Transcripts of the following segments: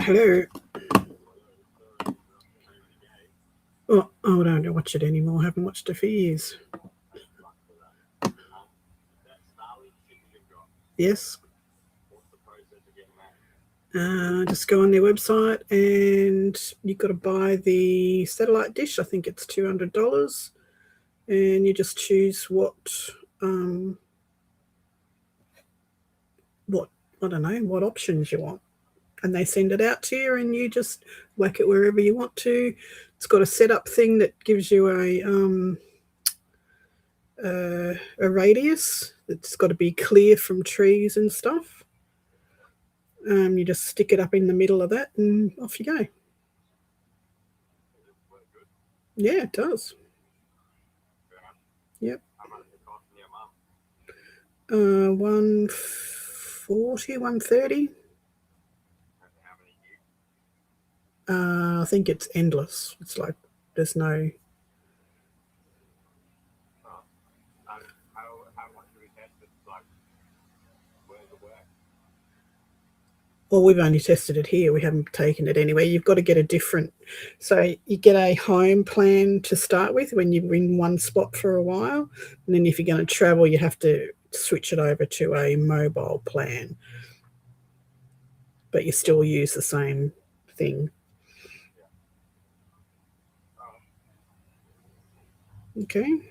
Hello. Oh, I don't watch it anymore. I haven't watched it for years. Yes. Just go on their website and you've got to buy the satellite dish. I think it's $200, and you just choose what I don't know what options you want, and they send it out to you, and you just whack it wherever you want to. It's got a setup thing that gives you a radius. It's got to be clear from trees and stuff. You just stick it up in the middle of that, and off you go. Yeah, it does. Yep. 140, 130. I think it's endless. It's like there's no. Well, we've only tested it here. We haven't taken it anywhere. You've got to get a different. So you get a home plan to start with when you're in one spot for a while, and then if you're going to travel, you have to switch it over to a mobile plan. But you still use the same thing. Okay.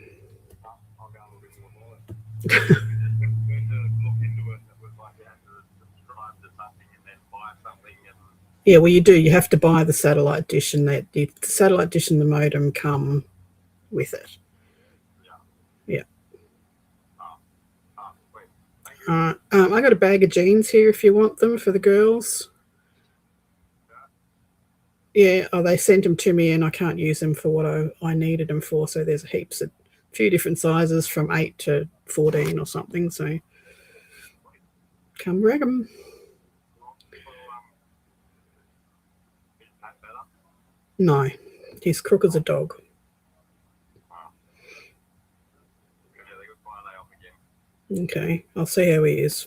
Yeah, well, you do. You have to buy the satellite dish, and the satellite dish and the modem come with it. Yeah. I got a bag of jeans here if you want them for the girls. Yeah, they sent them to me, and I can't use them for what I needed them for. So there's heaps of few different sizes from 8 to 14 or something. So come grab them. No, he's crook as a dog. Okay, I'll see how he is.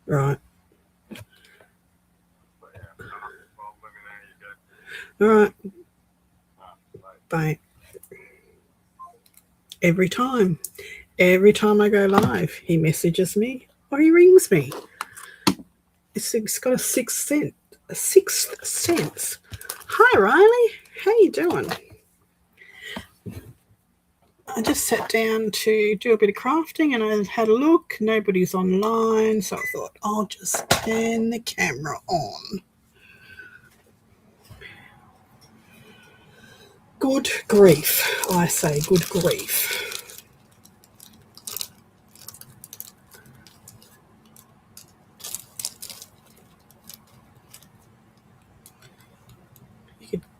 Right. All right. Bye. Every time I go live, he messages me or he rings me. It's got a sixth sense. Hi, Riley. How you doing? I just sat down to do a bit of crafting, and I had a look. Nobody's online, so I thought I'll just turn the camera on. Good grief, I say, good grief.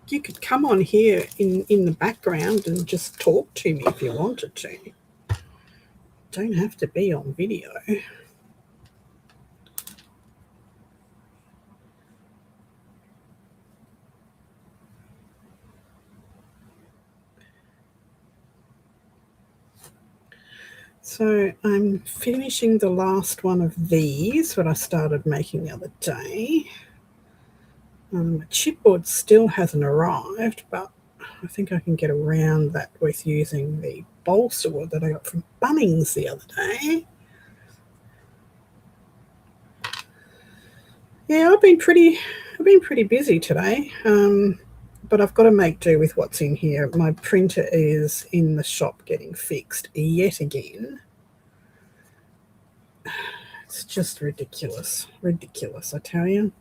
You could come on here in the background and just talk to me if you wanted to. Don't have to be on video. So I'm finishing the last one of these, what I started making the other day. My chipboard still hasn't arrived, but I think I can get around that with using the balsa wood that I got from Bunnings the other day. Yeah, I've been pretty busy today, but I've got to make do with what's in here. My printer is in the shop getting fixed yet again. It's just ridiculous, I tell you.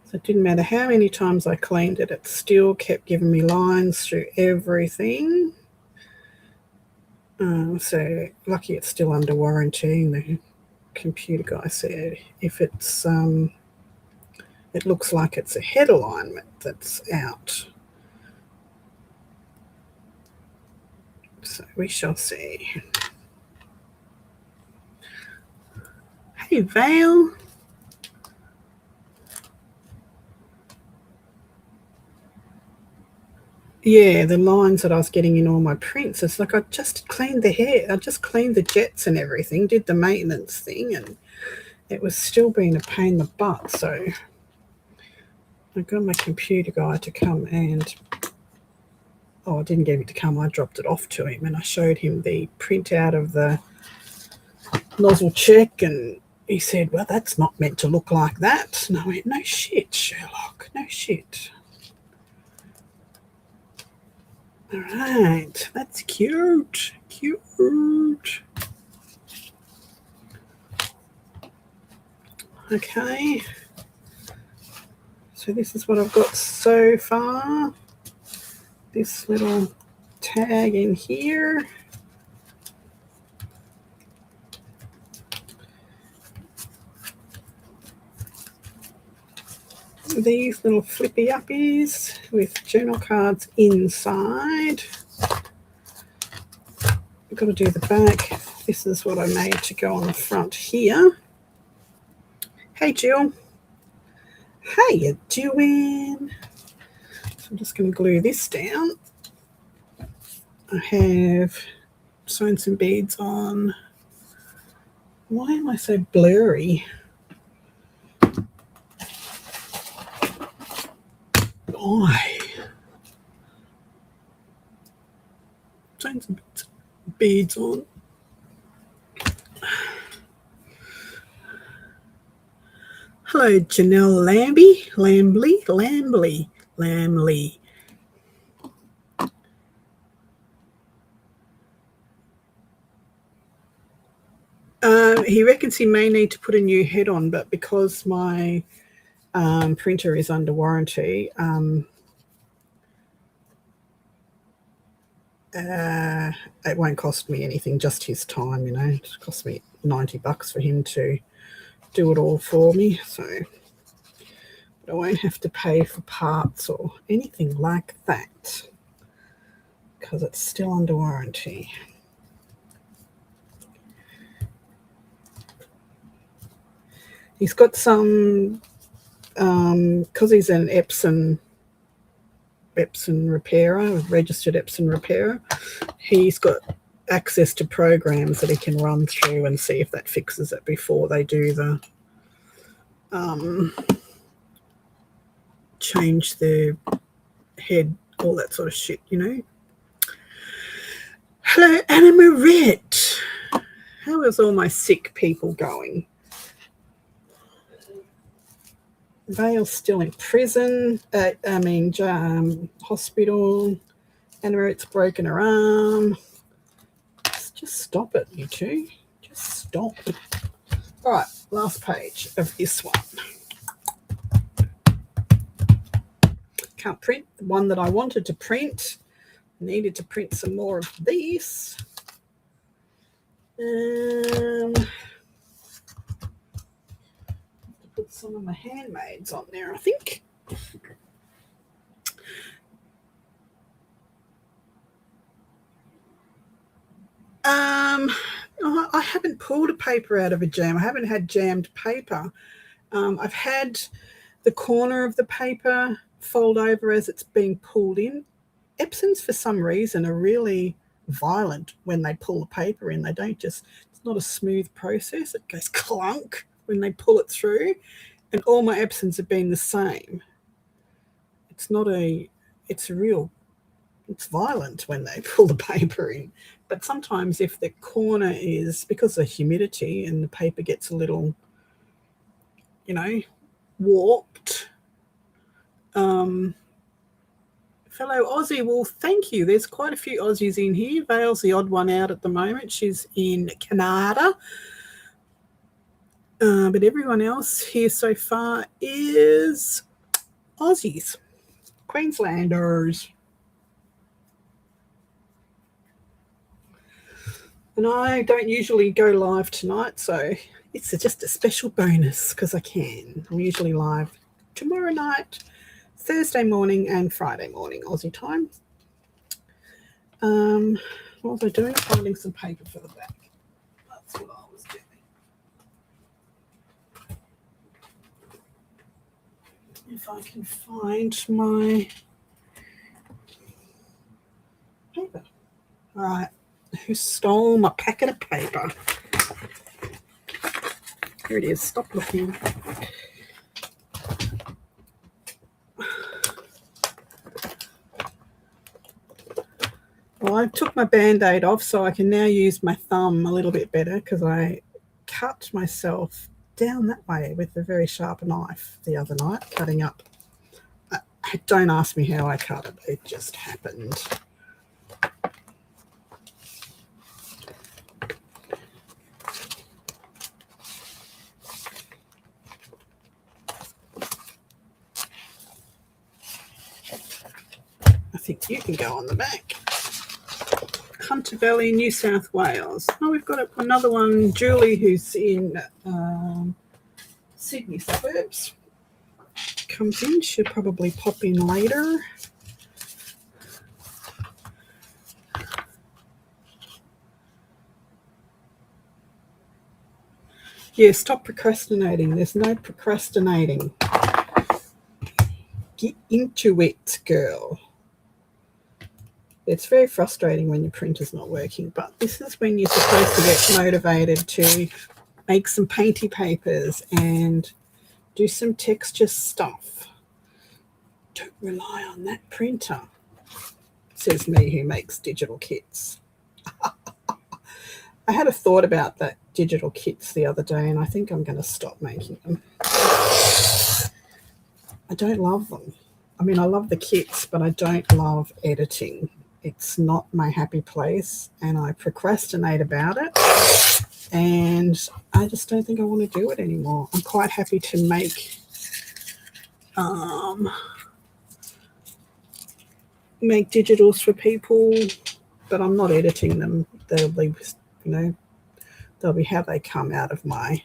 So it didn't matter how many times I cleaned it, it still kept giving me lines through everything. So lucky it's still under warranty. The computer guy said if it's it looks like it's a head alignment that's out. So we shall see. Hey, Vale. Yeah, the lines that I was getting in all my prints. It's like I just cleaned the hair. I just cleaned the jets and everything, did the maintenance thing, and it was still being a pain in the butt. So I got my computer guy to come and, oh, I didn't get him to come. I dropped it off to him and I showed him the printout of the nozzle check, and he said, well, that's not meant to look like that. And I went, no shit, Sherlock, no shit. All right, that's cute, cute. Okay, so this is what I've got so far. This little tag in here. These little flippy uppies with journal cards inside. I've got to do the back. This is what I made to go on the front here. Hey, Jill. How you doing? So I'm just going to glue this down. I have sewn some beads on. Why am I so blurry? Why? Sewn some beads on. Hello, Janelle Lambley. He reckons he may need to put a new head on, but because my printer is under warranty, it won't cost me anything, just his time, you know. It cost me $90 for him to do it all for me, so I won't have to pay for parts or anything like that because it's still under warranty. He's got some, because he's an Epson repairer, a registered Epson repairer, he's got access to programs that he can run through and see if that fixes it before they do the change the head, all that sort of shit, you know. Hello, Anna Marit. How is all my sick people going? Vale's still in prison. Hospital. Anna Marit's broken her arm. Just stop it, you two. Just stop. All right, last page of this one. Can't print the one that I wanted to print. Needed to print some more of these. Put some of my handmaids on there, I think. I haven't pulled a paper out of a jam. I haven't had jammed paper. I've had the corner of the paper fold over as it's being pulled in. Epsons, for some reason, are really violent when they pull the paper in. They don't just, it's not a smooth process. It goes clunk when they pull it through. And all my Epsons have been the same. It's violent when they pull the paper in. But sometimes if the corner is, because of humidity and the paper gets a little, you know, warped. Fellow Aussie, well, thank you. There's quite a few Aussies in here. Vale's the odd one out at the moment. She's in Canada. But everyone else here so far is Aussies, Queenslanders. And I don't usually go live tonight, so it's just a special bonus because I can. I'm usually live tomorrow night, Thursday morning and Friday morning, Aussie time. What was I doing? Finding some paper for the back. That's what I was doing. If I can find my paper. All right, who stole my packet of paper? Here it is. Stop looking. Well, I took my Band-Aid off, so I can now use my thumb a little bit better because I cut myself down that way with a very sharp knife the other night, cutting up. Don't ask me how I cut it. It just happened. I think you can go on the back. Hunter Valley, New South Wales. Oh, we've got another one. Julie, who's in Sydney suburbs, comes in. She'll probably pop in later. Yeah, stop procrastinating. There's no procrastinating. Get into it, girl. It's very frustrating when your printer's not working, but this is when you're supposed to get motivated to make some painty papers and do some texture stuff. Don't rely on that printer, says me who makes digital kits. I had a thought about that digital kits the other day, and I think I'm going to stop making them. I don't love them. I mean, I love the kits, but I don't love editing. It's not my happy place, and I procrastinate about it, and I just don't think I want to do it anymore. I'm quite happy to make digitals for people, but I'm not editing them. They'll be, they'll be how they come out of my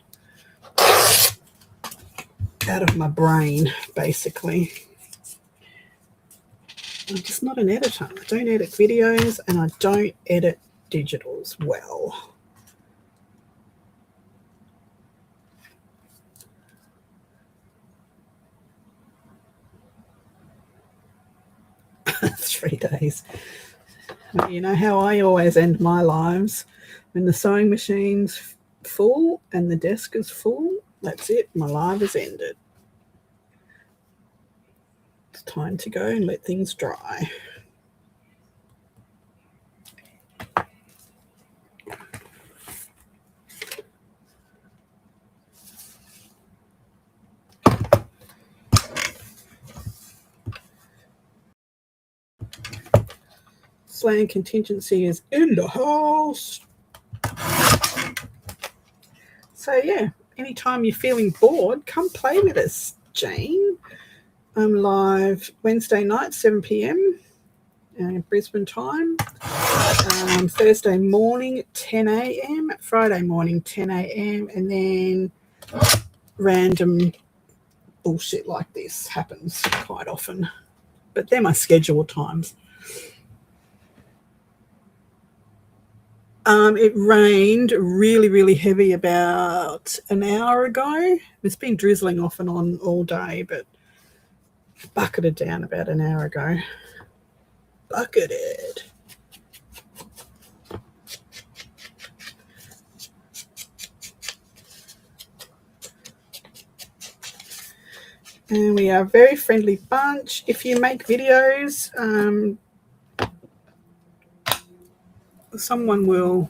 brain, basically. I'm just not an editor. I don't edit videos, and I don't edit digitals well. Three days. You know how I always end my lives? When the sewing machine's full and the desk is full, that's it. My life is ended. It's time to go and let things dry. Slang contingency is in the house. So yeah, anytime you're feeling bored, come play with us, Jane. I'm live Wednesday night, 7 p.m. Brisbane time. Thursday morning, 10 a.m. Friday morning, 10 a.m. And then random bullshit like this happens quite often. But they're my scheduled times. It rained really, really heavy about an hour ago. It's been drizzling off and on all day, but bucketed down about an hour ago. Bucketed. And we are a very friendly bunch. If you make videos, someone will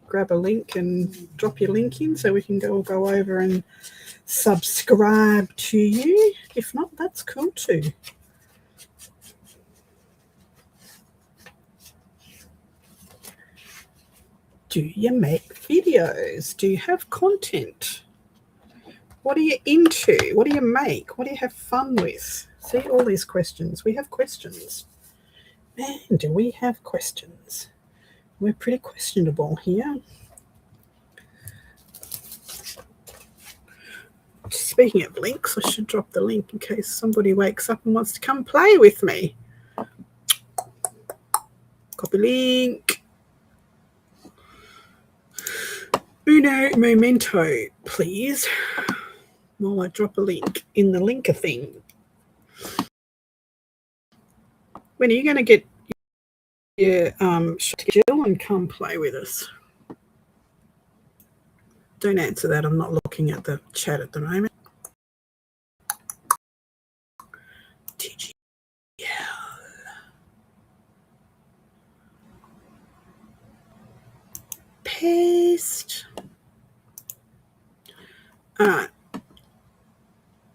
grab a link and drop your link in so we can go over and subscribe to you. If not, that's cool too. Do you make videos? Do you have content? What are you into? What do you make? What do you have fun with? See, all these questions. We have questions. Man, do we have questions? We're pretty questionable here. Speaking of links, I should drop the link in case somebody wakes up and wants to come play with me. Copy link. Uno momento, please. While I drop a link in the linker thing. When are you going to get Yeah, Jill and come play with us. Don't answer that. I'm not looking at the chat at the moment. TGL. Paste. All right.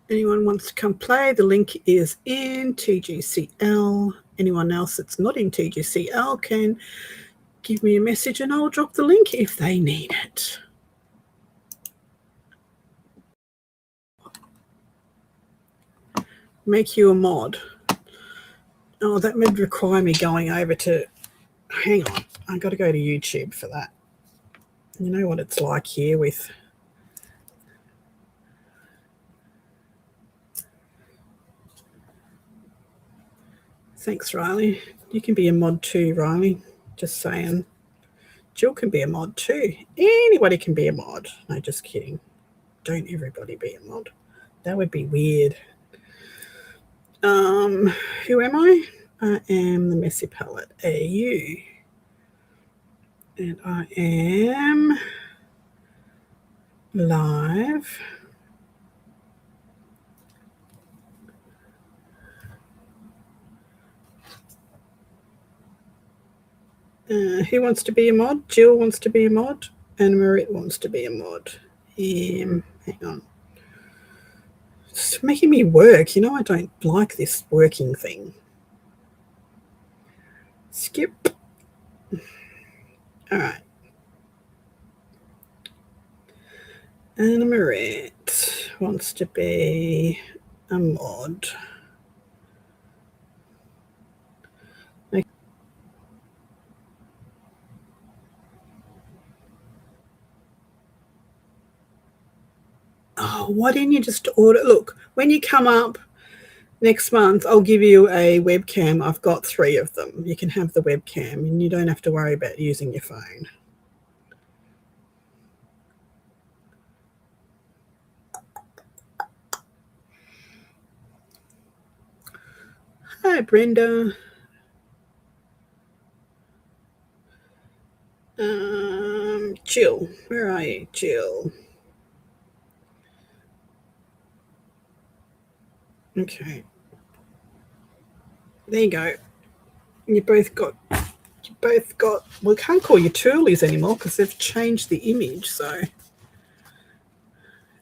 Anyone wants to come play, the link is in TGCL. Anyone else that's not in TGCL can give me a message and I'll drop the link if they need it. Make you a mod. Oh, that would require me going over to, hang on, I've got to go to YouTube for that. You know what it's like here with, thanks Riley. You can be a mod too, Riley. Just saying. Jill can be a mod too. Anybody can be a mod. No, just kidding. Don't everybody be a mod. That would be weird. Who am I? I am the Messy Palette AU. And I am live. Who wants to be a mod? Jill wants to be a mod. And Marit wants to be a mod. Hang on. It's making me work. You know, I don't like this working thing. Skip. All right. Anna Marit wants to be a mod. Oh, why didn't you just order? Look, when you come up next month, I'll give you a webcam. I've got 3 of them. You can have the webcam and you don't have to worry about using your phone. Hi, Brenda. Jill, where are you, Jill? Okay. There you go. You both got, well, we can't call you toolies anymore because they've changed the image, so.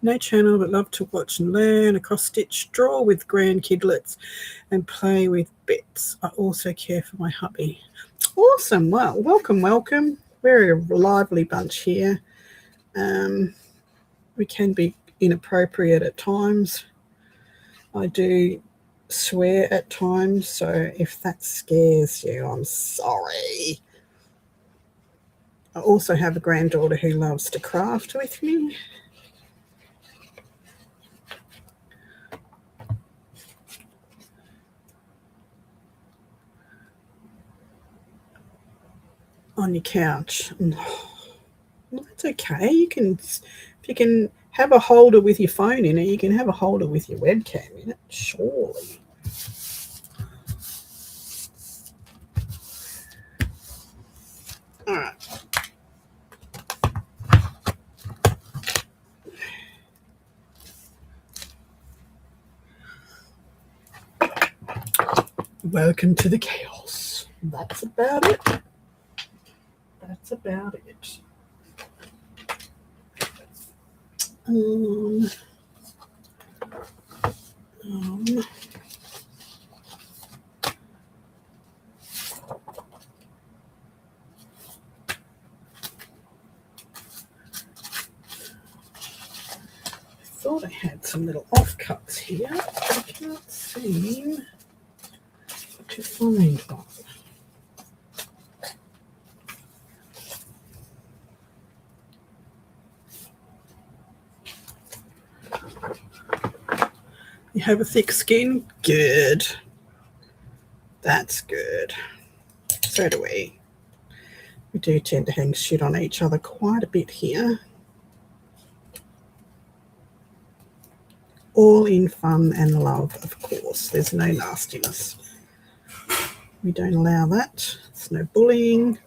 No channel, but love to watch and learn, across stitch, draw with grandkidlets and play with bits. I also care for my hubby. Awesome. Well, welcome. We're a lively bunch here. We can be inappropriate at times. I do swear at times, so if that scares you, I'm sorry. I also have a granddaughter who loves to craft with me. On your couch. Well, that's okay. If you can have a holder with your phone in it, you can have a holder with your webcam in it, surely. All right. Welcome to the chaos. That's about it. I thought I had some little offcuts here. I can't seem to find one. You have a thick skin? Good. That's good. So do we. We do tend to hang shit on each other quite a bit here. All in fun and love, of course. There's no nastiness. We don't allow that. There's no bullying,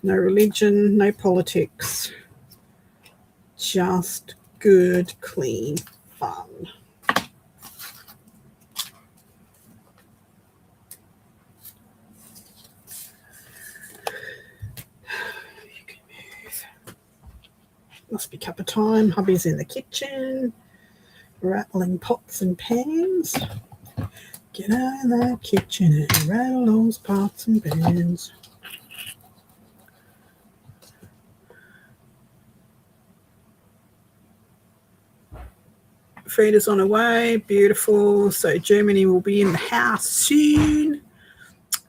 no religion, no politics. Just good, clean fun. Must be cuppa time. Hubby's in the kitchen, rattling pots and pans. Get out of that kitchen and rattle those pots and pans. Frida's on her way. Beautiful. So Germany will be in the house soon.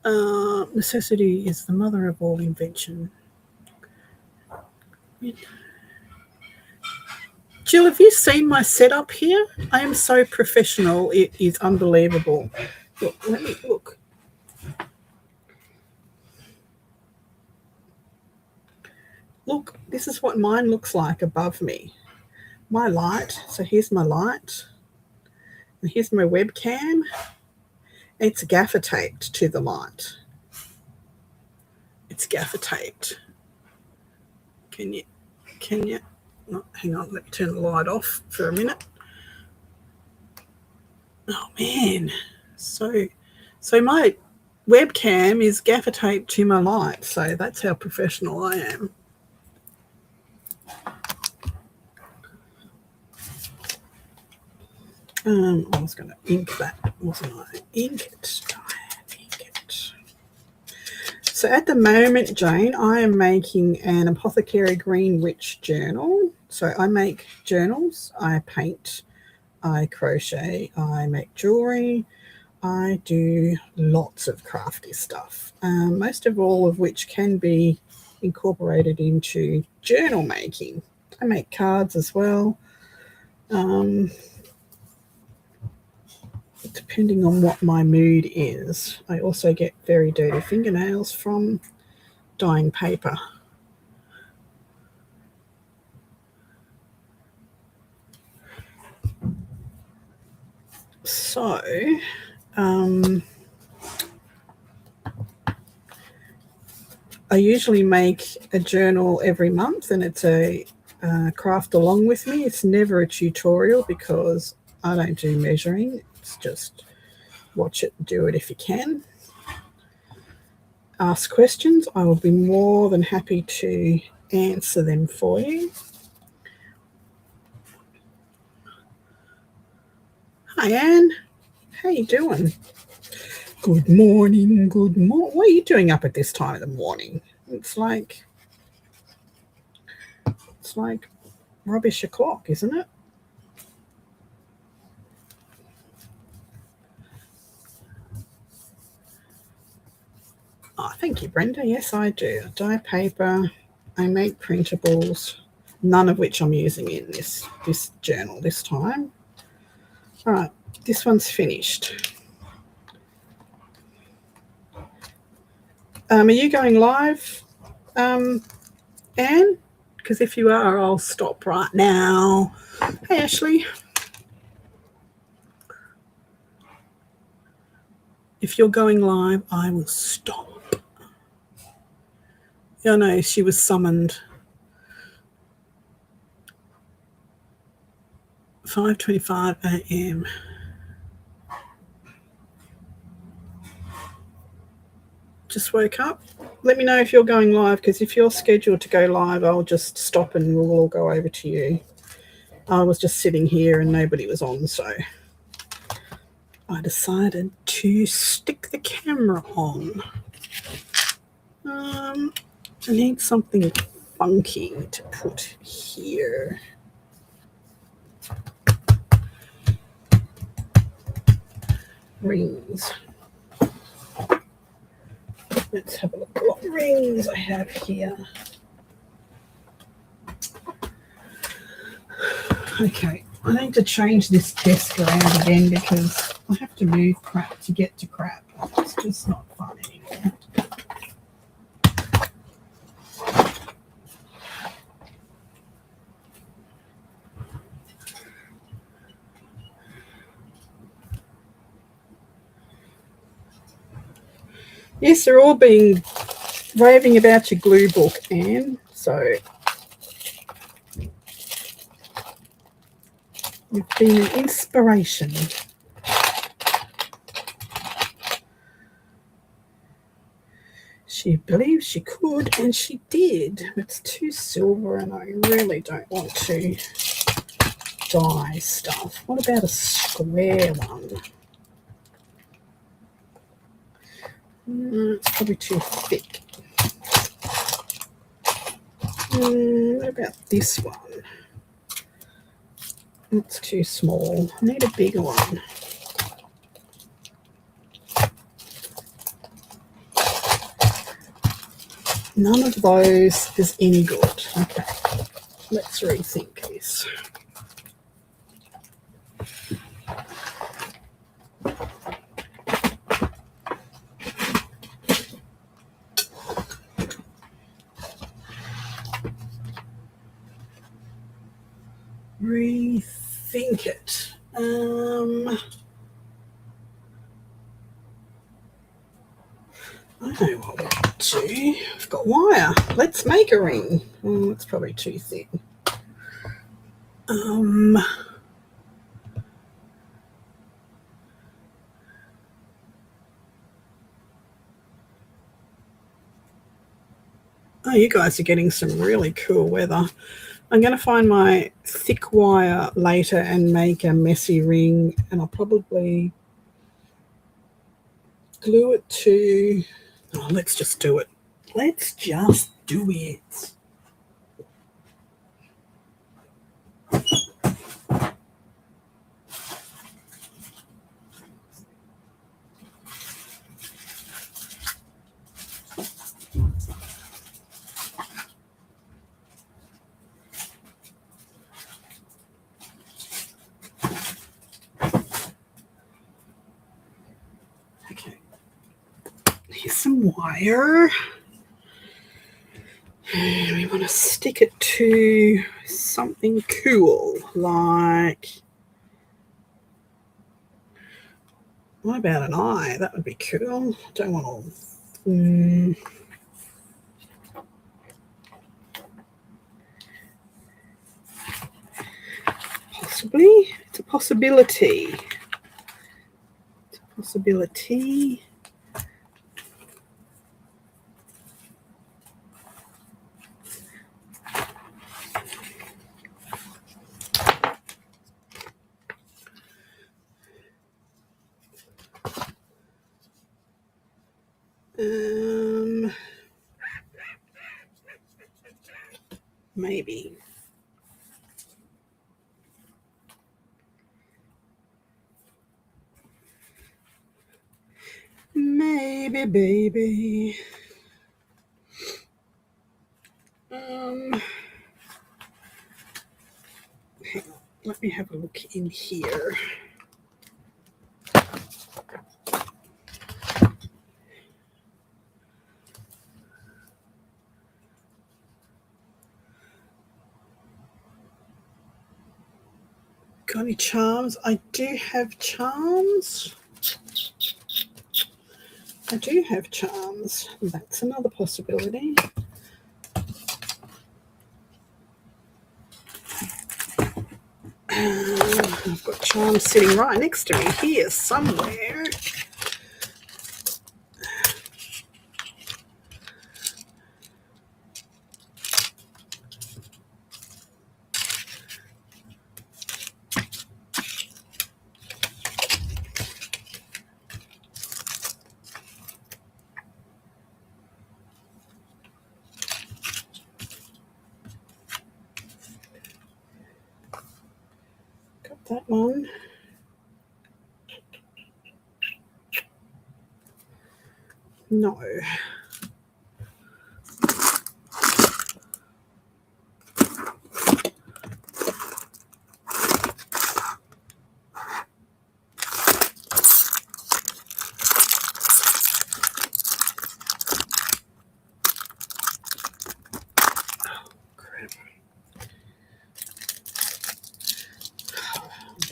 Necessity is the mother of all invention. Jill, have you seen my setup here? I am so professional. It is unbelievable. Look, let me look. Look, this is what mine looks like above me. My light. So here's my light. And here's my webcam. It's gaffer taped to the light. It's gaffer taped. Can you? Oh, hang on, let me turn the light off for a minute. Oh man, so my webcam is gaffer taped to my light, so that's how professional I am. I was going to ink that, wasn't I? Ink it. So at the moment, Jane, I am making an Apothecary Green Witch journal. So I make journals, I paint, I crochet, I make jewelry, I do lots of crafty stuff, most of all of which can be incorporated into journal making. I make cards as well. Depending on what my mood is. I also get very dirty fingernails from dyeing paper. So, I usually make a journal every month, and it's a craft along with me. It's never a tutorial because I don't do measuring. It's just watch it, do it if you can. Ask questions. I will be more than happy to answer them for you. Hi, Anne. How you doing? Good morning. What are you doing up at this time of the morning? It's like rubbish o'clock, isn't it? Oh, thank you, Brenda. Yes, I do. I dye paper. I make printables, none of which I'm using in this journal this time. All right, this one's finished. Are you going live, Anne? Because if you are, I'll stop right now. Hey, Ashley. If you're going live, I will stop. Yeah, no, she was summoned. 5:25 a.m. Just woke up. Let me know if you're going live, because if you're scheduled to go live, I'll just stop and we'll all go over to you. I was just sitting here and nobody was on, so I decided to stick the camera on. I need something funky to put here. Rings. Let's have a look what rings I have here. Okay, I need to change this desk around again because I have to move crap to get to crap. It's just not fun anymore. Yes, they're all being raving about your glue book, Anne. So you've been an inspiration. She believed she could, and she did. It's too silver, and I really don't want to dye stuff. What about a square one? It's probably too thick. What about this one? It's too small. I need a bigger one. None of those is any good. Okay, let's rethink this. Rethink it. I know what we'll do. I've got wire. Let's make a ring. It's probably too thin. Oh, you guys are getting some really cool weather. I'm going to find my thick wire later and make a messy ring, and I'll probably glue it to... Oh, let's just do it. Let's just do it. Okay. Here's some wire. And we want to stick it to something cool, like... What about an eye? That would be cool. Don't want all... Possibly. It's a possibility. It's a possibility. Maybe. Maybe, baby. Hang on. Let me have a look in here. Got any charms? I do have charms. I do have charms. That's another possibility. I've got charms sitting right next to me here somewhere. Got that one. No.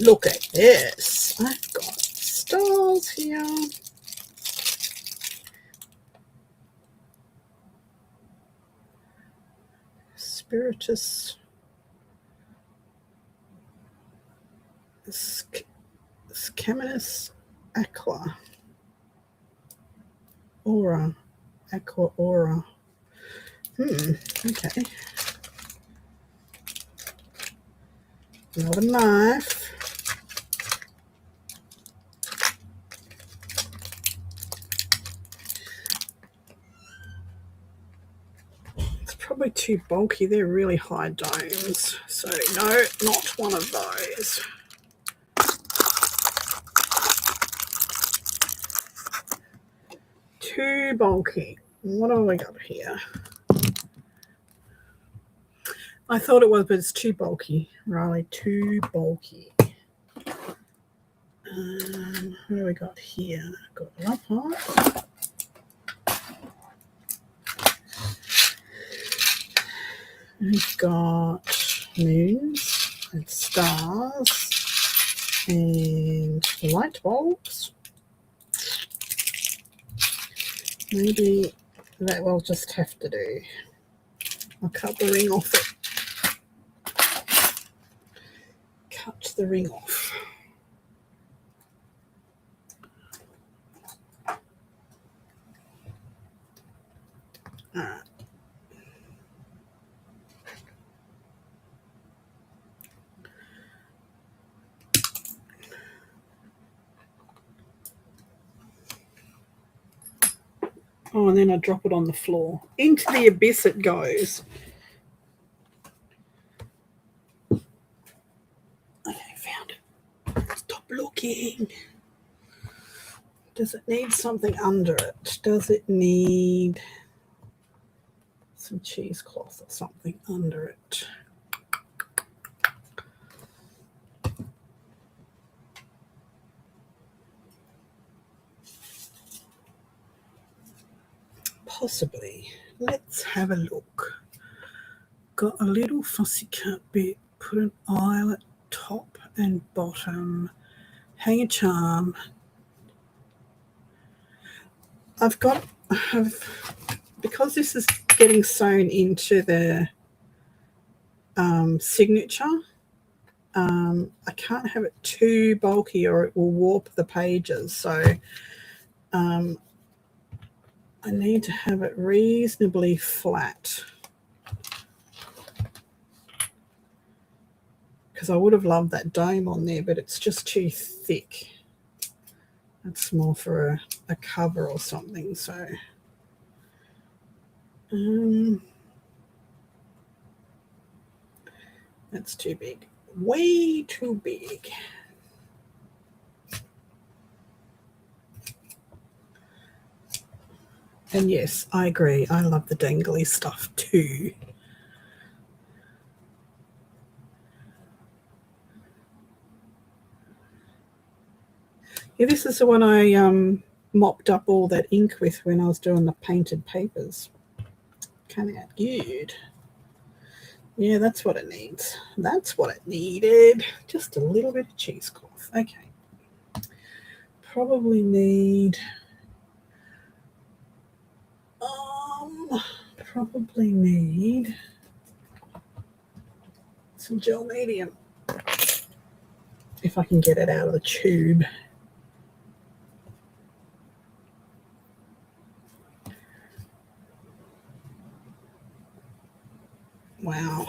Look at this. I've got stars here. Spiritus Scaminus Aqua Aura. Aqua Aura. Okay. Not a knife. It's probably too bulky. They're really high domes. So no, not one of those. Too bulky. What have we got here? I thought it was, but it's too bulky. Riley, too bulky. What do we got here? Got Love Heart. We've got moons and stars and light bulbs. Maybe that will just have to do. I'll cut the ring off it. Cut the ring off. Alright. Oh, and then I drop it on the floor. Into the abyss it goes. Okay, found it. Stop looking. Does it need something under it? Does it need some cheesecloth or something under it? Possibly. Let's have a look. Got a little fussy cut bit. Put an eyelet top and bottom. Hang a charm. Because this is getting sewn into the signature, I can't have it too bulky or it will warp the pages. So I need to have it reasonably flat. Because I would have loved that dome on there, but it's just too thick. That's more for a cover or something. So that's too big. Way too big. And yes, I agree. I love the dangly stuff too. Yeah, this is the one I mopped up all that ink with when I was doing the painted papers. Came out good. Yeah, that's what it needs. That's what it needed. Just a little bit of cheesecloth. Okay. Probably need some gel medium if I can get it out of the tube. Wow.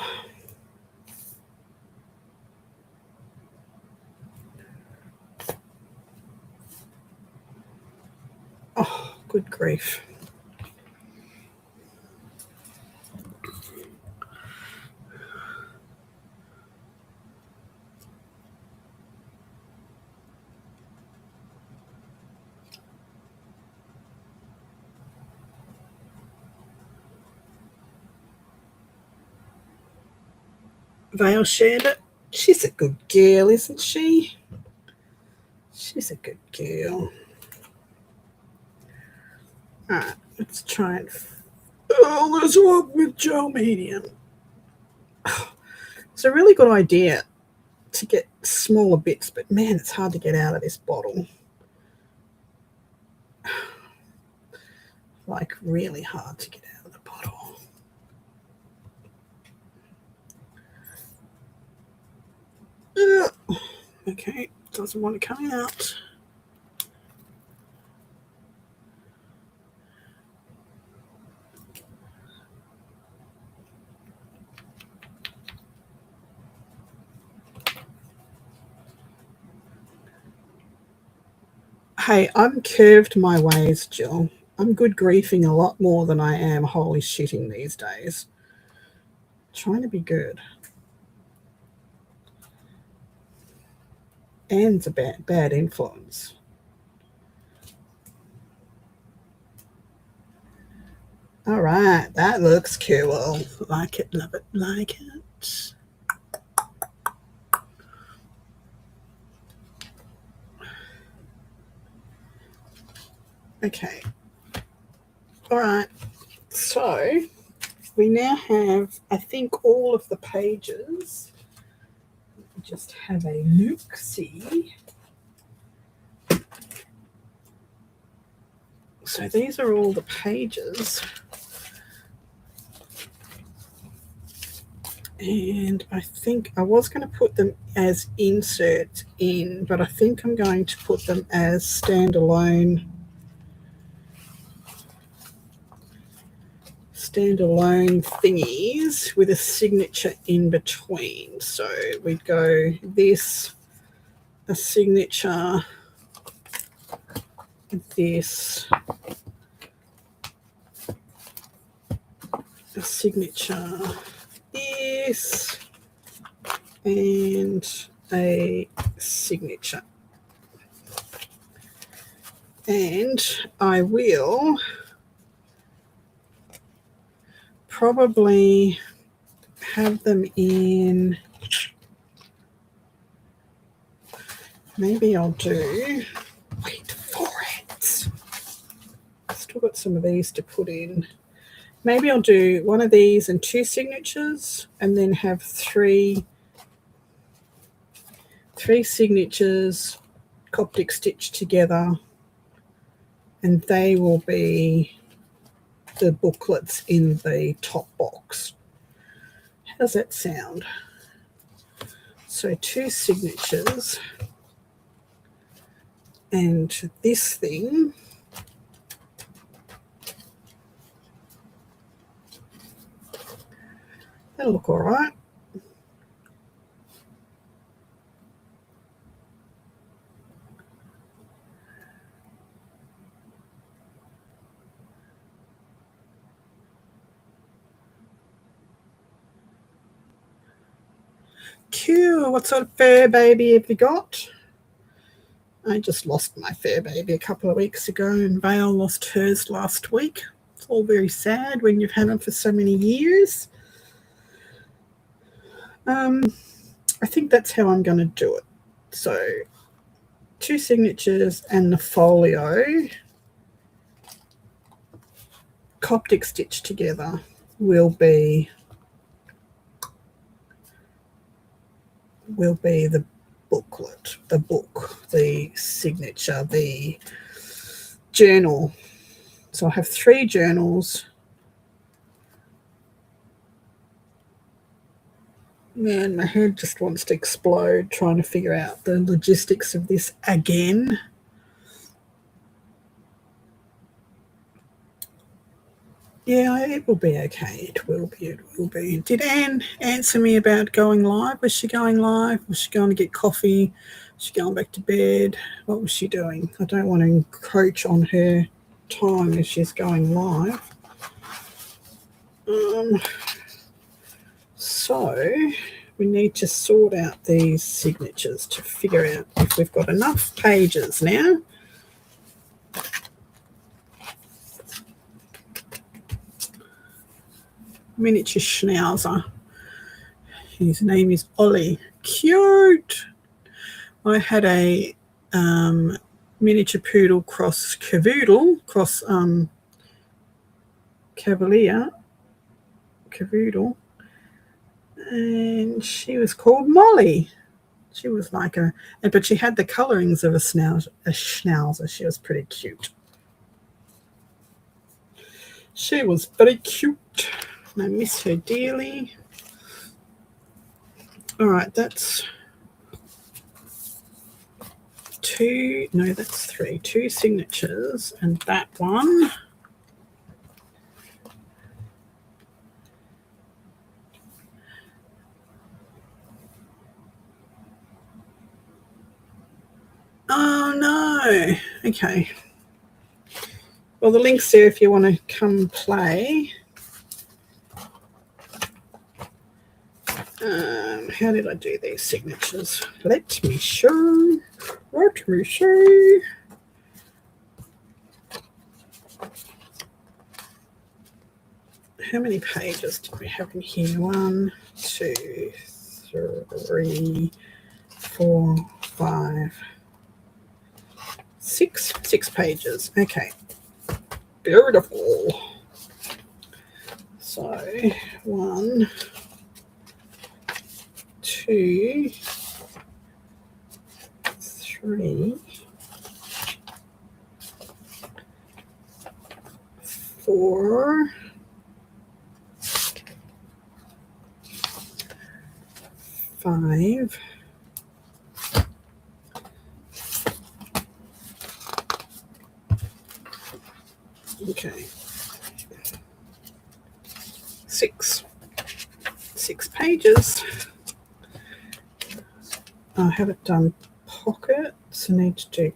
Oh, good grief. Vale shared it. She's a good girl, isn't she? She's a good girl. Alright, let's try and fill this up with gel medium. It's a really good idea to get smaller bits, but man, it's hard to get out of this bottle. Like really hard to get out of the bottle. Okay, doesn't want to come out. Hey, I'm curved my ways, Jill. I'm good griefing a lot more than I am holy shitting these days. Trying to be good. Anne's a bad influence. All right, that looks cool. Like it, love it, like it. Okay. All right. So we now have, I think, all of the pages. Just have a look, see. So these are all the pages. And I think I was going to put them as inserts in, but I think I'm going to put them as standalone thingies with a signature in between. So we'd go this, a signature, this, a signature, this, and a signature. And I will probably have them in, maybe I'll do, wait for it. I've still got some of these to put in. Maybe I'll do one of these and 2 signatures, and then have three signatures Coptic stitched together, and they will be the booklets in the top box. How does that sound? So 2 signatures and this thing. That'll look all right. Cool. What sort of fur baby have you got? I just lost my fur baby a couple of weeks ago, and Vale lost hers last week. It's all very sad when you've had them for so many years. I think that's how I'm going to do it. So 2 signatures and the folio Coptic stitched together will be the booklet, the book, the signature, the journal. So I have 3 journals. Man, my head just wants to explode trying to figure out the logistics of this again. Yeah, it will be okay. It will be. Did Anne answer me about going live? Was she going live? Was she going to get coffee? Was she going back to bed? What was she doing? I don't want to encroach on her time if she's going live. So we need to sort out these signatures to figure out if we've got enough pages now. Miniature schnauzer. His name is Ollie. Cute. I had a miniature poodle cross cavoodle, cross cavalier, cavoodle, and she was called Molly. She was like but she had the colorings of a schnauzer. She was pretty cute. She was very cute. I miss her dearly. All right, that's two, no, that's three, two signatures, and that one. Oh no. Okay. Well, the link's there if you want to come play. How did I do these signatures? Let me show. Let me show. How many pages do we have in here? 1, 2, 3, 4, 5, 6. 6 pages. Okay. Beautiful. So 1, 2, 3, 4, 5, 6 pages. I haven't done pockets. I need to do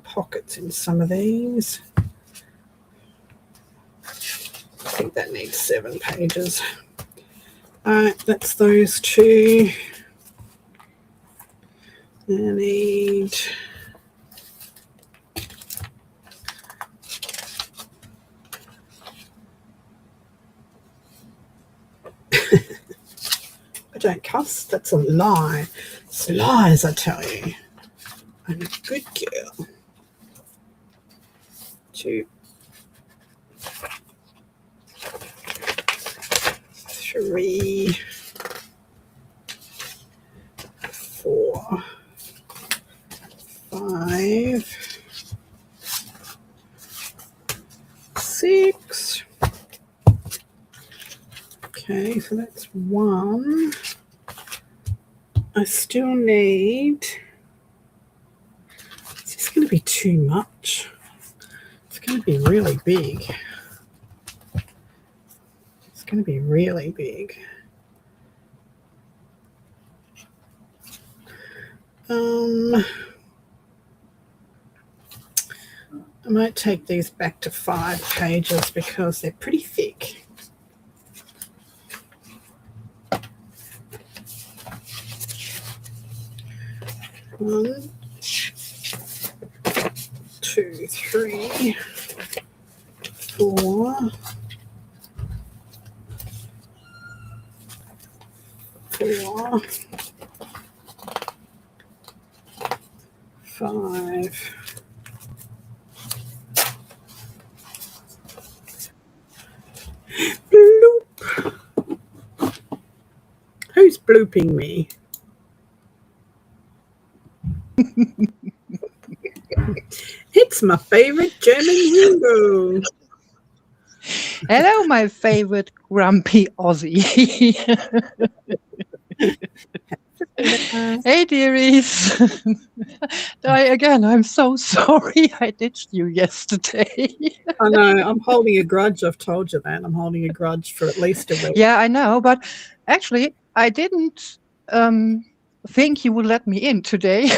pockets in some of these. I think that needs 7 pages. Alright, that's those two. I need I don't cuss, that's a lie. It's lies, I tell you. I'm a good girl. 2, 3, 4, 5, 6. Okay, so that's 1. I still need, is this going to be too much? It's going to be really big. It's going to be really big. I might take these back to 5 pages because they're pretty thick. One, 2, 3, 4, 4, 5. Bloop. Who's blooping me? It's my favorite German Ringo. Hello, my favorite grumpy Aussie. Hey, dearies. Again, I'm so sorry I ditched you yesterday. I know, I'm holding a grudge. I've told you that. I'm holding a grudge for at least a week. Yeah, I know, but actually, I didn't think you would let me in today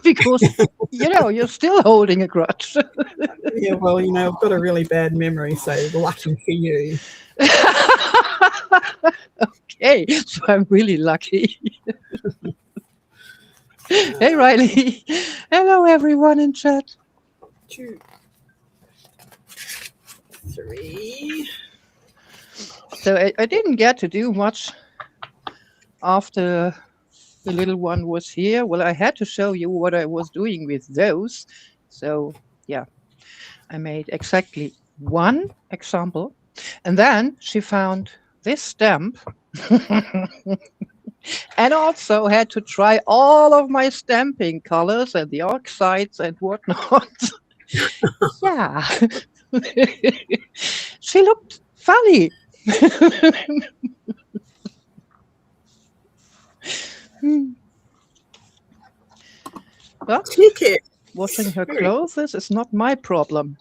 because, you're still holding a grudge. Yeah, well, I've got a really bad memory, so lucky for you. Okay, so I'm really lucky. Hey, Riley. Hello, everyone in chat. 2, 3. So I didn't get to do much after the little one was here. Well, I had to show you what I was doing with those. So, yeah, I made exactly 1 example. And then she found this stamp and also had to try all of my stamping colors and the oxides and whatnot. Yeah. She looked funny. Well, ticket. Washing her Very clothes is not my problem.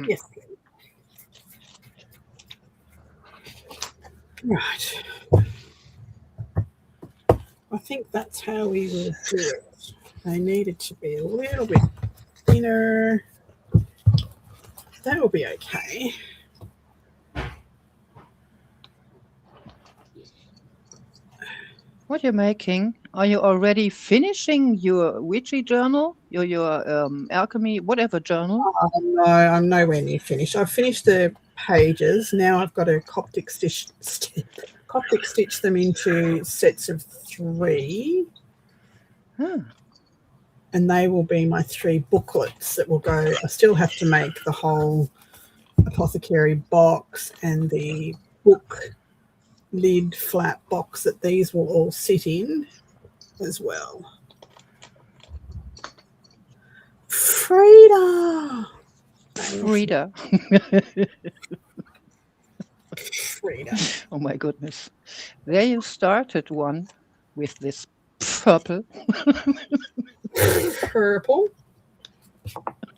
Yes. Right. I think that's how we will do it. They needed to be a little bit thinner. That will be okay. What are you making? Are you already finishing your witchy journal? Your alchemy, whatever journal? No, I'm nowhere near finished. I've finished the pages. Now I've got to Coptic stitch them into sets of 3. Huh. And they will be my 3 booklets that will go. I still have to make the whole apothecary box and the book lid flat box that these will all sit in as well. Frida! Frida. Frida. Oh my goodness. There you started one with this purple. Purple.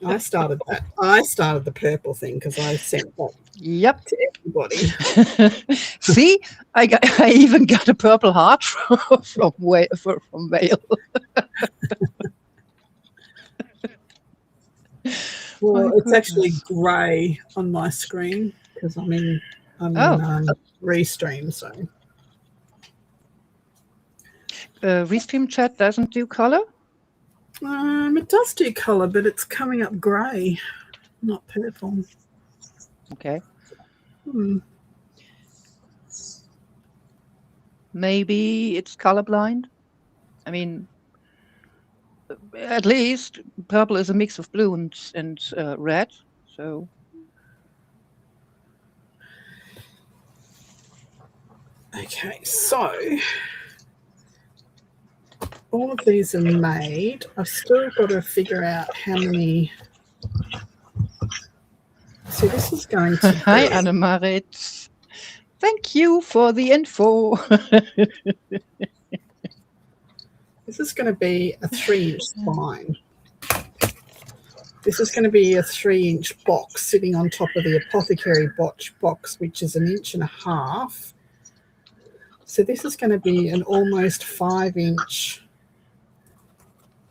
I started that. I started the purple thing because I sent that Yep. to everybody. See, I even got a purple heart from Mail. Well, My it's actually goodness. grey on my screen because I'm in Restream. So Restream chat doesn't do color? it does do colour, but it's coming up grey, not purple. Okay. Hmm. Maybe it's colorblind. I mean, at least purple is a mix of blue and red. So Okay, so all of these are made. I've still got to figure out how many. So this is going to be. Hi, Annemarit. Thank you for the info. This is going to be a 3-inch spine. This is going to be a 3-inch box sitting on top of the apothecary box, which is 1.5 inches. So this is going to be an almost 5-inch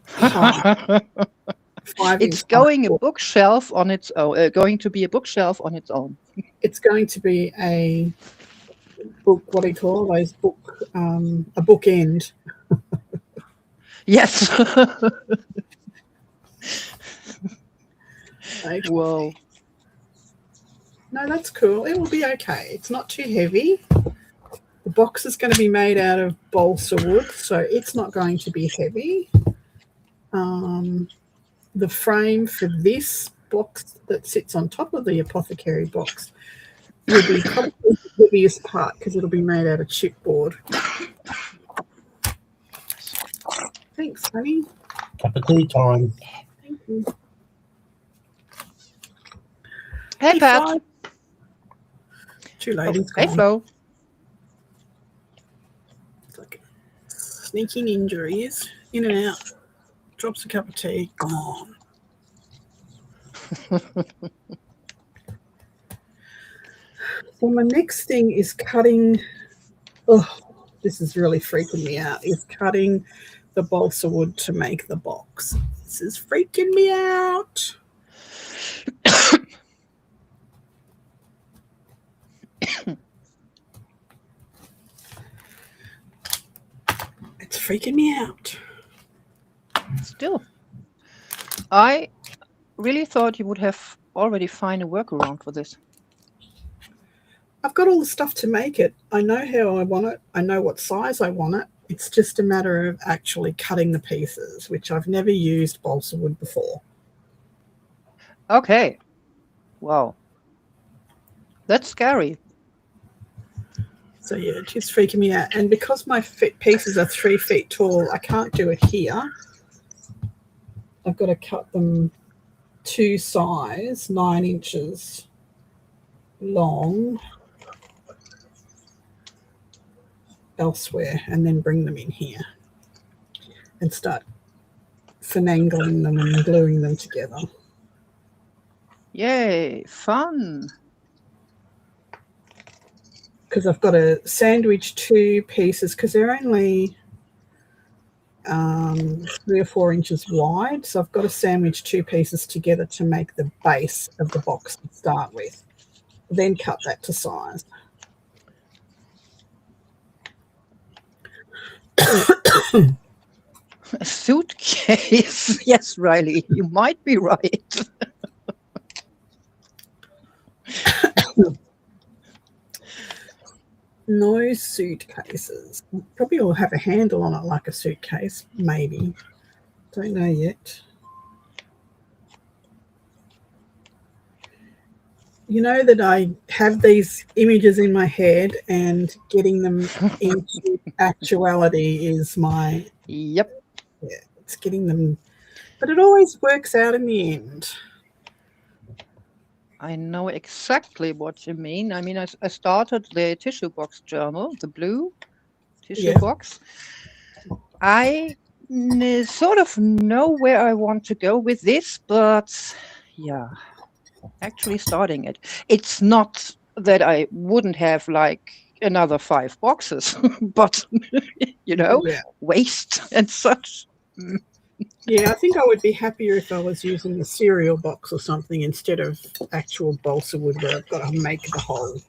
height. It's going a bookshelf on its own. Going to be a bookshelf on its own. It's going to be a book. What do you call those book? A bookend. Yes. Okay. Whoa. No, that's cool. It will be okay. It's not too heavy. The box is going to be made out of balsa wood, so it's not going to be heavy. The frame for this box that sits on top of the apothecary box will be probably the heaviest part because it'll be made out of chipboard. Thanks, honey. Cup of tea time. Thank you. Hey, Pat. Flo. 2 ladies. Hey, Flo. It's like sneaking injuries, in and out. Drops a cup of tea, gone. So my next thing is cutting. Oh, this is really freaking me out. Is cutting the balsa wood to make the box. This is freaking me out. It's freaking me out. Still, I really thought you would have already find a workaround for this. I've got all the stuff to make it. I know how I want it. I know what size I want it. It's just a matter of actually cutting the pieces, which I've never used balsa wood before. Okay. Wow. That's scary. So yeah, it's just freaking me out. And because my pieces are 3 feet tall, I can't do it here. I've got to cut them to size, 9 inches long elsewhere, and then bring them in here and start finagling them and gluing them together. Yay, fun. Because I've got to sandwich 2 pieces because they're only 3 or 4 inches wide. So I've got to sandwich 2 pieces together to make the base of the box to start with. Then cut that to size. A suitcase. Yes, Riley, you might be right. No suitcases. Probably will have a handle on it like a suitcase, maybe. Don't know yet. You know that I have these images in my head and getting them into actuality is my, Yep. it's getting them, but it always works out in the end. I know exactly what you mean. I mean, I started the tissue box journal, the blue tissue Yeah. box. I sort of know where I want to go with this, but yeah, actually starting it. It's not that I wouldn't have like another 5 boxes, but you know, Yeah. waste and such. Yeah, I think I would be happier if I was using a cereal box or something instead of actual balsa wood where I've got to make the whole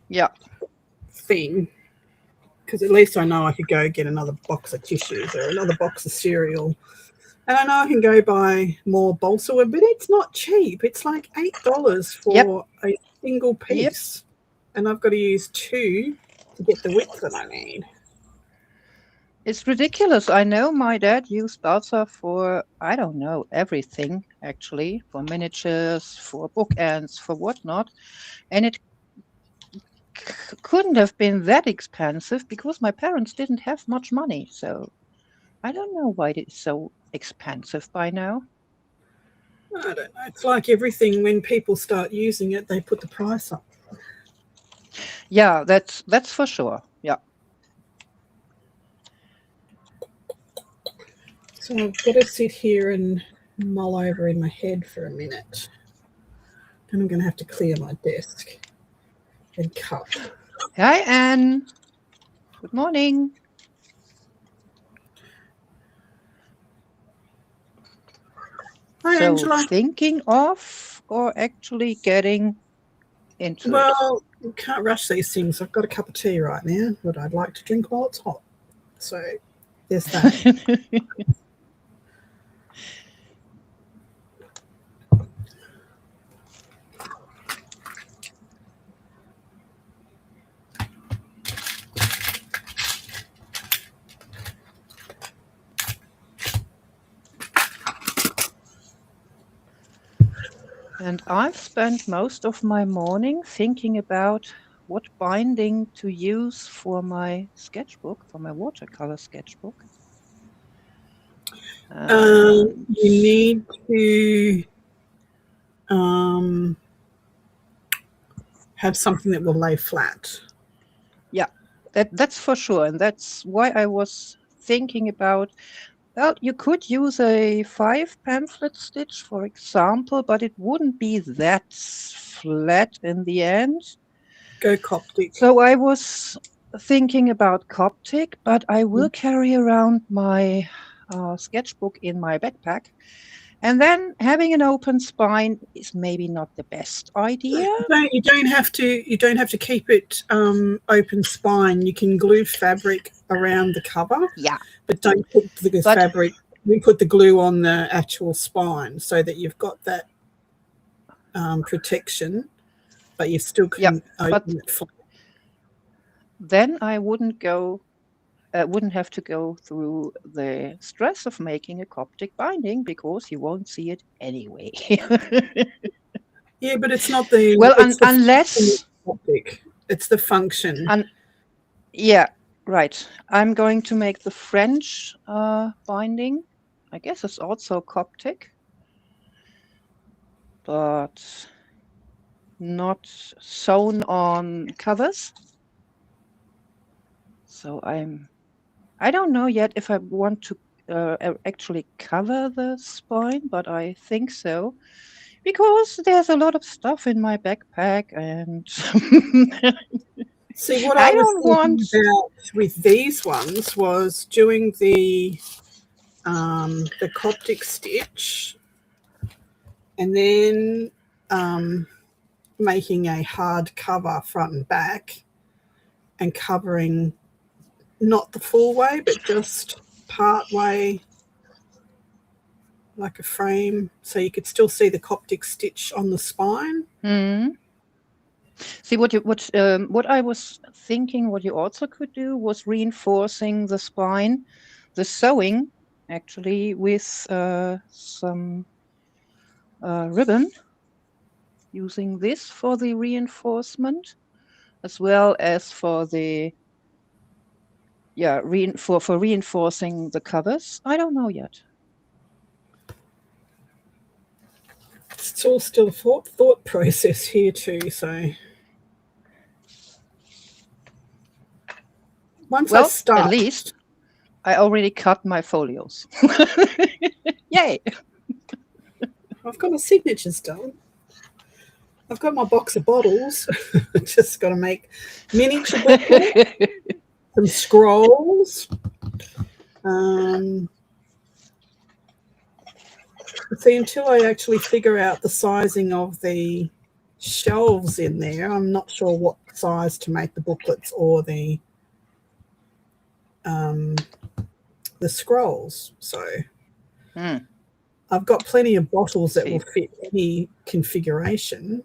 thing. Because at least I know I could go get another box of tissues or another box of cereal. And I know I can go buy more balsa wood, but it's not cheap. It's like $8 for a single piece. And I've got to use 2 to get the width that I need. It's ridiculous. I know my dad used balsa for, I don't know, everything, actually, for miniatures, for bookends, for whatnot. And it couldn't have been that expensive because my parents didn't have much money. So I don't know why it's so expensive by now. I don't know. It's like everything. When people start using it, they put the price up. Yeah, that's for sure. Yeah. So I've got to sit here and mull over in my head for a minute. And I'm going to have to clear my desk and cut. Hi, Anne. Good morning. Hi, So Angela. thinking of or actually getting into it? Well, you can't rush these things. I've got a cup of tea right now, but I'd like to drink while it's hot. So there's that. And I've spent most of my morning thinking about what binding to use for my sketchbook, for my watercolor sketchbook. You need to have something that will lay flat. Yeah, that's for sure. And that's why I was thinking about, well, you could use a 5 pamphlet stitch, for example, but it wouldn't be that flat in the end. Go Coptic. So I was thinking about Coptic, but I will carry around my sketchbook in my backpack. And then having an open spine is maybe not the best idea. You don't have to keep it open spine. You can glue fabric around the cover. Yeah. But don't put the fabric. We put the glue on the actual spine so that you've got that protection, but you still can open it flat. Then I wouldn't have to go through the stress of making a Coptic binding because you won't see it anyway. Yeah, but it's not the unless Coptic. It's the function. Yeah, right. I'm going to make the French binding. I guess it's also Coptic, but not sewn on covers. So I don't know yet if I want to actually cover the spine, but I think so. Because there's a lot of stuff in my backpack and See, what I I was don't thinking want. about with these ones was doing the Coptic stitch and then making a hard cover front and back and covering not the full way, but just part way, like a frame, so you could still see the Coptic stitch on the spine. See what I was thinking. What you also could do was reinforcing the spine, the sewing, actually with some ribbon. Using this for the reinforcement, as well as for the for reinforcing the covers. I don't know yet. It's all still thought process here too. So once I start, at least I already cut my folios. Yay! I've got my signatures done. I've got my box of bottles. Just got to make miniature bottles, some scrolls. See, until I actually figure out the sizing of the shelves in there, I'm not sure what size to make the booklets or the scrolls. So I've got plenty of bottles that will fit any configuration.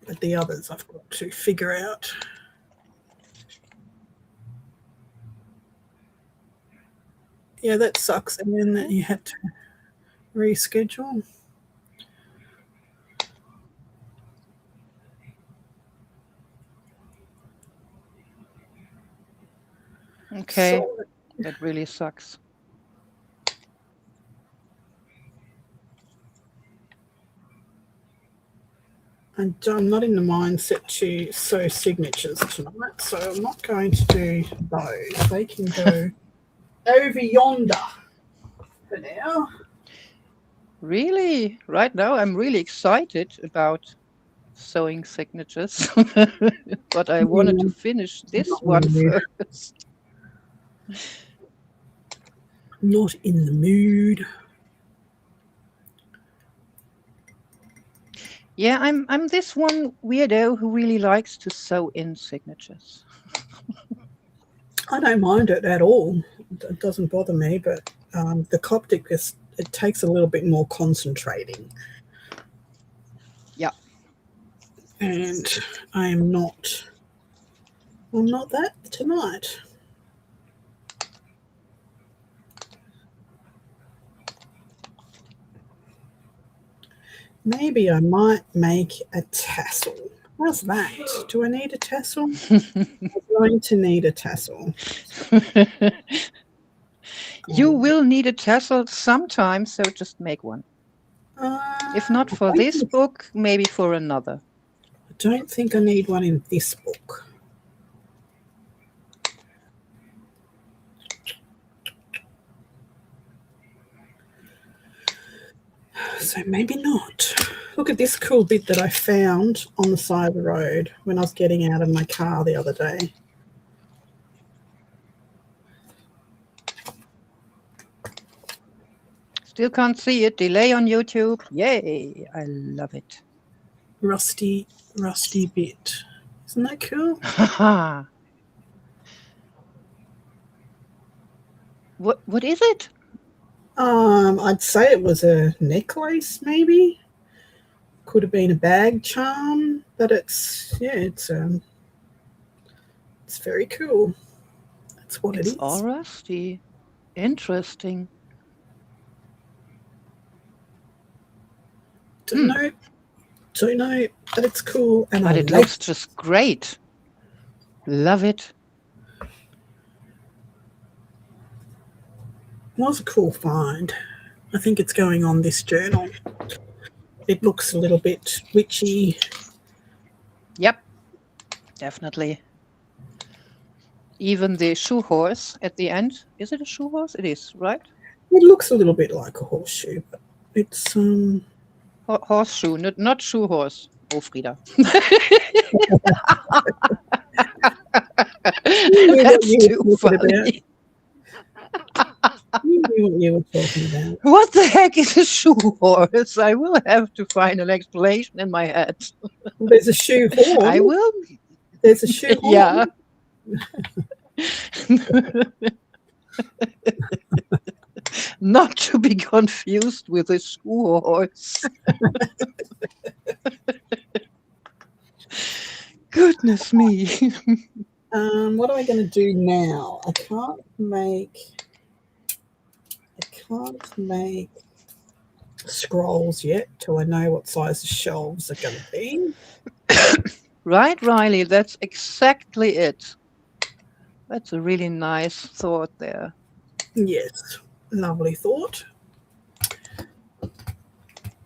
But the others I've got to figure out. Yeah, that sucks. And then that you had to reschedule. Okay, so, that really sucks. And I'm not in the mindset to sew signatures tonight, so I'm not going to do those. They can go over yonder for now. Really? Right now I'm really excited about sewing signatures, but I wanted to finish this one first. Not in the mood. Yeah, I'm this one weirdo who really likes to sew in signatures. I don't mind it at all. It doesn't bother me, but the Coptic it takes a little bit more concentrating. Yeah. And I'm not that tonight. Maybe I might make a tassel. How's that? Do I need a tassel? I'm going to need a tassel. You will need a tassel sometime, so just make one. If not for this book, maybe for another. I don't think I need one in this book. So maybe not. Look at this cool bit that I found on the side of the road when I was getting out of my car the other day. Still can't see it. Delay on YouTube. Yay. I love it. Rusty bit. Isn't that cool? What is it? I'd say it was a necklace, maybe. Could have been a bag charm, but it's very cool. That's what it is. It's all rusty. Interesting. Don't know, but it's cool. But it looks just great. Love it. It was a cool find. I think it's going on this journal. It looks a little bit witchy. Yep, definitely. even the shoe horse at the end. Is it a shoe horse? It is, right? It looks a little bit like a horseshoe, but it's Horseshoe, not shoe horse. Oh, Frida. That's too funny. You knew what you were talking about. What the heck is a shoe horse? I will have to find an explanation in my head. Well, there's a shoe horn. I will. There's a shoe horn. Yeah. Not to be confused with a shoe horse. Goodness me. What am I going to do now? I can't make scrolls yet till I know what size the shelves are going to be. Right, Riley, that's exactly it. That's a really nice thought there. Yes, lovely thought.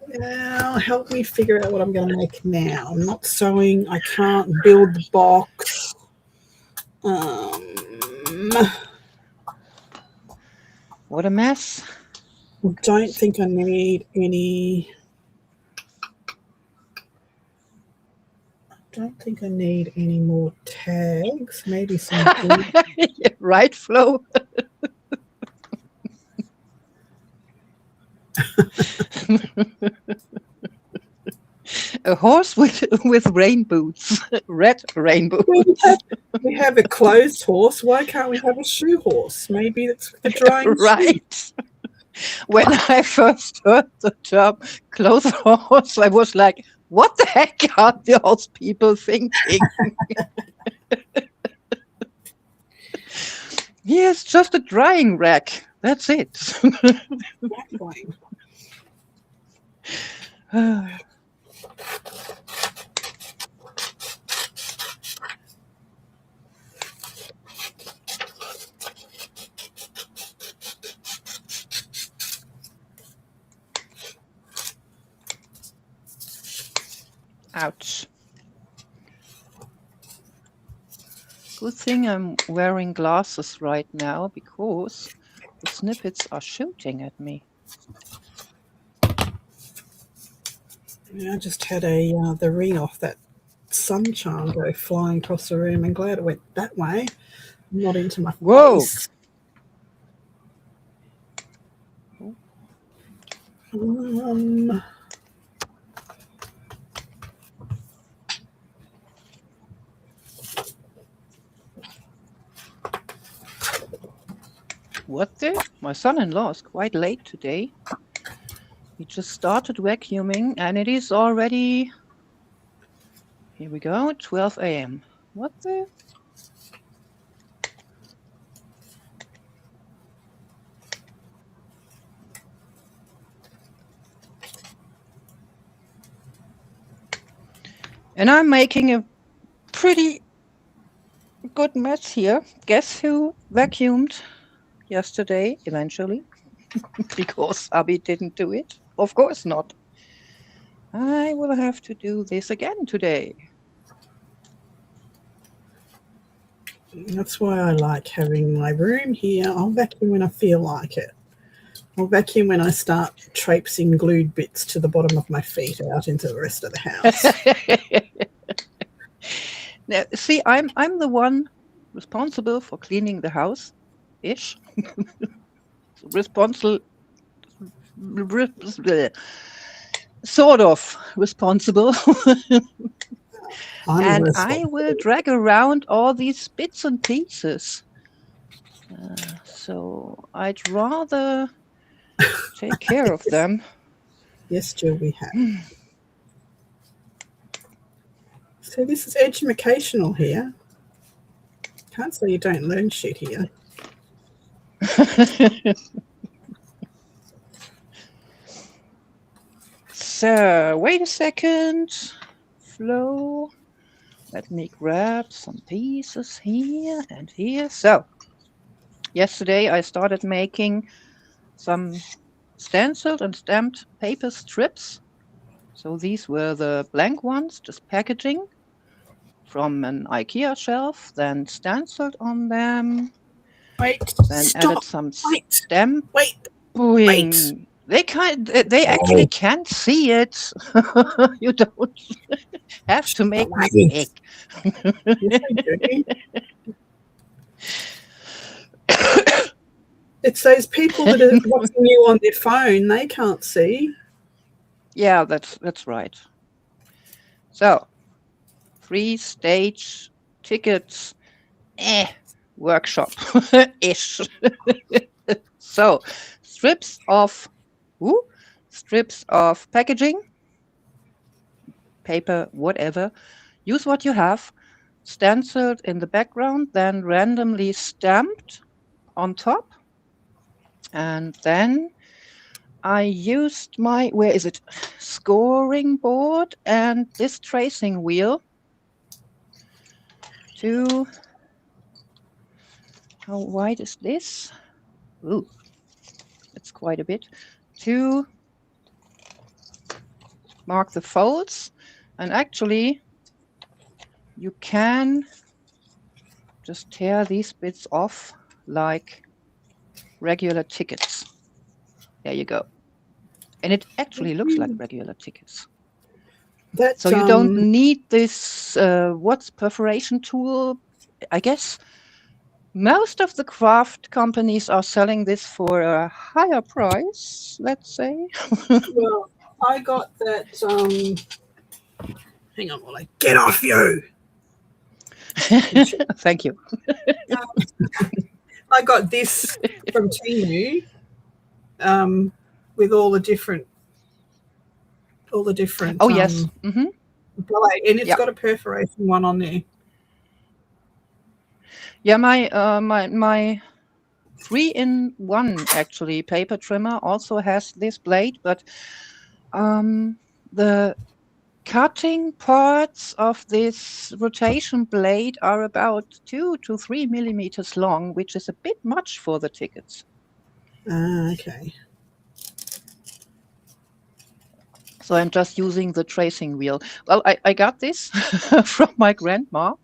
Now, help me figure out what I'm going to make now. I'm not sewing. I can't build the box. What a mess. I don't think I need any. Don't think I need any more tags. Maybe some. Right, Flo? A horse with rain boots, red rain boots. We have a clothes horse. Why can't we have a shoe horse? Maybe it's the drying right. When I first heard the term clothes horse, I was like, what the heck are those people thinking? Yes, just a drying rack. That's it. Exactly. Ouch. Good thing I'm wearing glasses right now because the snippets are shooting at me. Yeah, I just had the ring off that sun charm go flying across the room. I'm glad it went that way, not into my Whoa. face. What the? My son-in-law is quite late today. He just started vacuuming and it is already, here we go, 12 a.m. What the? And I'm making a pretty good mess here. Guess who vacuumed yesterday, eventually? Because Abby didn't do it? Of course not. I will have to do this again today. That's why I like having my room here. I'll vacuum when I feel like it. I'll vacuum when I start traipsing glued bits to the bottom of my feet out into the rest of the house. Now, see, I'm the one responsible for cleaning the house, ish. Responsible, sort of responsible. And I will drag around all these bits and pieces. So I'd rather take care of them. Yes, Jill, we have. So this is educational here. Can't say you don't learn shit here. So wait a second, Flo. Let me grab some pieces here and here. So yesterday I started making some stenciled and stamped paper strips. So these were the blank ones, just packaging. from an IKEA shelf, then stenciled on them, Wait, then stop. added some Wait, stamping. wait. They actually can't see it. You don't have to make Right. mistake. Yes, I do. It's those people that are watching you on their phone. They can't see. Yeah, that's right. So, 3-stage tickets, workshop ish. So, strips of packaging, paper, whatever. Use what you have, stenciled in the background, then randomly stamped on top. And then I used my, scoring board and this tracing wheel to, how wide is this? Ooh, it's quite a bit. To mark the folds. And actually, you can just tear these bits off like regular tickets. There you go. And it actually looks like regular tickets. So you don't need this perforation tool. I guess most of the craft companies are selling this for a higher price, let's say. Well, I got that. Hang on while I get off you. Thank you. I got this from Temu with all the different. Oh yes. Blade, and it's got a perforation one on there. Yeah, my 3-in-1 actually paper trimmer also has this blade, but the cutting parts of this rotation blade are about 2 to 3 millimeters long, which is a bit much for the tickets. Okay. So I'm just using the tracing wheel. Well, I got this from my grandma.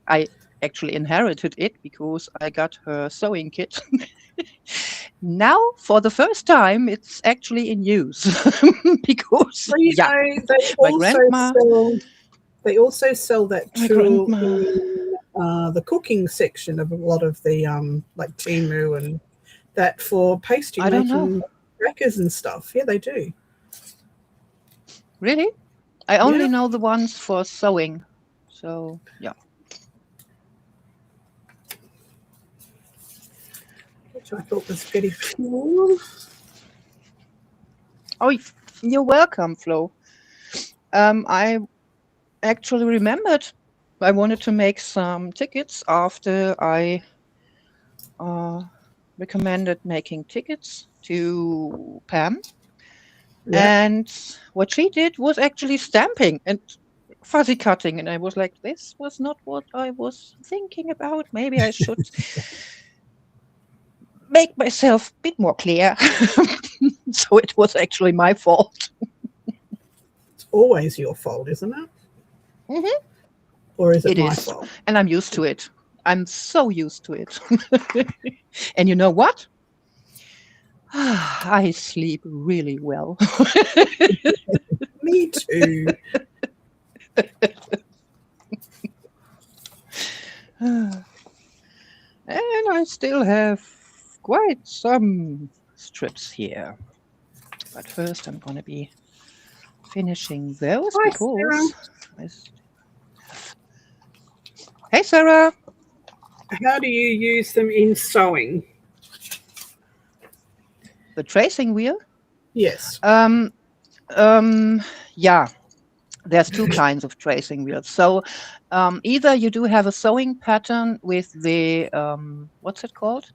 I actually inherited it because I got her sewing kit. Now, for the first time, it's actually in use because my grandma. They also sell that tool in the cooking section of a lot of the like Temu and that for pastry making crackers and stuff. Yeah, they do. Really? I only know the ones for sewing. So, yeah. Which I thought was pretty cool. Oh, you're welcome, Flo. I actually remembered I wanted to make some tickets after I recommended making tickets to Pam. Yeah. And what she did was actually stamping and fuzzy cutting. And I was like, this was not what I was thinking about. Maybe I should make myself a bit more clear. So it was actually my fault. It's always your fault, isn't it? Mm-hmm. Or is it my fault? And I'm used to it. I'm so used to it. And you know what? I sleep really well. Me too. And I still have quite some strips here. But first I'm going to be finishing those because... Hey, Sarah. How do you use them in sewing? The tracing wheel? Yes. Yeah. There's two kinds of tracing wheels. So either you do have a sewing pattern with the, what's it called?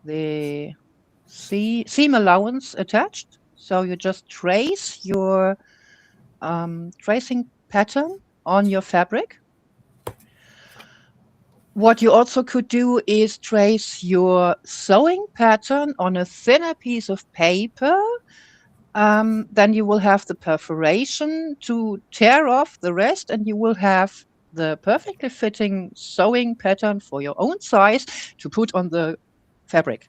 The seam allowance attached. So you just trace your tracing pattern on your fabric. What you also could do is trace your sewing pattern on a thinner piece of paper. Then you will have the perforation to tear off the rest, and you will have the perfectly fitting sewing pattern for your own size to put on the fabric.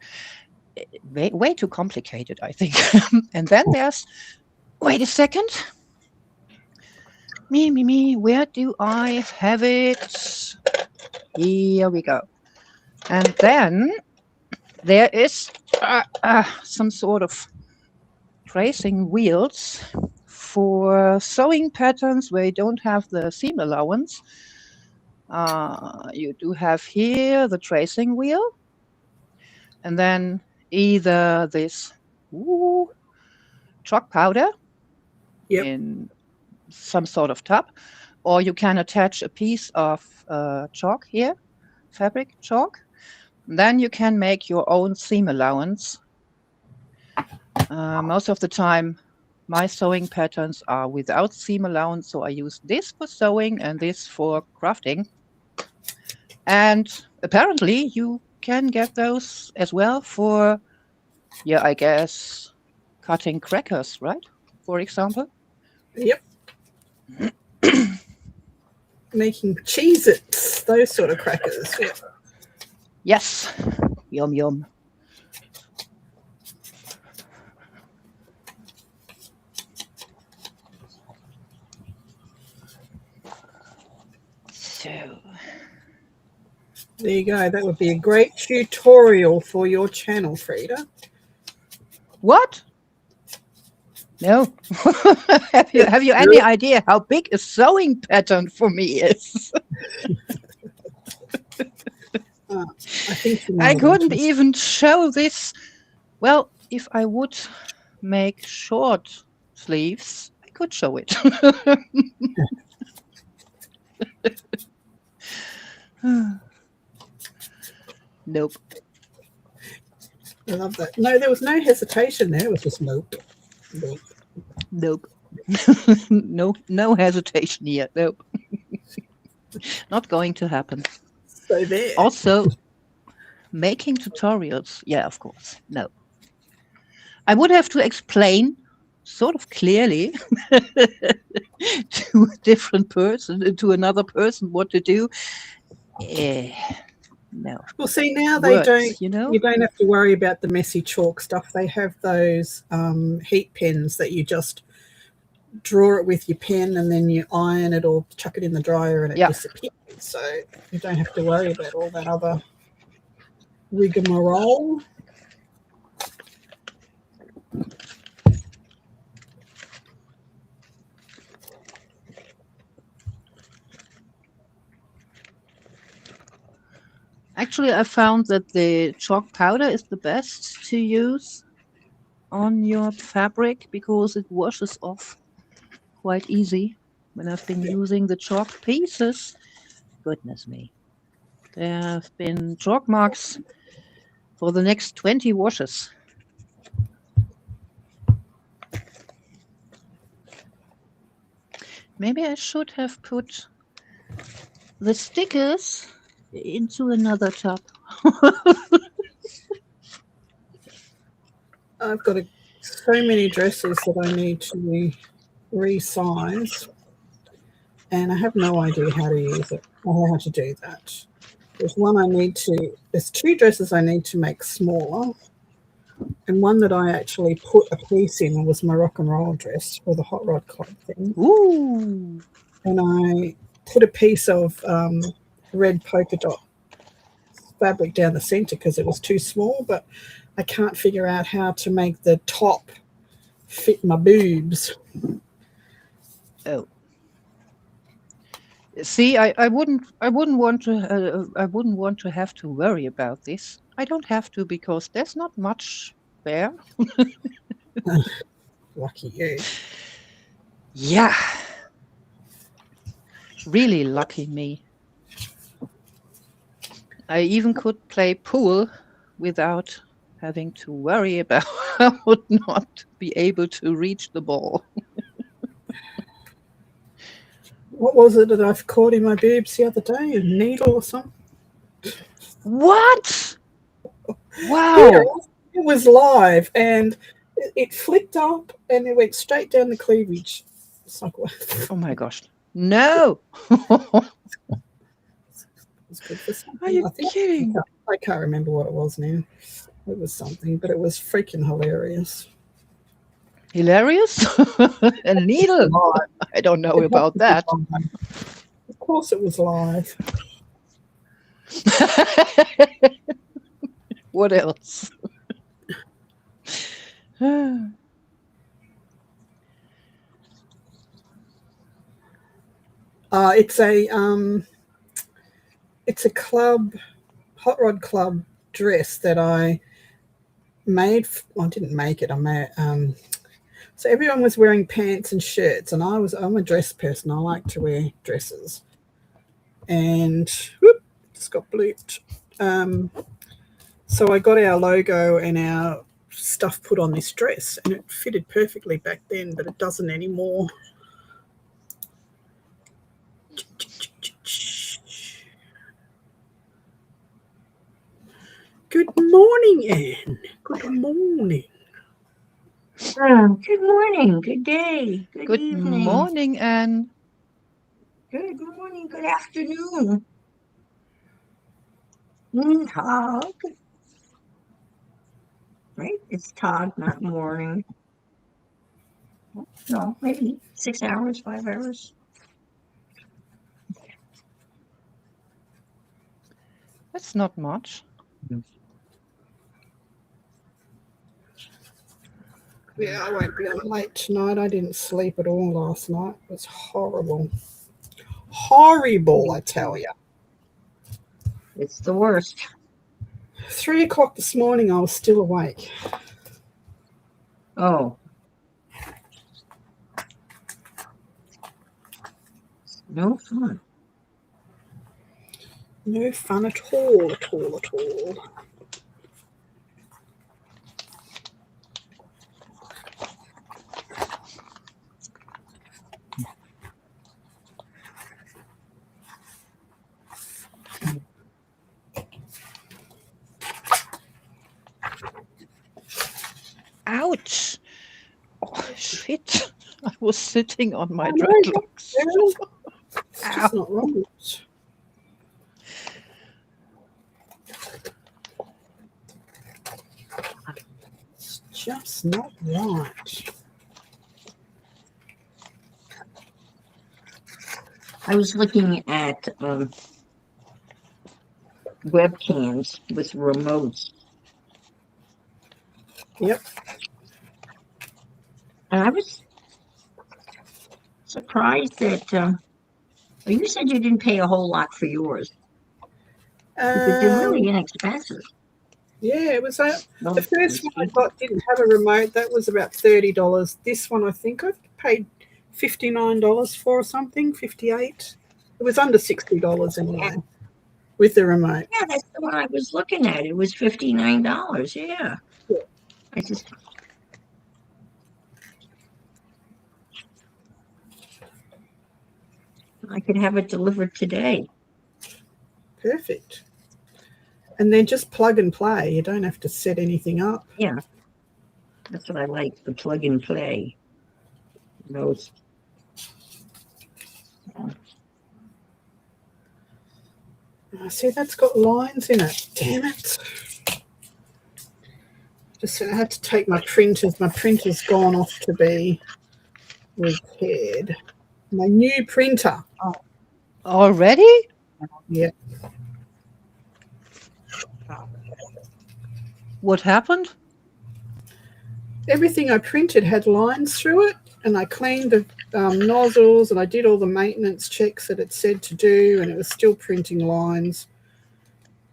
Way too complicated, I think. And then there's, wait a second. Where do I have it? Here we go. And then there is some sort of tracing wheels for sewing patterns where you don't have the seam allowance. You do have here the tracing wheel, and then either this chalk powder in some sort of tub, or you can attach a piece of chalk here, fabric chalk. Then you can make your own seam allowance. Most of the time, my sewing patterns are without seam allowance, so I use this for sewing and this for crafting. And apparently, you can get those as well for, I guess, cutting crackers, right? For example. Yep. Making Cheez-Its, those sort of crackers. Yeah. Yes. Yum, yum. So there you go. That would be a great tutorial for your channel, Frida. What? No. Have you any idea how big a sewing pattern for me is? I think I couldn't even show this. Well, if I would make short sleeves, I could show it. Nope. I love that. No, there was no hesitation there. It was just nope. Nope. No hesitation here. Nope. Not going to happen. So there. Also, making tutorials. Yeah, of course. No. I would have to explain sort of clearly to a different person, to another person what to do. No. Well, see, now they don't. You know, you don't have to worry about the messy chalk stuff. They have those heat pens that you just draw it with your pen and then you iron it or chuck it in the dryer and it disappears. So you don't have to worry about all that other rigmarole. Actually, I found that the chalk powder is the best to use on your fabric because it washes off quite easy. When I've been using the chalk pieces, goodness me, there have been chalk marks for the next 20 washes. Maybe I should have put the stickers into another tub. I've got so many dresses that I need to resize, and I have no idea how to use it or how to do that. There's two dresses I need to make smaller, and one that I actually put a piece in was my rock and roll dress for the hot rod club thing. Ooh. And I put a piece of red polka dot fabric down the center because it was too small, but I can't figure out how to make the top fit my boobs. Oh. See, I wouldn't want to have to worry about this. I don't have to because there's not much there. Lucky you. Yeah. Really lucky me. I even could play pool without having to worry about I would not be able to reach the ball. What was it that I've caught in my boobs the other day? A needle or something? What? Wow. Yeah, it was live and it flicked up and it went straight down the cleavage. It's like, what? Oh my gosh. No. was good for something. Are you I think kidding? I can't remember what it was now. It was something, but it was freaking hilarious. Hilarious? A needle? Live. I don't know about that. Of course, it was live. What else? It's a club, hot rod club dress that I made. Well, I didn't make it. I made. So everyone was wearing pants and shirts, and I'm a dress person. I like to wear dresses. And whoop, just got blooped. So I got our logo and our stuff put on this dress, and it fitted perfectly back then, but it doesn't anymore. Good morning, Anne. Good morning. Good morning, good day, good evening. Morning, Anne. Good morning, good afternoon. Tag. Right? It's Tag, not morning. No, maybe 6 hours, 5 hours. That's not much. Yeah, I won't be up late tonight. I didn't sleep at all last night. It was horrible. Horrible, I tell you. It's the worst. 3 o'clock this morning, I was still awake. Oh. No fun. No fun at all, at all, at all. Ouch. Oh, shit. I was sitting on my Oh, no, dreadlocks. It's just not right. It's just not right. I was looking at webcams with remotes. Yep. And I was surprised that you said you didn't pay a whole lot for yours. But they're really inexpensive. Yeah, it was the No, first one I got didn't have a remote. That was about $30. This one I think I paid $59 for or something, $58. It was under $60 anyway with the remote. Yeah, that's the one I was looking at. It was $59. Yeah. Yeah. I could have it delivered today. Perfect. And then just plug and play. You don't have to set anything up. Yeah. That's what I like, the plug and play. Those. See, that's got lines in it. Damn it. Just I had to take my printers. My printer's gone off to be repaired. My new printer. Already? Yeah. What happened? Everything I printed had lines through it, and I cleaned the nozzles, and I did all the maintenance checks that it said to do, and it was still printing lines.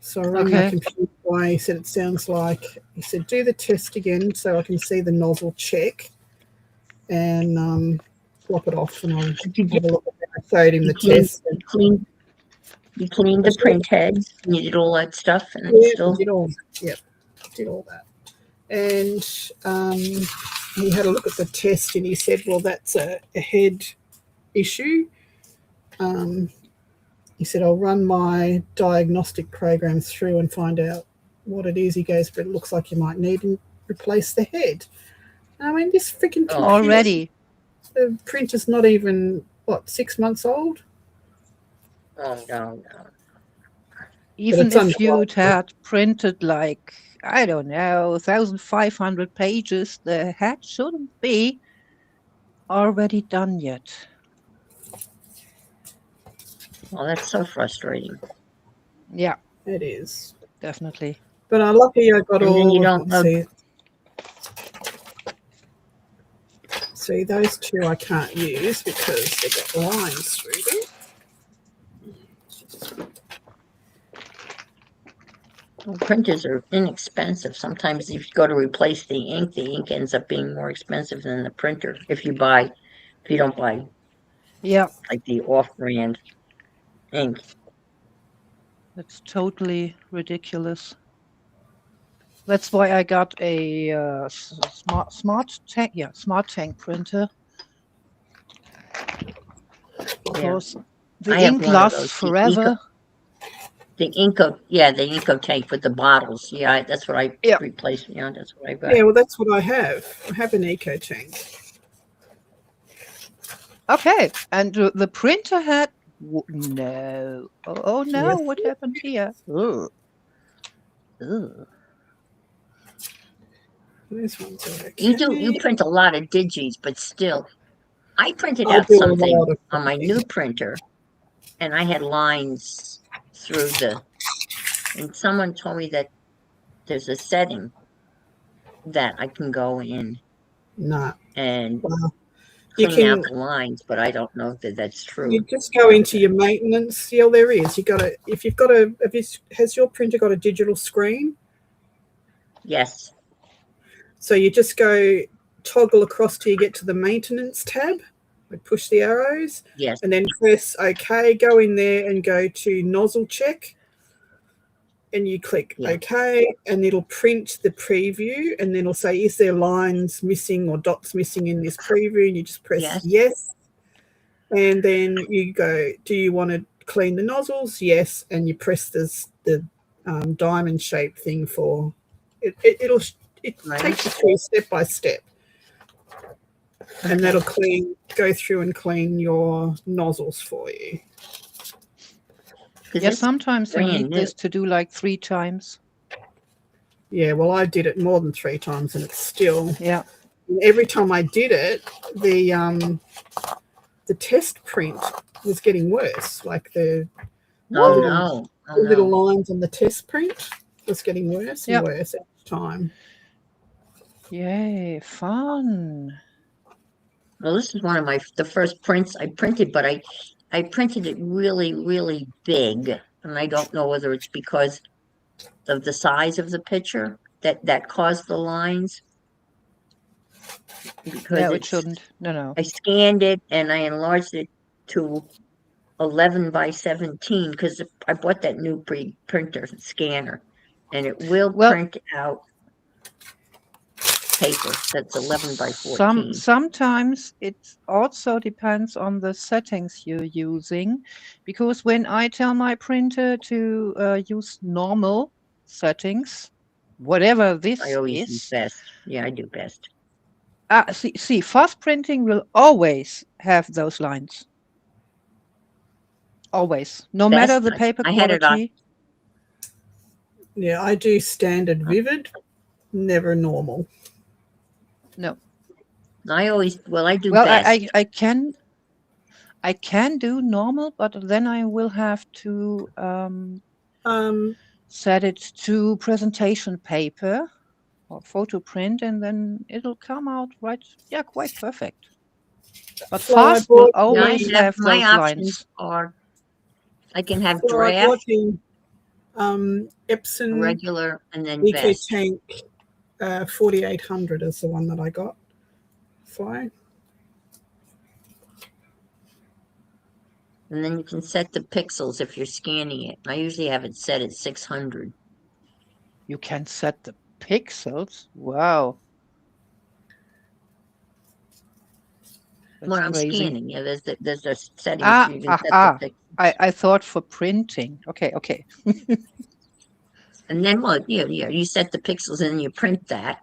So I rang my computer away. He said it sounds like. He said do the test again so I can see the nozzle check, and flop it off, and I'll have a look at it. I showed him the test. You cleaned the print heads, and you did all that stuff, and Yeah, it's still. did all that. And he had a look at the test, and he said, well, that's a head issue. He said, I'll run my diagnostic program through and find out what it is. He goes, but it looks like you might need to replace the head. I mean, this freaking computer, Already? the printer's not even, 6 months old? Oh, no. even it's if you'd unlikely. had printed like, I don't know, 1,500 pages, the hat shouldn't be already done yet. Well, that's so frustrating. Yeah, It is. definitely. But I'm lucky I got And then all you of don't know. See, those two I can't use because they've got lines through them. Well, printers are inexpensive. Sometimes if you go to replace the ink ends up being more expensive than the printer if you don't buy Yeah, like the off-brand ink. that's totally ridiculous. That's why I got a smart tank printer, because the I have ink one of lasts those. forever. The Inco with the bottles. Yeah, that's what I Yeah. replaced. Yeah, that's what I got. Yeah, well, that's what I have. I have an Eco tank. Okay, and the printer had no. Oh no! Yes. What happened here? Ugh. Ugh. These ones are okay. You print a lot of digis, but still, I printed I out do a something lot of on my printing. new printer, and I had lines through and someone told me that there's a setting that I can go in No. and Well, you clean out can. the lines, but I don't know that that's true. You just go into your maintenance. Yeah, there is. You got to. If you've got a. Has your printer got a digital screen? Yes. So you just go toggle across till you get to the maintenance tab. Like push the arrows. Yes. And then press OK. Go in there and go to nozzle check. And you click OK, and it'll print the preview, and then it'll say, is there lines missing or dots missing in this preview? And you just press yes. And then you go, do you want to clean the nozzles? Yes. And you press the diamond shape thing for it. It takes you through step by step. And that'll go through and clean your nozzles for you. Yeah, sometimes you need this to do like 3 times. Yeah, well, I did it more than 3 times, and it's still. Yeah. Every time I did it, the test print was getting worse. Like the little lines on the test print was getting worse and worse each time. Yay, fun. Well, this is one of the first prints I printed, but I printed it really, really big, and I don't know whether it's because of the size of the picture that caused the lines. Because no, it shouldn't. No. I scanned it and I enlarged it to 11 by 17 because I bought that new printer scanner, and it will print out paper that's 11 by 14. Sometimes it also depends on the settings you're using, because when I tell my printer to use normal settings, whatever this I always is, do best. Yeah, I do best. See, fast printing will always have those lines. Always, no matter the paper quality. Yeah, I do standard vivid, never normal. No. I do well, best. I can do normal, but then I will have to set it to presentation paper or photo print, and then it'll come out quite perfect. But fast will always have those lines. I can have draft, watching Epson regular, and then Eco best. Tank 4800 is the one that I got. Fine. And then you can set the pixels if you're scanning it. I usually have it set at 600. You can set the pixels? Wow. When I'm scanning, there's a setting you can set the pixels. I thought for printing. Okay. And then you set the pixels and then you print that,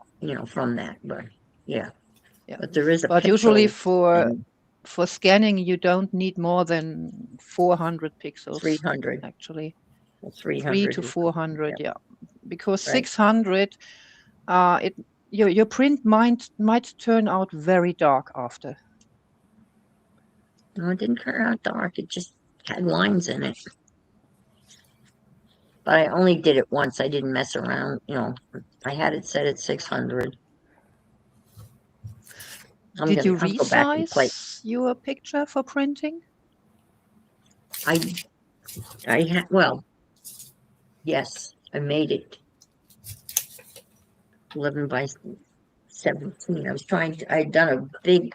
from that. But but there is a. But usually for scanning, you don't need more than 400 pixels. 300 actually. 300. 3 to 400, yeah. Because Right. 600, your print might turn out very dark after. No, it didn't turn out dark. It just had lines in it. But I only did it once. I didn't mess around. I had it set at 600. Did you I'll go back and play. resize your picture for printing? Well, yes, I made it 11 by 17. I'd done a big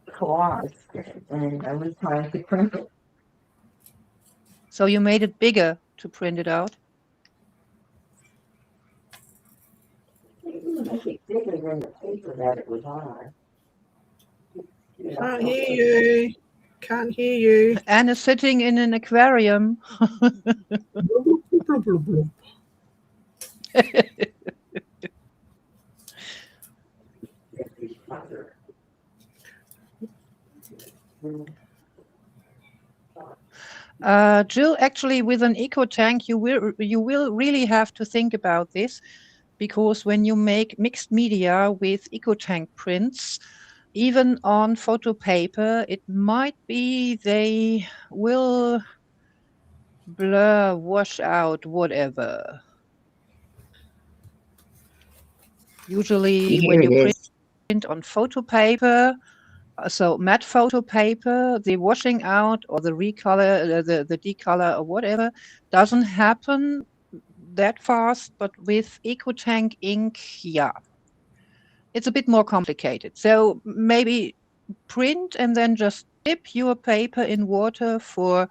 collage and I was trying to print it. So you made it bigger to print it out? I didn't make it bigger than the paper that it was on. Can't hear you. Can't hear you. Anne is sitting in an aquarium. Blub, blub, blub. Jill, actually, with an eco tank, you will really have to think about this, because when you make mixed media with eco tank prints, even on photo paper, it might be they will blur, wash out, whatever. Usually, Here when it you is. print on photo paper, so matte photo paper, the washing out or the recolor, the decolor or whatever doesn't happen that fast. But with EcoTank ink, yeah, it's a bit more complicated. So maybe print and then just dip your paper in water for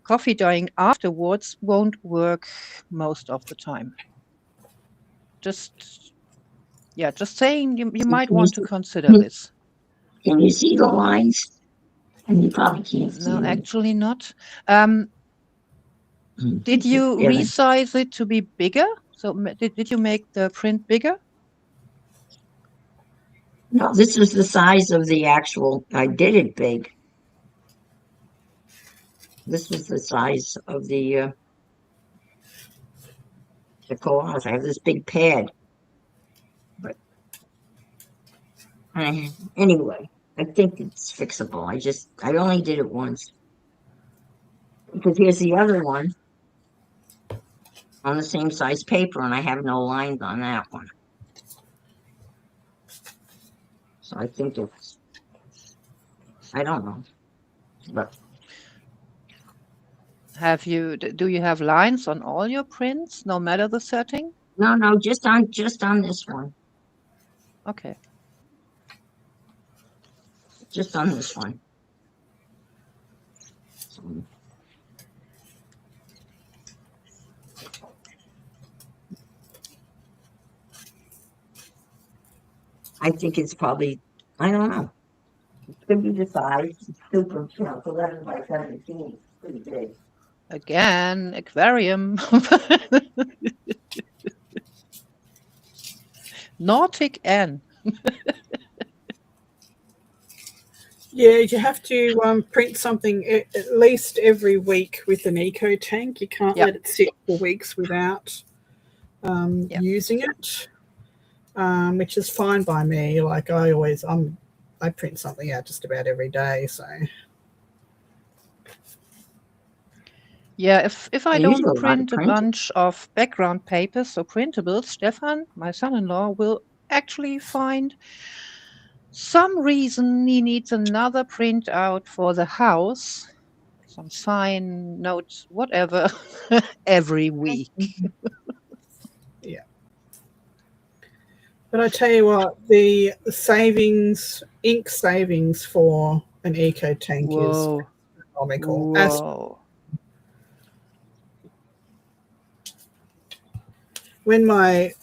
coffee dyeing afterwards won't work most of the time. Just saying, you might want to consider this. Can you see the lines? And you probably can't see No, them. actually not. Did you Yeah, resize it to be bigger? So did you make the print bigger? No, this is the size of the actual. I did it big. This was the size of the collage. I have this big pad. But anyway, I think it's fixable. I only did it once. Because here's the other one on the same size paper, and I have no lines on that one. So I think I don't know. But Do you have lines on all your prints, no matter the setting? no, just on this one. Okay. Just on this one. I think it's probably, I don't know. It could be the size. It's super, 11 by 17. It's pretty big. Again, aquarium. Nautic N. Yeah, you have to print something at least every week with an eco tank. You can't Yep. let it sit for weeks without Yep. using it, which is fine by me. Like I print something out just about every day. So Yeah, if I I use don't a lot of print a printing. bunch of background papers or printables, Stefan, my son-in-law, will actually find some reason he needs another printout for the house, some sign, notes, whatever, every week. But I tell you what, the ink savings for an eco tank is Whoa. economical. Whoa. When my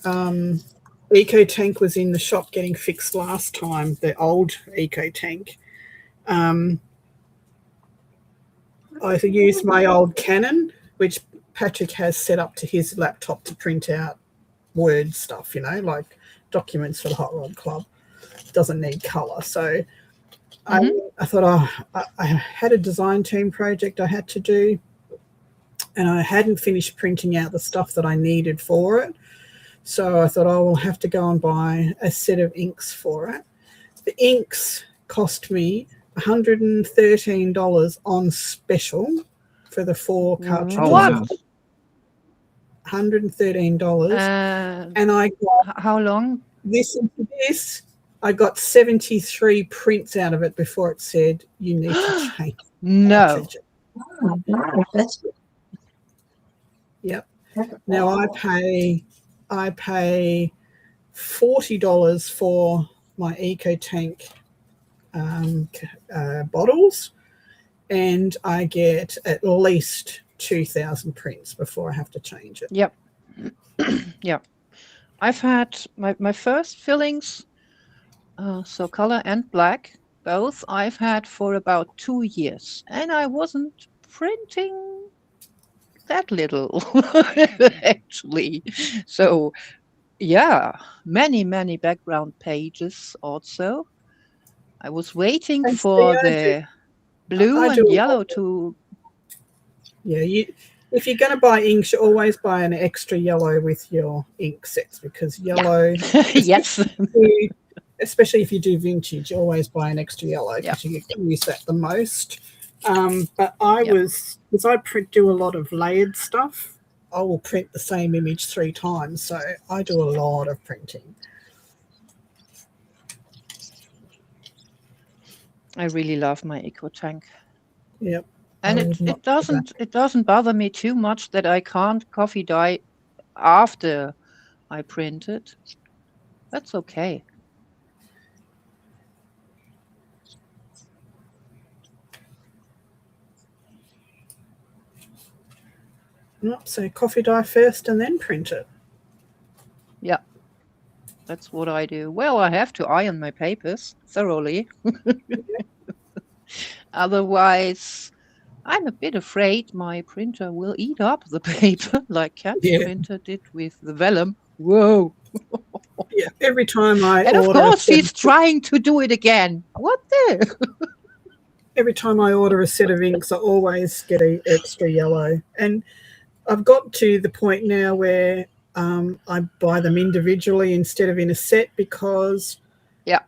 eco tank was in the shop getting fixed last time, the old eco tank, I used my old Canon, which Patrick has set up to his laptop to print out Word stuff, like documents for the Hot Rod Club. It doesn't need color. So I thought, I had a design team project I had to do. and I hadn't finished printing out the stuff that I needed for it. So I thought, oh, we'll have to go and buy a set of inks for it. The inks cost me $113 on special for the 4 cartridges. Oh, What? wow. $113. And I got, How long? listen to this, I got 73 prints out of it before it said you need to change No. cartridges. Oh, wow, that's Yep. Now I pay $40 for my EcoTank bottles, and I get at least 2,000 prints before I have to change it. Yep. Yep. I've had my first fillings, so color and black, both I've had for about 2 years, and I wasn't printing that little actually. So yeah, many background pages also. I was waiting And for see, I the blue I do and a yellow lot to Yeah, if you're going to buy inks, you always buy an extra yellow with your ink sets, because yellow, yes. especially if you do vintage, you always buy an extra yellow Yeah. because you can use that the most. But I Yeah. because I do a lot of layered stuff, I will print the same image 3 times. So I do a lot of printing. I really love my EcoTank. Yep. And I would not do it doesn't bother me too much that I can't coffee dye after I print it. That's okay. Nope, so coffee dye first and then print it. Yeah. That's what I do. Well, I have to iron my papers thoroughly. Otherwise, I'm a bit afraid my printer will eat up the paper like Cat's Yeah. printer did with the vellum. Whoa. Yeah, every time I And of order, course, she's trying to do it again. What the? every time I order a set of inks, I always get an extra yellow. And I've got to the point now where I buy them individually instead of in a set, because Yeah.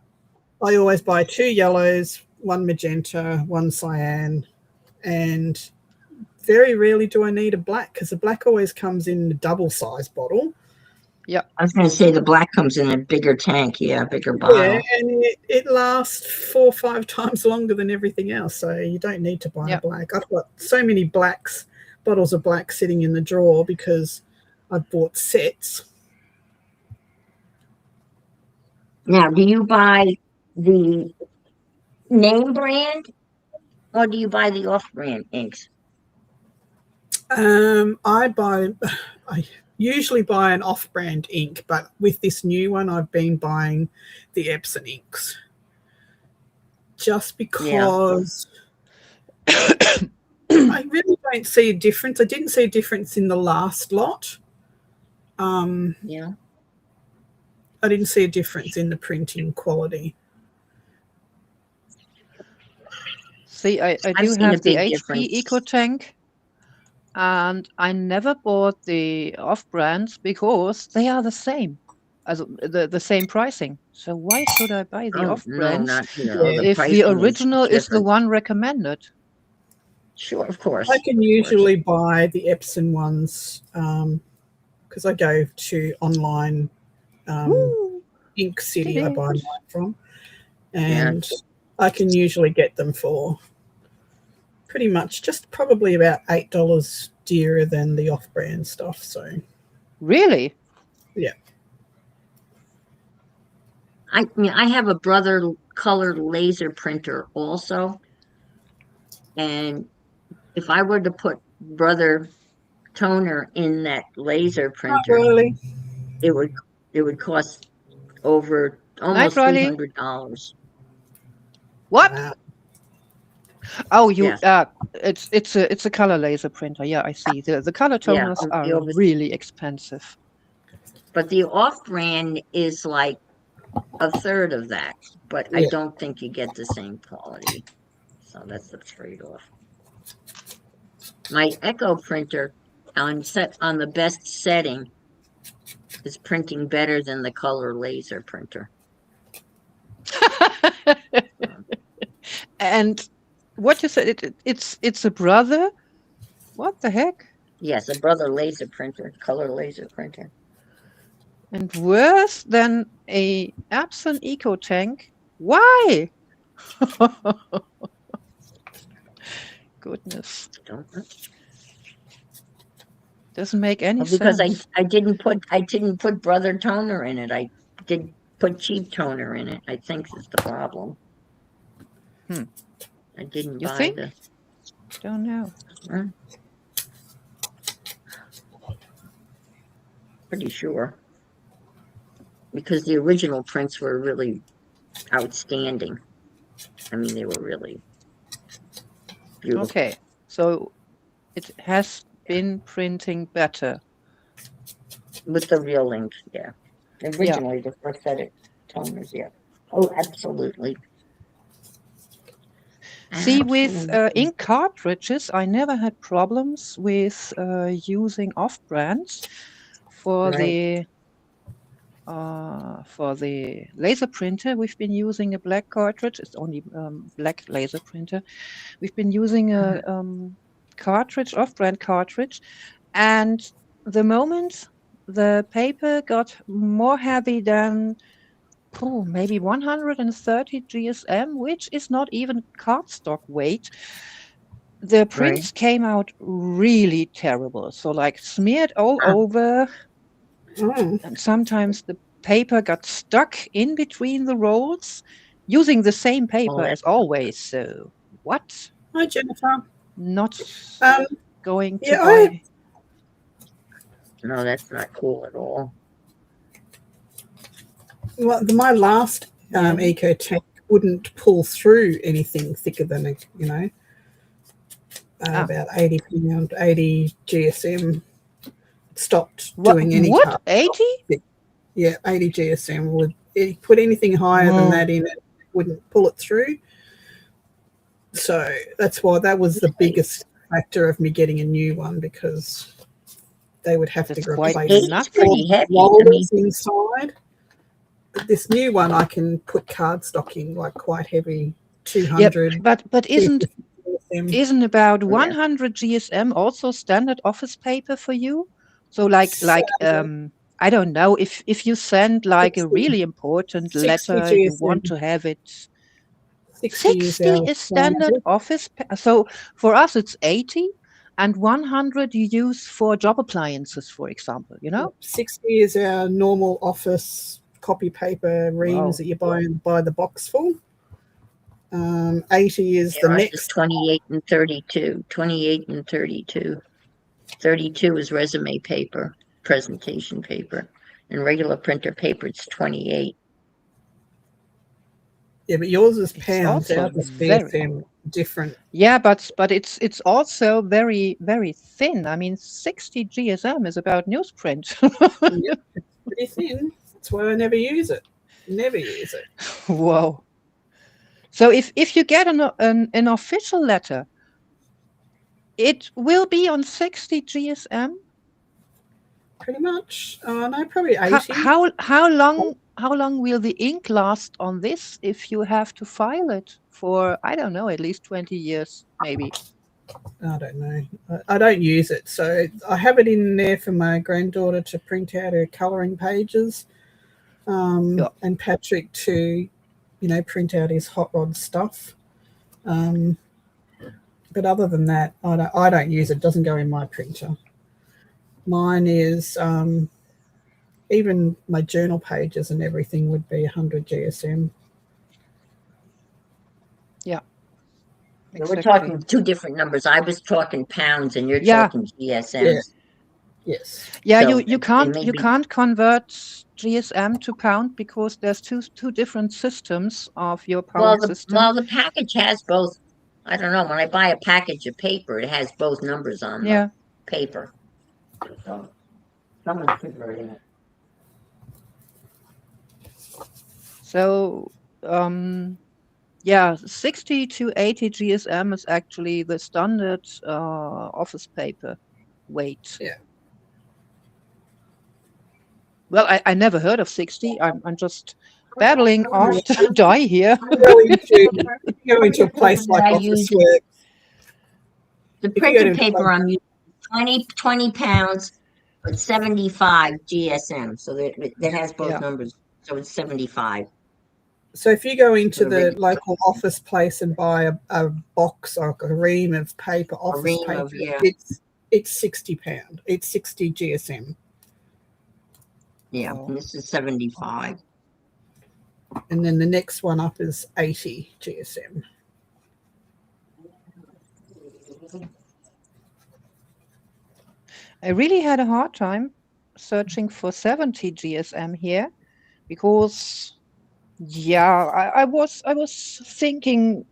I always buy 2 yellows, 1 magenta, 1 cyan, and very rarely do I need a black, because the black always comes in a double size bottle. I was going to say the black comes in a bigger tank, bigger bottle. Yeah, and it lasts 4 or 5 times longer than everything else, so you don't need to buy Yeah. a black. I've got so many bottles of black sitting in the drawer because I've bought sets. Now, do you buy the name brand or do you buy the off-brand inks? I usually buy an off-brand ink, but with this new one, I've been buying the Epson inks just because I really don't see a difference. I didn't see a difference in the last lot. Yeah. I didn't see a difference in the printing quality. See, I I've do seen a have the big HP difference. EcoTank, and I never bought the off-brands because they are the same, as the same pricing. So why should I buy the Oh, no, off-brands not Yeah. the if pricing the is original is the different. one recommended? Sure, of course. I can usually buy the Epson ones because I go to online Woo! Ink City. Did I it. buy mine from, and I can usually get them for pretty much just probably about $8 dearer than the off-brand stuff. So Really? I have a Brother color laser printer also. And if I were to put Brother toner in that laser not printer, really. it would cost over almost Riley. $300. What? Wow. Oh, you Yes. it's a color laser printer. Yeah, I see. The color Yeah, toners the are Elvis- really expensive. But the off-brand is like a third of that, but I Yeah. don't think you get the same quality. So that's the trade-off. My Echo printer set on the best setting is printing better than the color laser printer. And what you said, it's a brother? What the heck? Yes, a Brother laser printer, color laser printer. And worse than a Epson EcoTank? Why? Goodness. Don't know. Doesn't make any Well, because sense. I didn't put Brother toner in it. I did put cheap toner in it. I think is the problem. I didn't You buy think? the. Don't know. Pretty sure. Because the original prints were really outstanding. I mean, they were really beautiful. Okay, so it has been printing better. With the real ink, yeah. Originally, the first set of toners, yeah. Oh, absolutely. See, with Absolutely. ink cartridges, I never had problems with using off-brands for Right. the laser printer. We've been using a black cartridge. It's only black laser printer. We've been using a cartridge, off-brand cartridge, and the moment the paper got more heavy than maybe 130 GSM, which is not even cardstock weight, the prints came out really terrible. So like smeared all over, Oh, and sometimes the paper got stuck in between the rolls using the same paper as always. So what? hi Jennifer. Not Um, going to yeah, buy. No, that's not cool at all. Well, my last Eco Tank wouldn't pull through anything thicker than about 80 pound, 80 GSM. Stopped doing any what? 80? Yeah, 80 GSM would put anything higher than that in it wouldn't pull it through. So that's why that was the biggest factor of me getting a new one, because they would have to replace it's pretty heavy. rollers inside. But this new one I can put cardstock in, like quite heavy, 200. But isn't about 100 GSM also standard office paper for you? So like I don't know, if you send like 60, a really important letter, GSM. You want to have it 60 is standard office. So for us it's 80, and 100 you use for job appliances, for example, 60 is our normal office copy paper reams that you buy the box full. 80 is the next. 28 and 32. 28 and 32. 32 is resume paper, presentation paper, and regular printer paper. It's 28. Yeah, but yours is pounds. Ours is BSM different. Yeah, but it's also very, very thin. I mean, 60 GSM is about newsprint. Yep, it's pretty thin. That's why I never use it. Never use it. Whoa. So if you get an official letter, it will be on 60 GSM. Pretty much. No, probably 80. How long will the ink last on this if you have to file it for, I don't know, at least 20 years, maybe? I don't know. I don't use it. So I have it in there for my granddaughter to print out her colouring pages, and Patrick to, print out his hot rod stuff. But other than that, I don't use it. It doesn't go in my printer. Mine is, even my journal pages and everything would be 100 GSM. Yeah. Exactly. We're talking two different numbers. I was talking pounds and you're talking GSM. Yeah. Yes. Yeah, so you can't convert GSM to pound because there's two different systems of your pound system. Well, the package has both. I don't know. When I buy a package of paper, it has both numbers on the paper. So someone's converting it. So Yeah, 60 to 80 GSM is actually the standard office paper weight. Yeah. Well, I never heard of 60. I'm just babbling off the die here. Go into a place like I Office use Works. The If you go printer to paper I'm using 20 pounds, but 75 GSM. So that has both Yeah. numbers. So it's 75. So if you go into The the regular local office place and buy a box or a ream of paper, office ream paper, of, yeah. it's 60 pound. It's 60 GSM. Yeah, Oh. and this is 75. And then the next one up is 80 GSM. I really had a hard time searching for 70 GSM here because, yeah, I was thinking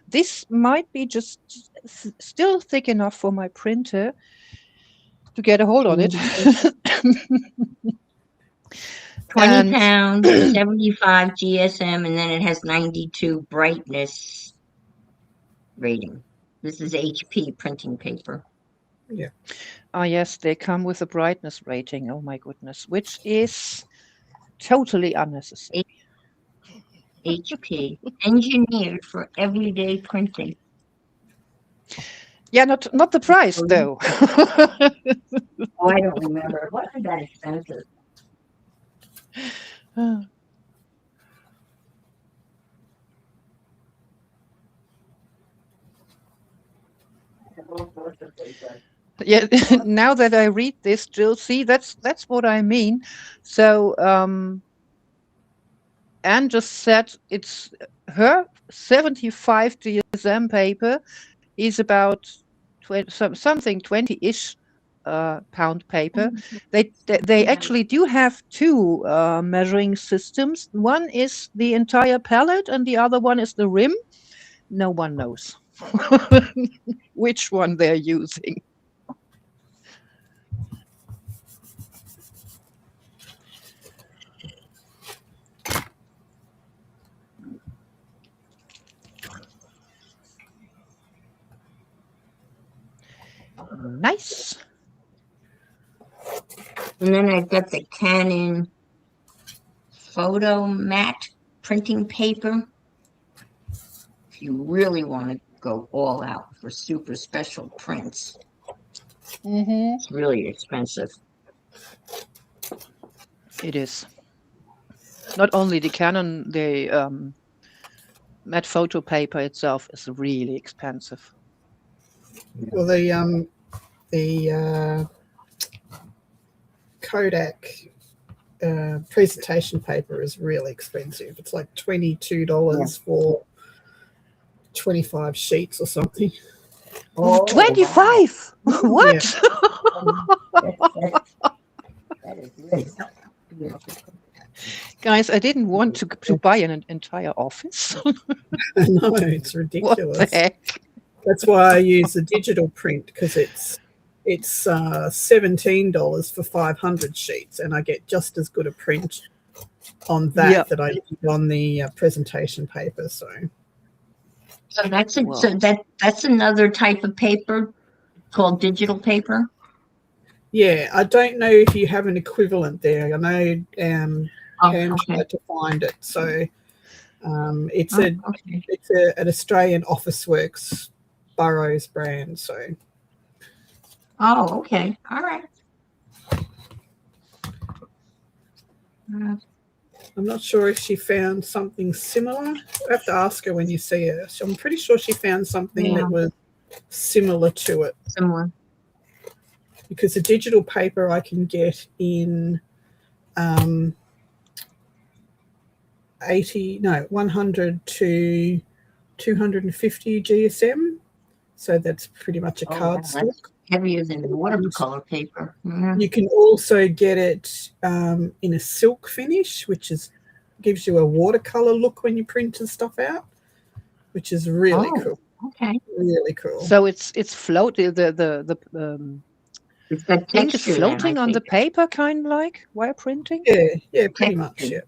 this might be just still thick enough for my printer to get a hold on it. 20 And- pounds, 75 GSM, and then it has 92 brightness rating. This is HP printing paper. Ah, yes, they come with a brightness rating. Oh my goodness, which is totally unnecessary. HP, engineered for everyday printing. Yeah, not the price though. Oh, I don't remember. It wasn't that expensive. Yeah, now that I read this, Jill, see, that's what I mean. So Anne just said it's her 75 GSM paper is about 20-ish pound paper. They actually do have two measuring systems. One is the entire palette and the other one is the rim. No one knows which one they're using. Nice. And then I've got the Canon Photo Matte printing paper. If you really want to go all out for super special prints, it's really expensive. It is. Not only the Canon, the matte photo paper itself is really expensive. Well, the Kodak presentation paper is really expensive. It's like $22 for 25 sheets or something. Oh, 25. What? that is really beautiful. Guys, I didn't want to buy an entire office. No, it's What ridiculous. the heck? That's why I use the digital print, because it's $17 for 500 sheets, and I get just as good a print on that Yeah. that I did on the presentation paper. So So that's it. Wow. So that's another type of paper called digital paper. yeah, I don't know if you have an equivalent there. I know Oh, Pam okay. tried to find it. So it's Oh, a okay. it's an Australian Office Works Burroughs brand. So Oh, okay. All right. I'm not sure if she found something similar. I have to ask her when you see her. So I'm pretty sure she found something Yeah. that was similar to it, Similar. because the digital paper I can get in 100 to 250 GSM. So that's pretty much a Oh, wow, cardstock. that's heavier than watercolor paper. Yeah. You can also get it in a silk finish, which gives you a watercolor look when you print and stuff out, which is really Oh. cool. Okay. Really cool. So it's floating. The It's got ink is texture then, floating I on the think. paper, kind of like while printing. Yeah, pretty much. Texture. Yeah.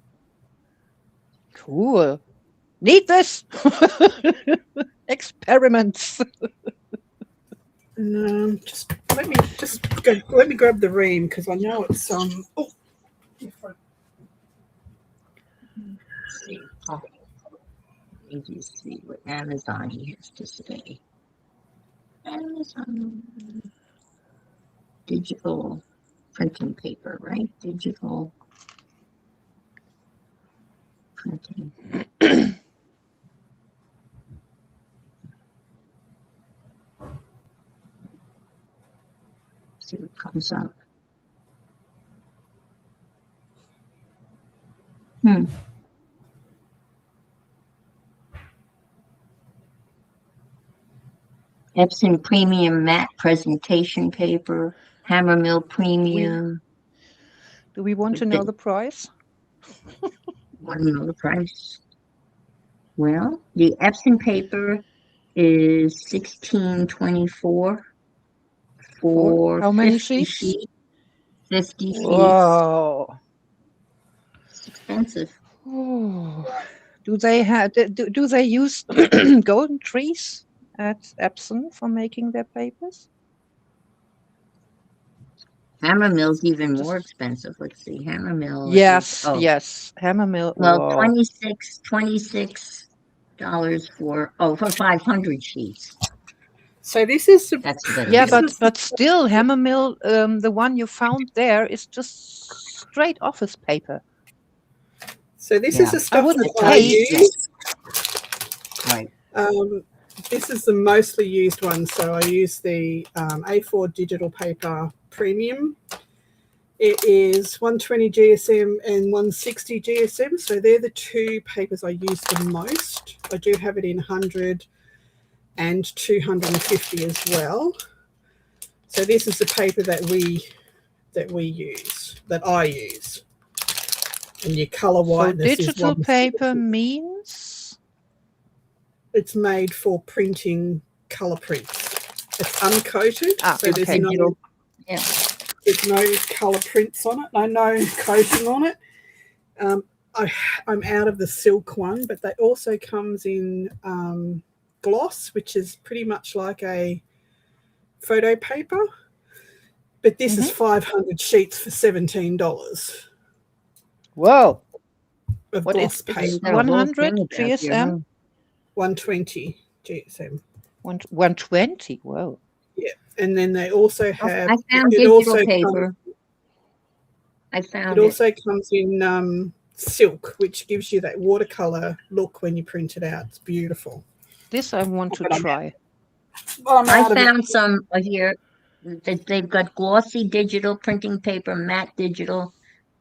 Cool. need this. Experiments. And just let me grab the ream because I know it's different. Let's see. Oh, let me just see what Amazon has to say. Amazon digital printing paper, right? Digital printing. See what comes up. Epson Premium Matte Presentation Paper, Hammermill Premium. Do we want to know the price? Want to know the price? Well, the Epson paper is $16.24 for how many 50 sheets? 50 sheets. Whoa. It's expensive. Oh. Do they have? Do they use golden trees at Epson for making their papers? Hammermill's even more expensive. Let's see, Hammermill. Yes, is, yes. Hammermill. Well, Whoa. $26 for 500 sheets. So this is the That's better. Yeah, but still, Hammermill, the one you found there is just straight office paper. So this Yeah. is the stuff wouldn't that I pay- use. Right. This is the mostly used one. So I use the A4 digital paper premium. It is 120 GSM and 160 GSM. So they're the two papers I use the most. I do have it in 100 and 250 as well. So this is the paper that I use. And your color So whiteness is digital 160. paper means It's made for printing color prints. It's uncoated, so there's okay. no, Yeah. there's no color prints on it, no coating on it. I'm out of the silk one, but that also comes in gloss, which is pretty much like a photo paper. But this is 500 sheets for $17 whoa. of What gloss is paper. it? Got a whole 100 thing about your GSM? room. 120 GSM. 120. Whoa. And then they also have. I found it digital also paper. It it. also comes in silk, which gives you that watercolor look when you print it out. It's beautiful. This I want to try. Well, I'm I out of it. found some here. They've got glossy digital printing paper, matte digital,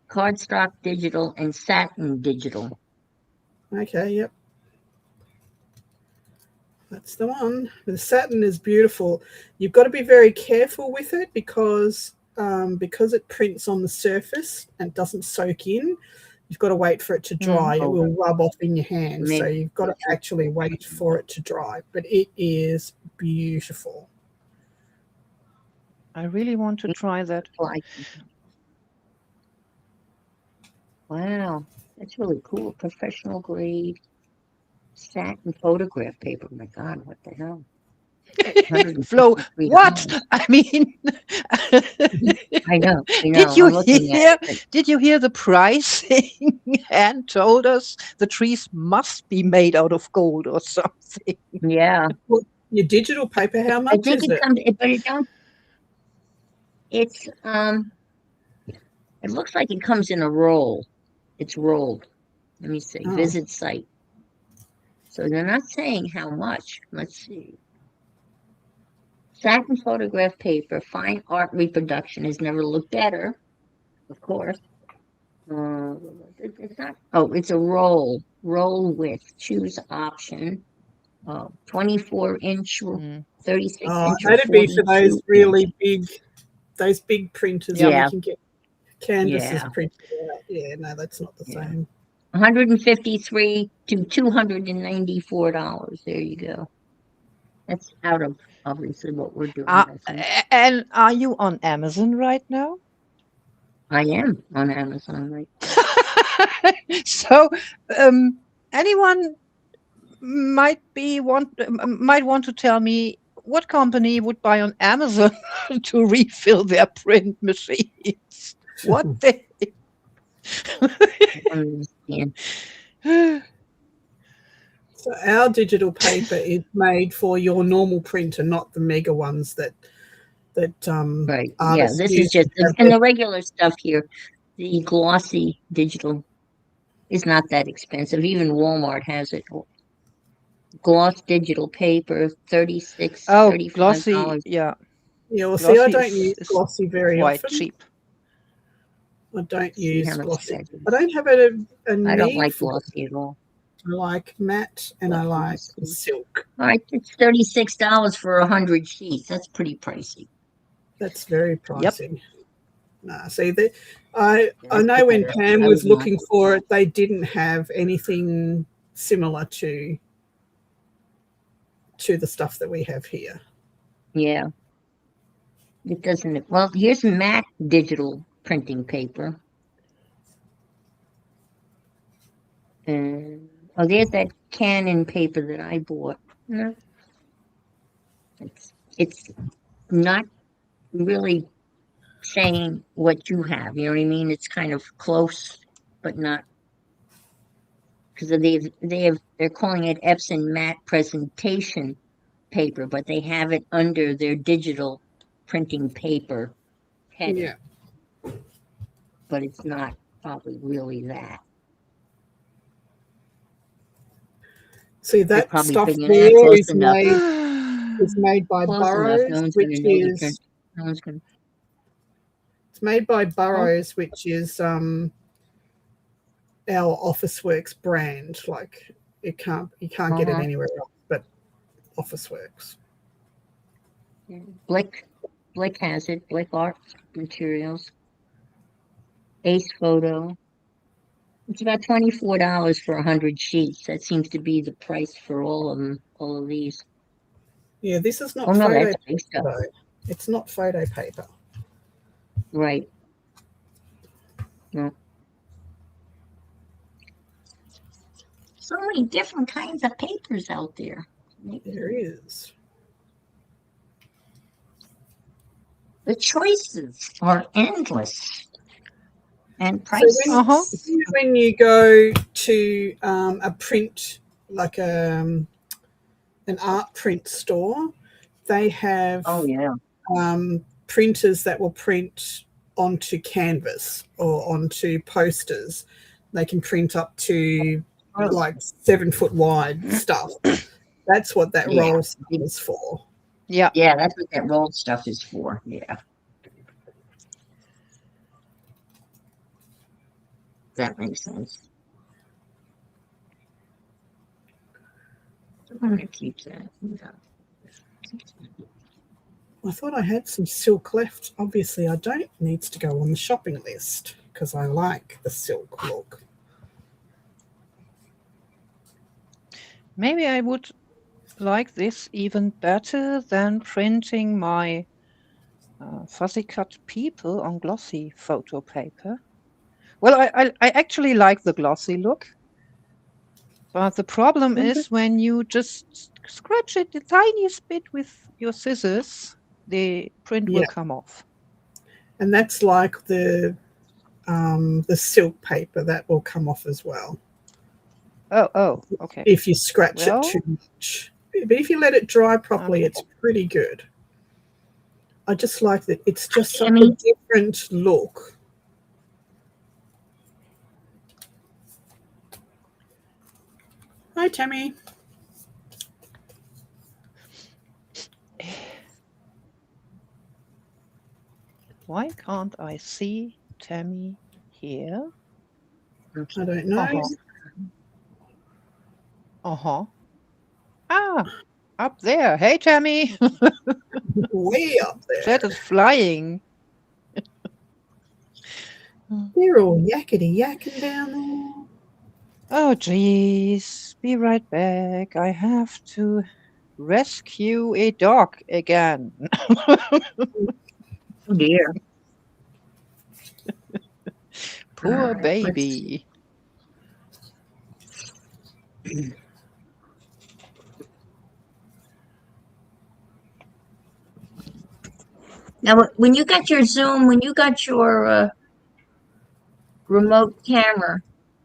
cardstock digital, and satin digital. Okay, yep. That's the one. The satin is beautiful. You've got to be very careful with it because it prints on the surface and doesn't soak in. You've got to wait for it to dry. It will rub off in your hand. So you've got to actually wait for it to dry. But it is beautiful. I really want to try that. Wow, that's really cool. Professional grade satin photograph paper. My God, what the hell? Flo, $153. what? I mean, I know. Did you I'm looking hear? at it. Did you hear the pricing? And told us the trees must be made out of gold or something. Yeah. Your digital paper, how I much think is it it? comes, but it don't. It's it looks like it comes in a roll. It's rolled. Let me see. Oh. Visit site. So they're not saying how much. Let's see. Satin photograph paper, fine art reproduction has never looked better. Of course. It's not. Oh, it's a roll. Roll width. Choose option. 24-inch, 36-inch. Oh, that'd be for those really big, printers Yeah. where you can get canvases Yeah. printed out. Yeah, no, that's not the same. $153 to $294. There you go. That's out of obviously what we're doing. I think. And are you on Amazon right now? I am on Amazon right So, anyone might want to tell me what company would buy on Amazon to refill their print machines. What they Understand. So our digital paper is made for your normal printer, not the mega ones that Right. Yeah, artists this use is just, to have and their- the regular stuff here, the glossy digital is not that expensive. Even Walmart has it. Gloss digital paper, $36, Oh, $35. glossy. Yeah, Yeah, well, see, I glossy don't use is glossy very quite often. cheap. I don't See use how much glossy. that is. I don't have a I don't need like for glossy at all. I like matte and I But like glossy. silk. All right, it's $36 for 100 sheets. That's pretty pricey. That's very Yep. pricey. Nah, see, I That's know when better. Pam I was would not. looking for it, they didn't have anything similar to the stuff that we have here. Yeah. It doesn't. Well, here's matte digital printing paper. And oh, there's that Canon paper that I bought. No. It's not really saying what you have. You know what I mean? It's kind of close, but not, because they're calling it Epson matte presentation paper, but they have it under their digital printing paper heading. Yeah. But it's not probably really that. See, They're that probably stuff figuring there close is enough. made by Close enough. Burroughs, No one's which gonna know the is print. No one's gonna. it's made by Burroughs, which is our Officeworks brand. Like you can't get it anywhere else but Officeworks. Blick has it. Blick Art Materials. Ace Photo. It's about $24 for 100 sheets. That seems to be the price for all of them. All of these. Yeah, this is not Oh no, photo that's big paper. stuff. Though. It's not photo paper. Right. No. So many different kinds of papers out there. There is. The choices are endless. And So prices. when you go to a print, like an art print store, they have Oh yeah. printers that will print onto canvas or onto posters. They can print up to like 7 foot wide stuff. That's what that Yeah. roll stuff is for. Yeah. Yeah, that's what that rolled stuff is for. Yeah. That makes sense. I'm gonna keep that. Yeah. I thought I had some silk left. Obviously, I don't. Needs to go on the shopping list because I like the silk look. Maybe I would like this even better than printing my fuzzy cut people on glossy photo paper. Well, I actually like the glossy look. But the problem is when you just scratch it the tiniest bit with your scissors, the print will come off. And that's like the silk paper that will come off as well. Oh, okay. If you scratch it too much. But if you let it dry properly, it's pretty good. I just like that. It's just such a different look. Hi, Tammy. Why can't I see Tammy here? I don't know. Ah, up there. Hey, Tammy. Way up there. That is flying. They're all yakety yakking down there. Oh, geez. Be right back. I have to rescue a dog again. Oh dear. Poor baby. Now, when you got your Zoom, when you got your remote camera,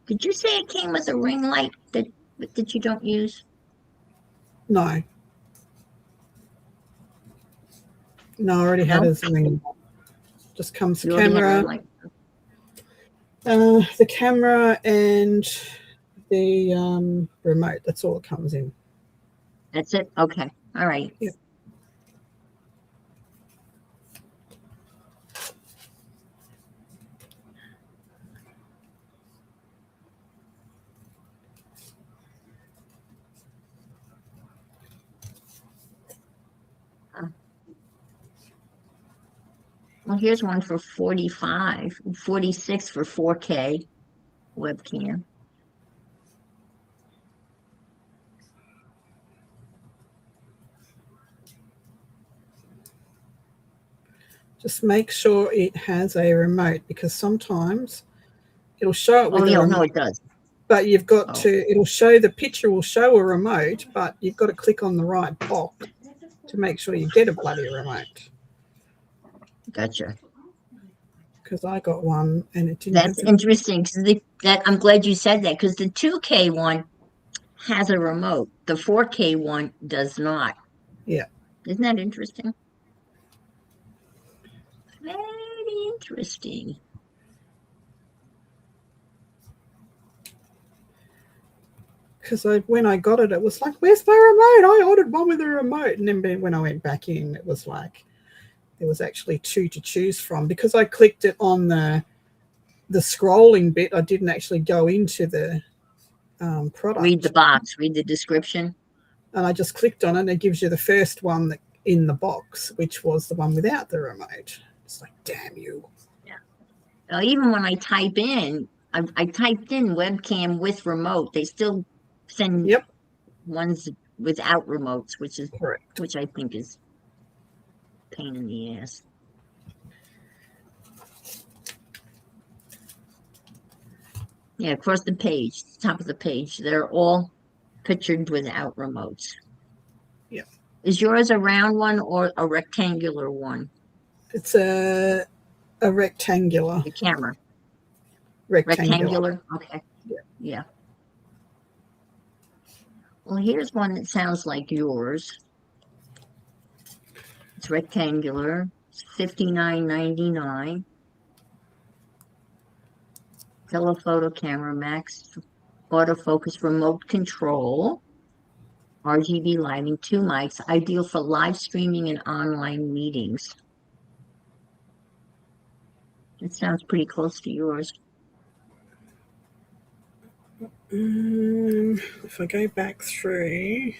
did you say it came with a ring light that you don't use? No. No, I already had No? a Zoom. Just comes the You already had a camera, ring light. the camera and the remote. That's all it comes in. That's it? Okay. All right. Yeah. Well, here's one for 45, 46 for 4K webcam. Just make sure it has a remote, because sometimes it'll show it with Oh, a yeah, remote, no, it does. but you've got Oh. to, it'll show, the picture will show a remote, but you've got to click on the right box to make sure you get a bloody remote. Gotcha. Because I got one and it didn't That's have interesting. 'Cause I'm glad you said that, because the 2K one has a remote. The 4K one does not. Yeah. Isn't that interesting? Very interesting. because when I got it, it was like, where's my remote? I ordered one with a remote. And then when I went back in, it was like, there was actually two to choose from. Because I clicked it on the scrolling bit, I didn't actually go into the product. Read the box, read the description. And I just clicked on it, and it gives you the first one that in the box, which was the one without the remote. It's like, damn you. Yeah. Even when I type in, I typed in webcam with remote, they still send Yep. ones without remotes, which Correct. I think is pain in the ass. Yeah, across the page, top of the page, they're all pictured without remotes. Yeah. Is yours a round one or a rectangular one? It's a rectangular. The camera. Rectangular. Rectangular? Okay. Yeah. Yeah. Well, here's one that sounds like yours. It's rectangular. It's $59.99. Telephoto camera, max autofocus, remote control, RGB lighting, 2 mics, ideal for live streaming and online meetings. It sounds pretty close to yours. If I go back through,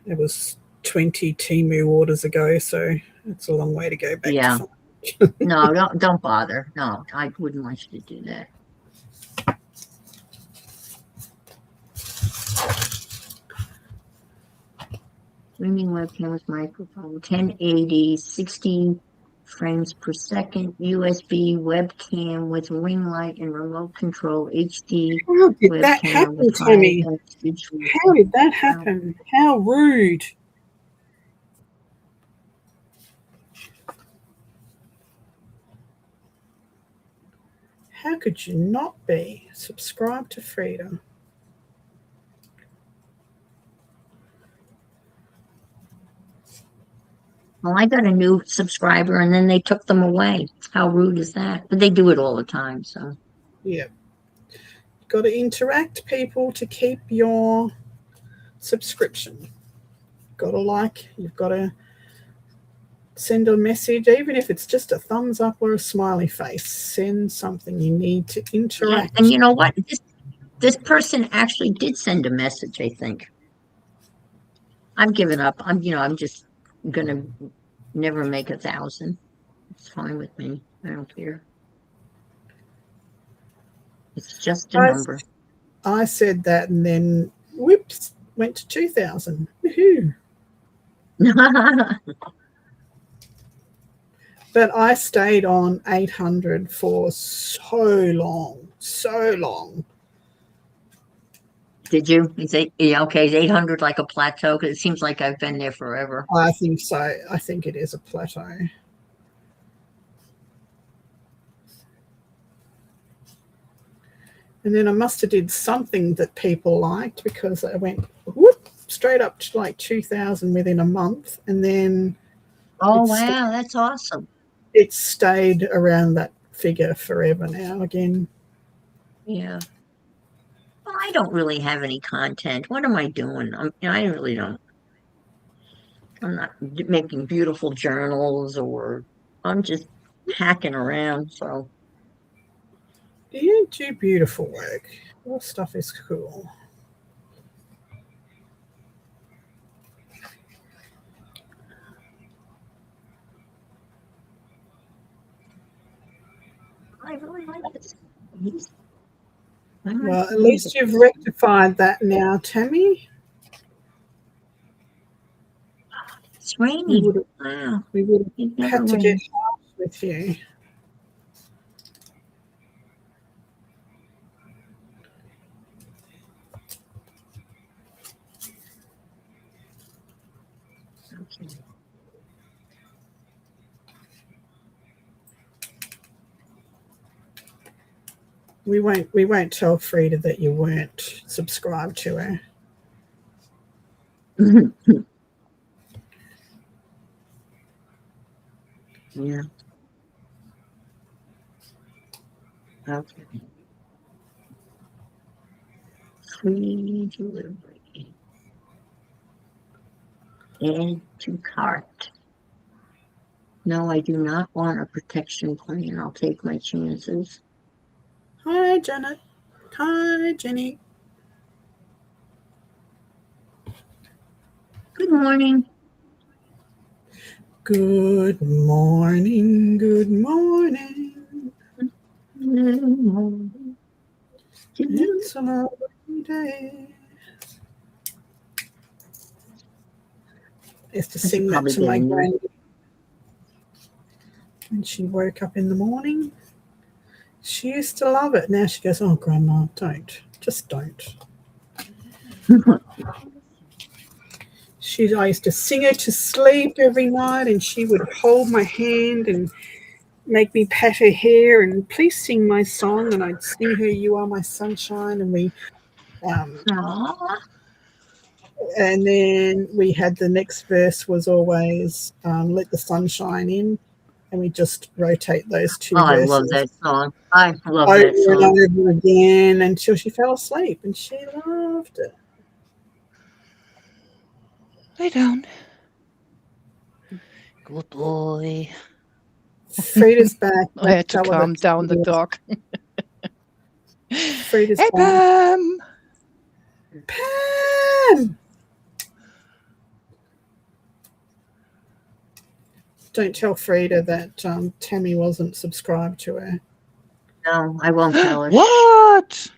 it was 20 Temu orders ago, so it's a long way to go back. Yeah. To No, don't bother. No, I wouldn't want you to do that. Streaming webcam with microphone, 1080, 60 frames per second, USB webcam with ring light and remote control, HD How did that webcam happen, with Tammy? high-definition. How did that happen? How rude. How could you not be? Subscribe to Frida. Well, I got a new subscriber and then they took them away. How rude is that? But they do it all the time, so. Yeah. You've got to interact, people, to keep your subscription. Got to like, you've got to send a message, even if it's just a thumbs up or a smiley face. Send something. You need to interact. Yeah, and you know what? This person actually did send a message, I think. I've given up. I'm just gonna never make 1,000. It's fine with me. I don't care. It's just a number. I said that, and then whoops, went to 2,000. Woohoo! But I stayed on 800 for so long. Did you? Yeah, okay, is 800 like a plateau? Because it seems like I've been there forever. I think so. I think it is a plateau. And then I must have did something that people liked, because I went whoop, straight up to like 2,000 within a month, and then Oh, It's- wow, that's awesome. it's stayed around that figure forever now again. Yeah. Well, I don't really have any content. What am I doing? I really don't. I'm not making beautiful journals, or I'm just hacking around. So, You do beautiful work. Your stuff is cool. I really like this. Well, at least you've rectified that now, Tammy. It's We raining. would Wow. we would It have never had to get rains. harsh with you. Okay. We won't tell Frida that you weren't subscribed to her. Yeah. Okay. Free delivery. Add to cart. No, I do not want a protection plan. I'll take my chances. Hi, Janet. Hi, Jenny. Good morning. Good morning. Good morning. Good morning. It's a lovely day. I used to I should sing that probably to get my a new- granny when she woke up in the morning. She used to love it. Now she goes, "Oh, Grandma, don't. Just don't." I used to sing her to sleep every night, and she would hold my hand and make me pat her hair and please sing my song. And I'd sing her "You Are My Sunshine," and Aw. and then we had the next verse was always "Let the Sunshine In," and we just rotate those two Oh, I verses love that song. I love over that and song. over again until she fell asleep, and she loved it. Lay down. Good boy. Frida's back. I had to Tell her calm that down the dog. Frida's Hey, back. Pam. Pam! Don't tell Frida that Tammy wasn't subscribed to her. No, I won't tell her. What?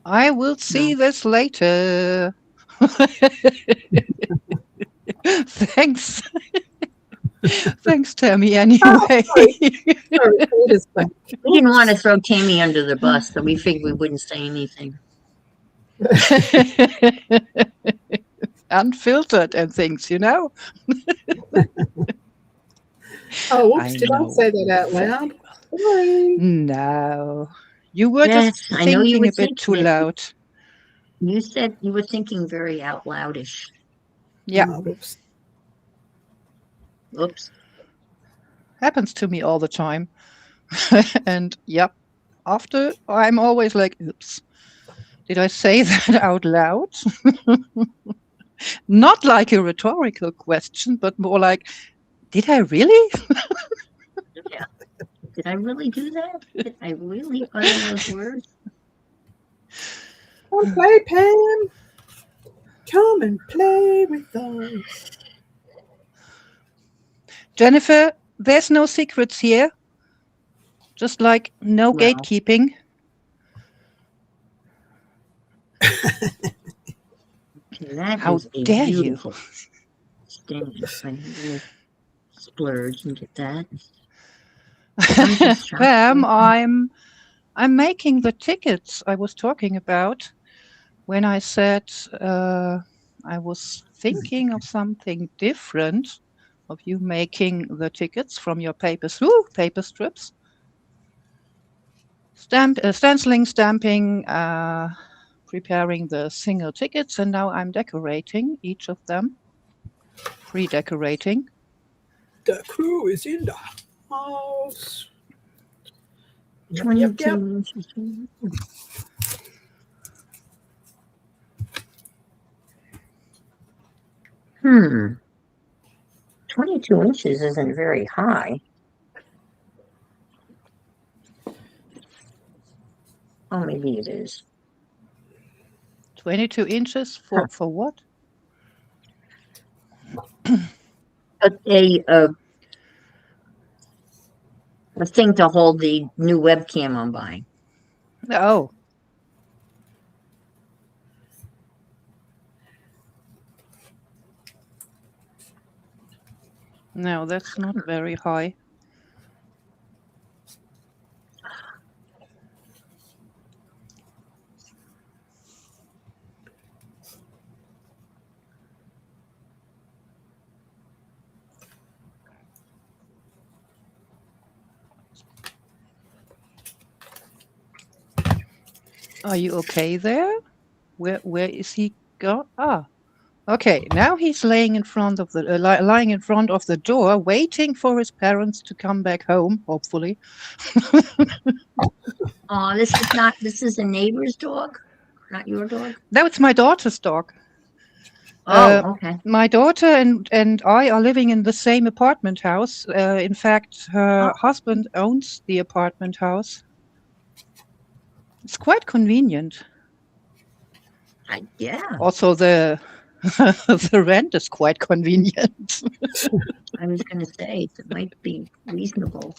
I will see this later. Thanks. Thanks, Tammy, anyway. Sorry, Frida's back. We didn't want to throw Tammy under the bus, so we figured we wouldn't say anything. Unfiltered and things, you know? Oh, whoops, I did I know. say that out loud? Sorry. No. You were Yes, just I know you thinking were a bit too thinking it. loud. You said you were thinking very out loudish. Yeah, Oh, whoops. Oops. happens to me all the time. And yep, after I'm always like, oops, did I say that out loud? Not like a rhetorical question, but more like, did I really? Did I really do that? Did I really utter those words? Come play, Pam. Come and play with us. Jennifer, there's no secrets here. Just like no Well. gatekeeping. Okay, that How is a dare you. beautiful stain. I'm gonna splurge and get that. just Pam, shocked. I'm making the tickets I was talking about. when I said I was thinking of something different, of you making the tickets from your paper strips, stenciling, stamping, preparing the single tickets, and now I'm decorating each of them, pre-decorating. The crew is in the house. Yep. 22 inches. Hmm. 22 inches isn't very high. Oh, maybe it is. 22 inches for what? A thing to hold the new webcam I'm buying. Oh. No, that's not very high. Are you okay there? Where is he gone? Ah, okay. Now he's laying in front of the lying in front of the door, waiting for his parents to come back home. Hopefully. Oh, this is a neighbor's dog, not your dog. That's my daughter's dog. Oh, okay. My daughter and I are living in the same apartment house. In fact, her husband owns the apartment house. It's quite convenient. Yeah. Also, the the rent is quite convenient. I was going to say it might be reasonable.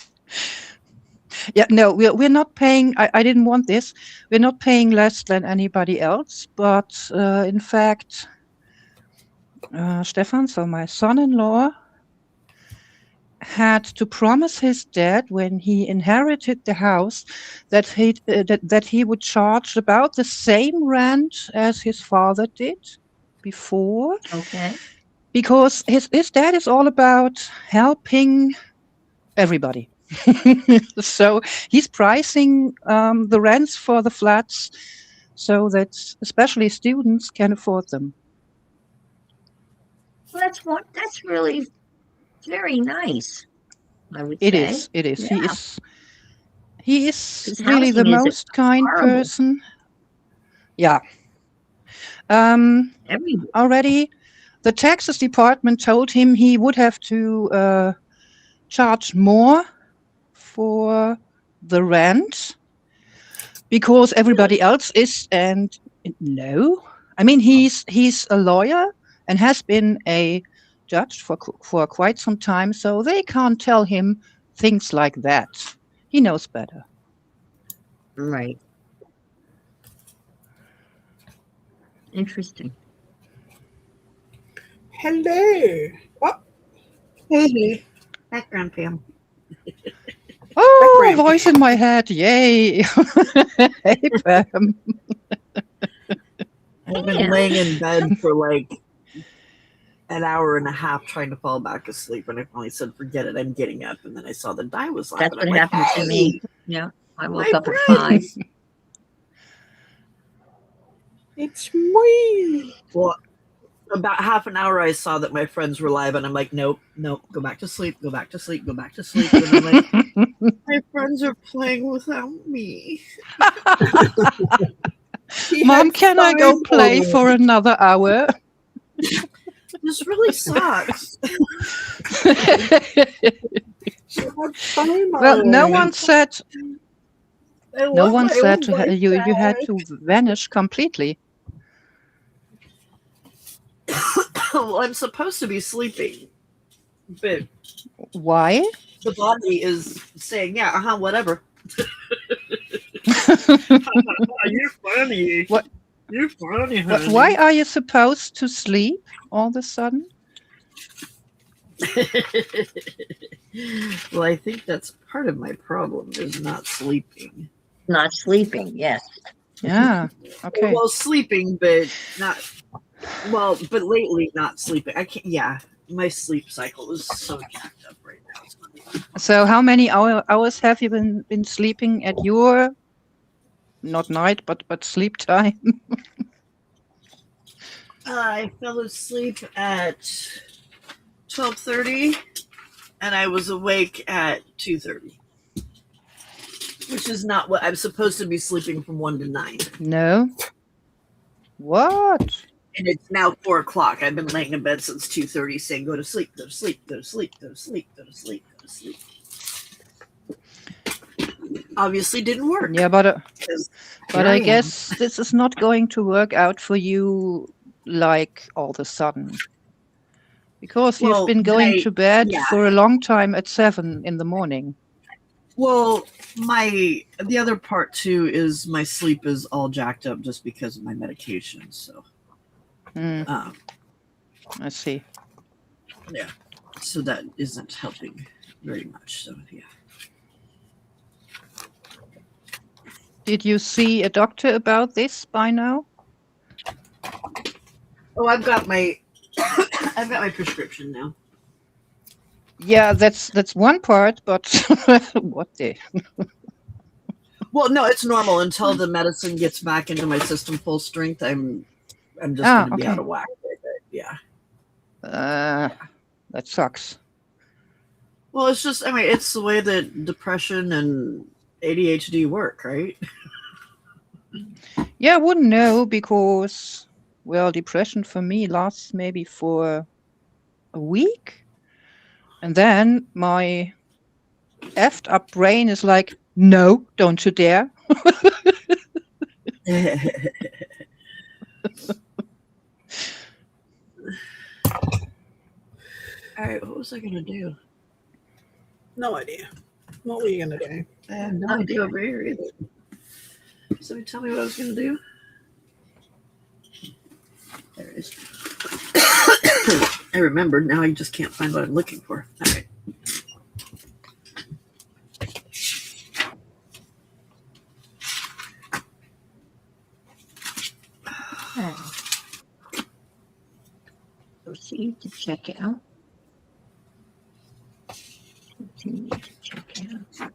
Yeah, no, we're not paying. I didn't want this. We're not paying less than anybody else. But in fact, Stefan, so my son-in-law, had to promise his dad when he inherited the house that he would charge about the same rent as his father did before. Okay. Because his dad is all about helping everybody. So he's pricing the rents for the flats so that especially students can afford them. Well, that's really very nice, I would say. It is. Yeah. He is really the most kind person. Yeah. Already, the taxes department told him he would have to charge more for the rent because everybody else is. And no, I mean he's a lawyer and has been a judge for quite some time, so they can't tell him things like that. He knows better. Right. Interesting. Hello. Oh, Hey, background Pam. Oh, Background. voice in my head. Yay. Hey, Pam. I've been laying in bed for like an hour and a half trying to fall back asleep, and I finally said, "Forget it, I'm getting up." And then I saw the die was live. That's and what I'm happened like, to me. Yeah, I woke up at 5. it's me. Well, about half an hour, I saw that my friends were live, and I'm like, "Nope, go back to sleep, go back to sleep, go back to sleep." And I'm like, my friends are playing without me. Mom, can I go play for another hour? This really sucks. Well, no one said to you had to vanish completely. Well, I'm supposed to be sleeping, but Why? the body is saying, "Yeah, whatever." You're funny. What? You're funny, honey. Why are you supposed to sleep all of a sudden? Well, I think that's part of my problem is not sleeping. Not sleeping, yes. Yeah. Okay. Well, sleeping, but not. Well, but lately not sleeping. I can't. Yeah, my sleep cycle is so jacked up right now. It's not even fun. So how many hours have you been sleeping at your not night but sleep time? I fell asleep at 12:30, and I was awake at 2:30, which is not what I'm supposed to be sleeping from 1 to 9. No. What? And it's now 4 o'clock. I've been laying in bed since 2:30, saying, "Go to sleep, go to sleep, go to sleep, go to sleep, go to sleep, go to sleep." Obviously, didn't work. Yeah, but because but here I am. guess this is not going to work out for you like all of a sudden. Because you've Well, been going they- to bed yeah. for a long time at 7 in the morning. Well, the other part too is my sleep is all jacked up just because of my medication. So, Mm, um, I see. yeah, so that isn't helping very much. So, yeah. Did you see a doctor about this by now? Oh, I've got my prescription now. Yeah, that's one part, but what the? Well, no, it's normal until the medicine gets back into my system full strength. I'm just Ah, going to be okay. out of whack with it. Yeah. That sucks. Well, it's just, I mean, it's the way that depression and ADHD work, right? Yeah, I wouldn't know because, well, depression for me lasts maybe for a week. And then my effed up brain is like, no, don't you dare. All right, what was I going to do? No idea. What were you going to do? I have no idea over here either. Somebody tell me what I was going to do. There it is. I remembered. Now I just can't find what I'm looking for. All right. Proceed to check out. Continue to check out.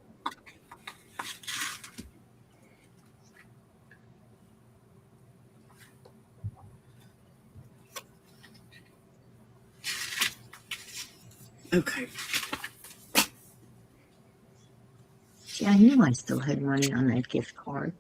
Okay. See, I knew I still had money on that gift card.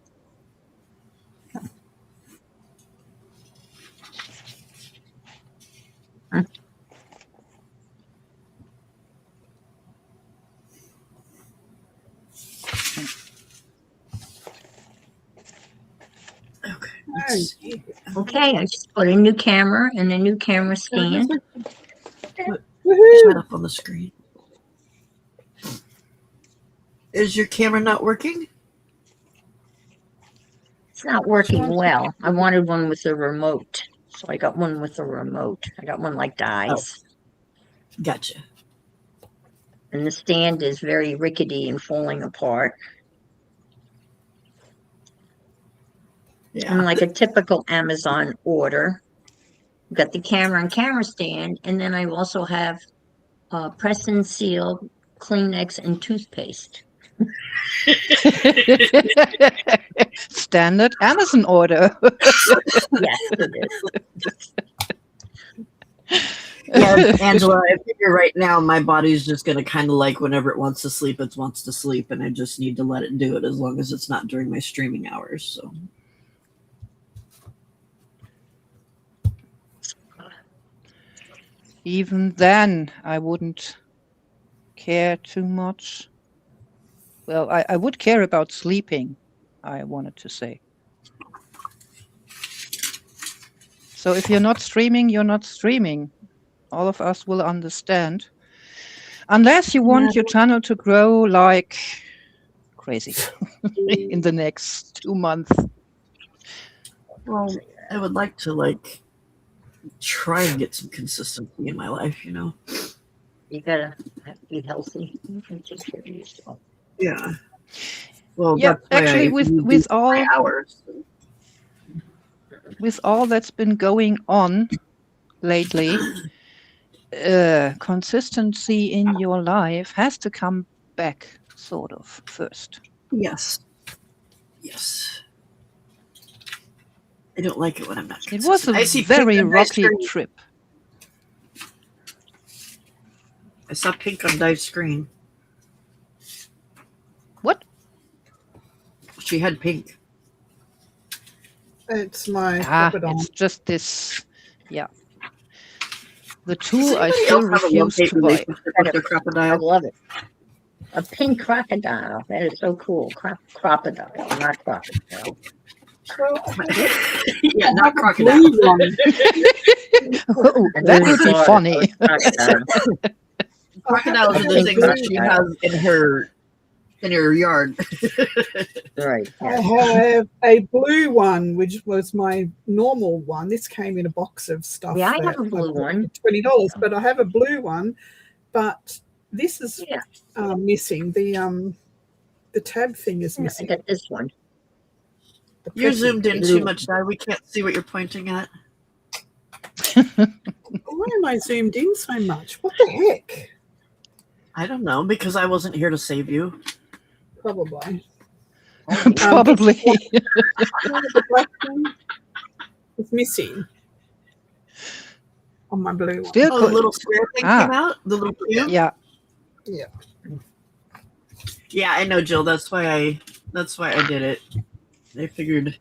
Okay. Let's see. Okay, I just put a new camera and a new camera stand. Shut up on the screen. Is your camera not working? It's not working well. I wanted one with a remote, so I got one with a remote. I got one like Di's. Gotcha. And the stand is very rickety and falling apart. Yeah. And like a typical Amazon order. Got the camera and camera stand, and then I also have press and seal, Kleenex, and toothpaste. Standard Amazon order. Yes, it is. Yeah, Angela, I figure right now my body's just going to kind of like whenever it wants to sleep, it wants to sleep, and I just need to let it do it as long as it's not during my streaming hours. So, Even then, I wouldn't care too much. Well, I would care about sleeping, I wanted to say. So if you're not streaming, you're not streaming. All of us will understand. Unless you want your channel to grow like crazy in the next 2 months. well, I would like to like try and get some consistency in my life, you know? You gotta be healthy. You can take care of yourself. Yeah. Well, Yeah, that's why actually I with use all my hours. with all that's been going on lately, consistency in your life has to come back, sort of, first. Yes. Yes. I don't like it when I'm not It was consistent. a I see very pink on Dive's rocky screen. trip. I saw pink on Dive's screen. What? She had pink. It's my Ah, crocodile. it's just this. Yeah. The Does tool I anybody still else have a refuse love-hate to buy. relationship with their I crocodile? love it. A pink crocodile. That is so cool. Crocodile, not crocodile. Yeah, not crocodile. Blue one. Oh, And that then would be dog, funny. crocodile. Crocodiles are the Pink things that she crocodile. has in her yard. Right. I Yeah. have a blue one, which was my normal one. This came in a box of stuff. Yeah, I that have a blue I bought one. for $20, but I have a blue one. But this is Yeah. missing. The tab thing is I missing. got this one. The You're pressing zoomed in thing. too much, Di. We can't see what you're pointing at. Why am I zoomed in so much? What the heck? I don't know, because I wasn't here to save you. Probably. Probably. The black one is missing on my blue one. Still Oh, the could. little square thing Ah. came out? The little cube? Yeah. Yeah, I know, Jill. That's why I did it. I figured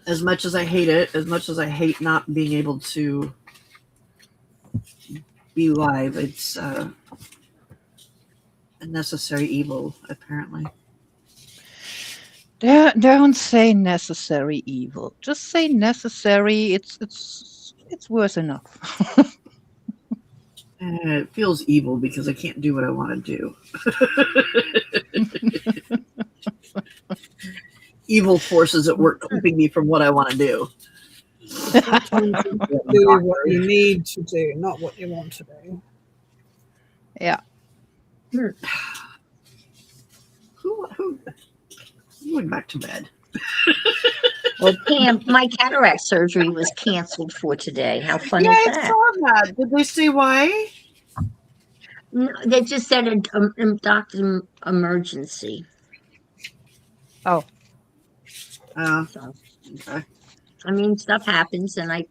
as much as I hate it, as much as I hate not being able to be live, it's a necessary evil, apparently. Don't say necessary evil. Just say necessary. It's worse enough. It feels evil because I can't do what I want to do. Evil forces at work keeping me from what I want to do. Sometimes you do what you need to do, not what you want to do. Yeah. Who went back to bed? Well, Pam, my cataract surgery was canceled for today. How fun Yeah, is I that? saw that. Did they say why? No, they just said a doctor emergency. Oh, So, Okay. I mean, stuff happens, and I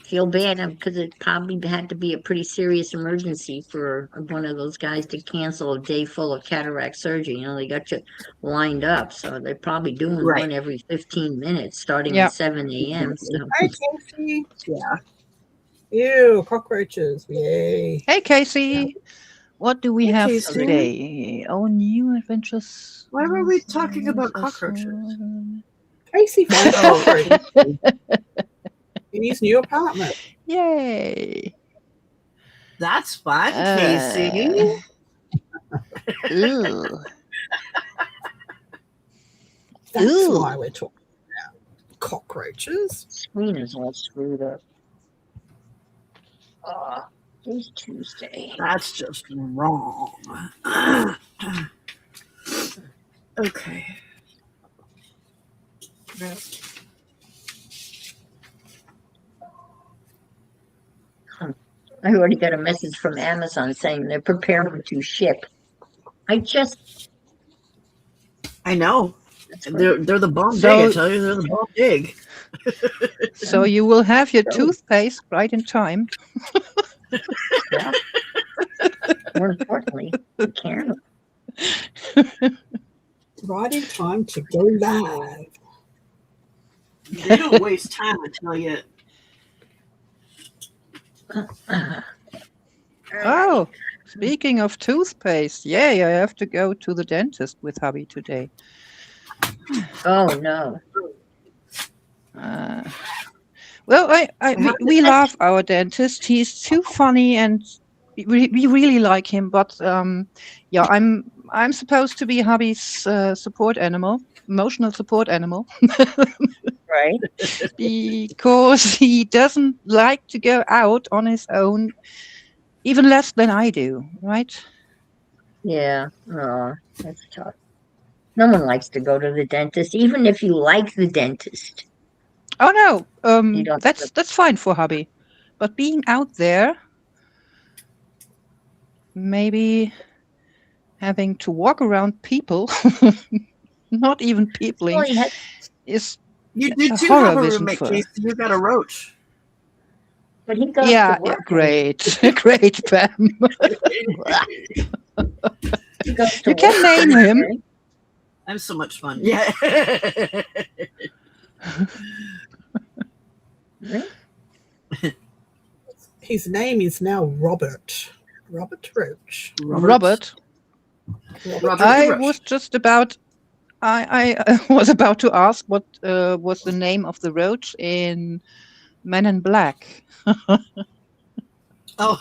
feel bad because it probably had to be a pretty serious emergency for one of those guys to cancel a day full of cataract surgery. You know, they got you lined up, so they're probably doing Right. one every 15 minutes, starting Yeah. at 7 a.m. So, Hey, Casey. Yeah. Ew, cockroaches. Yay. hey Casey, what do we Hey, have Casey. today? Oh, new adventures. Why were we talking about cockroaches? Casey found a Oh, cockroach in his new apartment. Yay! That's fun, Casey. Ooh. That's Ooh. why we're talking about cockroaches. screen is all screwed up. It's Tuesday. That's just wrong. Okay. I already got a message from Amazon saying they're preparing to ship. I know. that's great. They're the bomb So- dig, I tell you, they're the bomb dig. So you will have your toothpaste right in time. Yeah. More importantly, the camera. Right in time to go live. They don't waste time, I tell you. Oh, speaking of toothpaste, yay, I have to go to the dentist with hubby today. Oh no. Well, we love our dentist. He's too funny, and we really like him. But yeah, I'm supposed to be hubby's support animal, emotional support animal, Right? because he doesn't like to go out on his own, even less than I do. Right? Yeah. Oh, that's tough. No one likes to go to the dentist, even if you like the dentist. Oh no, You don't- that's fine for hubby. But being out there, maybe having to walk around people, not even peopling, Well, he had- is You a do too horror have a vision roommate, for- Casey. You got a roach. but he goes yeah, to work. great, great, Pam. He goes to You can work name every him. day. I'm so much fun. Yeah. Right? His name is now Robert. Robert Roach. Robert, Robert I the Roach. was just about. I was about to ask what was the name of the roach in Men in Black. Oh.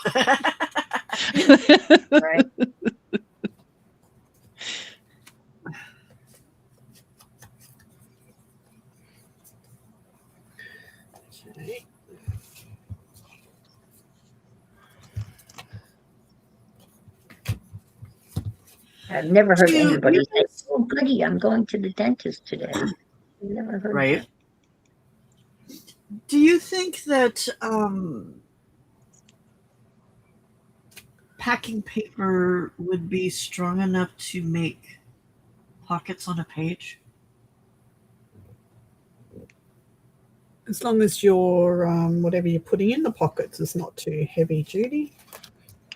Right. Okay. I've never heard You- anybody say, "Oh, goody, I'm going to the dentist today." I've never heard Right. Do you think that packing paper would be strong enough to make pockets on a page? As long as your whatever you're putting in the pockets is not too heavy duty,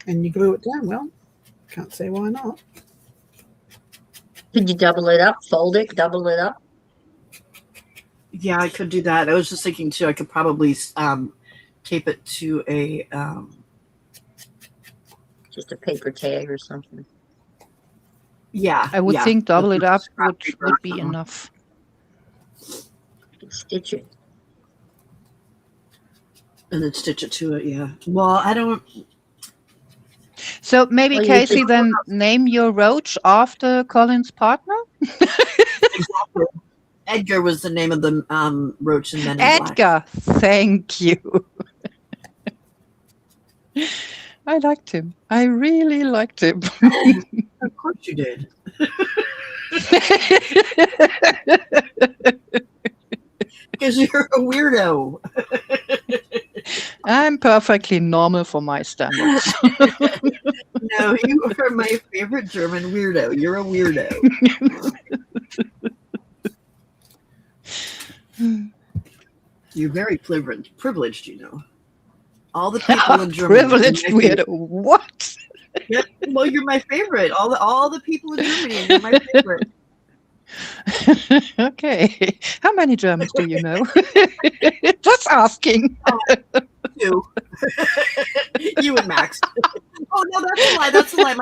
and you glue it down well, can't see why not. Could you double it up, fold it, double it up? Yeah, I could do that. I was just thinking too. I could probably tape it to a. Just a paper tag or something. Yeah, I would yeah. think double it up Scrap would paper or be something. enough. You could stitch it. And then stitch it to it. Yeah. Well, I don't. So maybe Well, you Casey, could- then name your roach after Colin's partner, Exactly. Edgar was the name of the roach in Men in Black. Edgar. Thank you. I liked him. I really liked him. Of course you did. Because you're a weirdo. I'm perfectly normal for my standards. No, you are my favorite German weirdo. You're a weirdo. You're very privileged, you know. All the people in Germany. Privileged weirdo. What? Yeah, well, you're my favorite. All the people in Germany, you're my favorite. Okay. How many Germans do you know? Just asking. Too. You and Max. Oh no, that's a lie. That's a lie.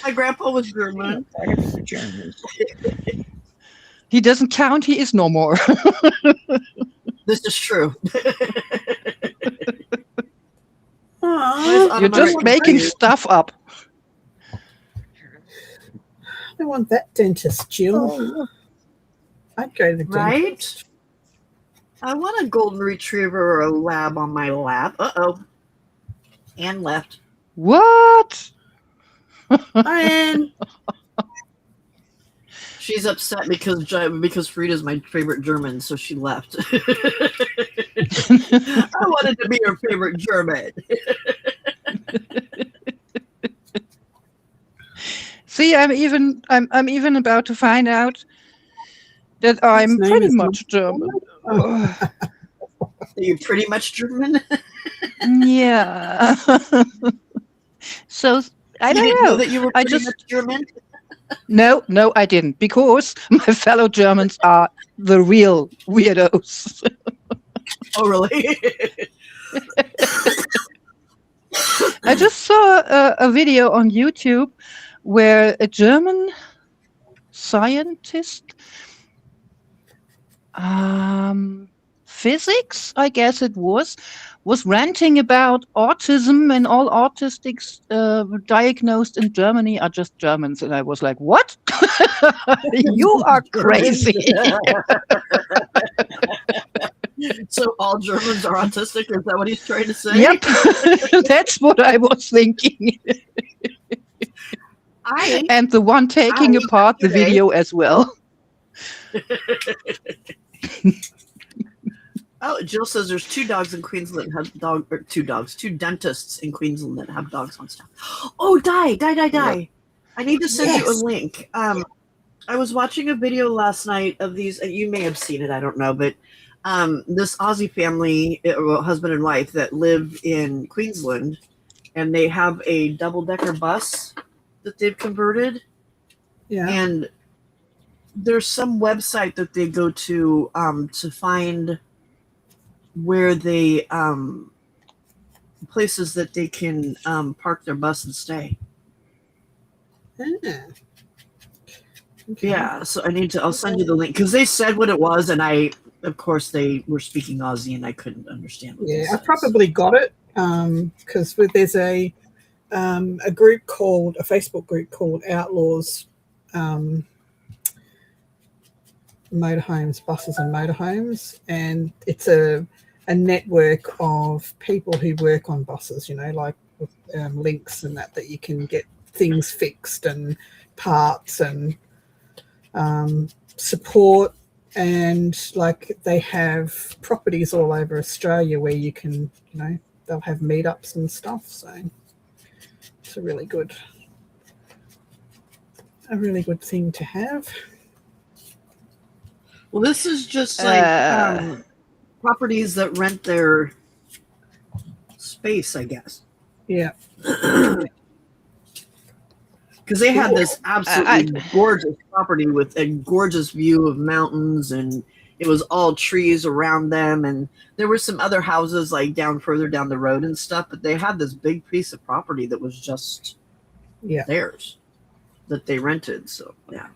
My grandpa was German. Part of the Germans. He doesn't count. He is no more. This is true. Aw, You're just making stuff up. I want that dentist, Jill. Oh, I'd go to the Right? dentist. I want a golden retriever or a lab on my lap. Uh-oh. And left. What? And She's upset because Frida's my favorite German, so she left. I wanted to be her favorite German. See, I'm even about to find out that I'm name pretty is much German. Oh. Are you pretty much German? Yeah. So I You don't didn't know know. that you were I pretty just- much German? No, I didn't, because my fellow Germans are the real weirdos. Oh, really? I just saw a video on YouTube where a German scientist, physics, I guess it was ranting about autism, and all autistics diagnosed in Germany are just Germans. And I was like, what? You are crazy. So all Germans are autistic? Is that what he's trying to say? Yep, that's what I was thinking. and the one taking apart the yesterday- video as well. Oh, Jill says there's two dentists in Queensland that have dogs on staff. Oh, die. I need to send you a Yes. link. I was watching a video last night of these. You may have seen it. I don't know, but this Aussie family, husband and wife, that live in Queensland, and they have a double-decker bus that they've converted. Yeah. And there's some website that they go to find where they places that they can park their bus and stay. Ah. Okay. Yeah, so I'll send you the link because they said what it was, and of course they were speaking Aussie and I couldn't understand what they Yeah, I said. probably got it because there's a group a Facebook group called Outlaws Motorhomes, Buses and Motorhomes, and it's a network of people who work on buses, like with, links and that you can get things fixed and parts and support, and like they have properties all over Australia where you can, they'll have meetups and stuff. So it's a really good thing to have. Well, this is just like properties that rent their space, I guess. Yeah. Because they had this absolutely gorgeous property with a gorgeous view of mountains, and it was all trees around them. And there were some other houses like further down the road and stuff, but they had this big piece of property that was just theirs that they rented. So, yeah.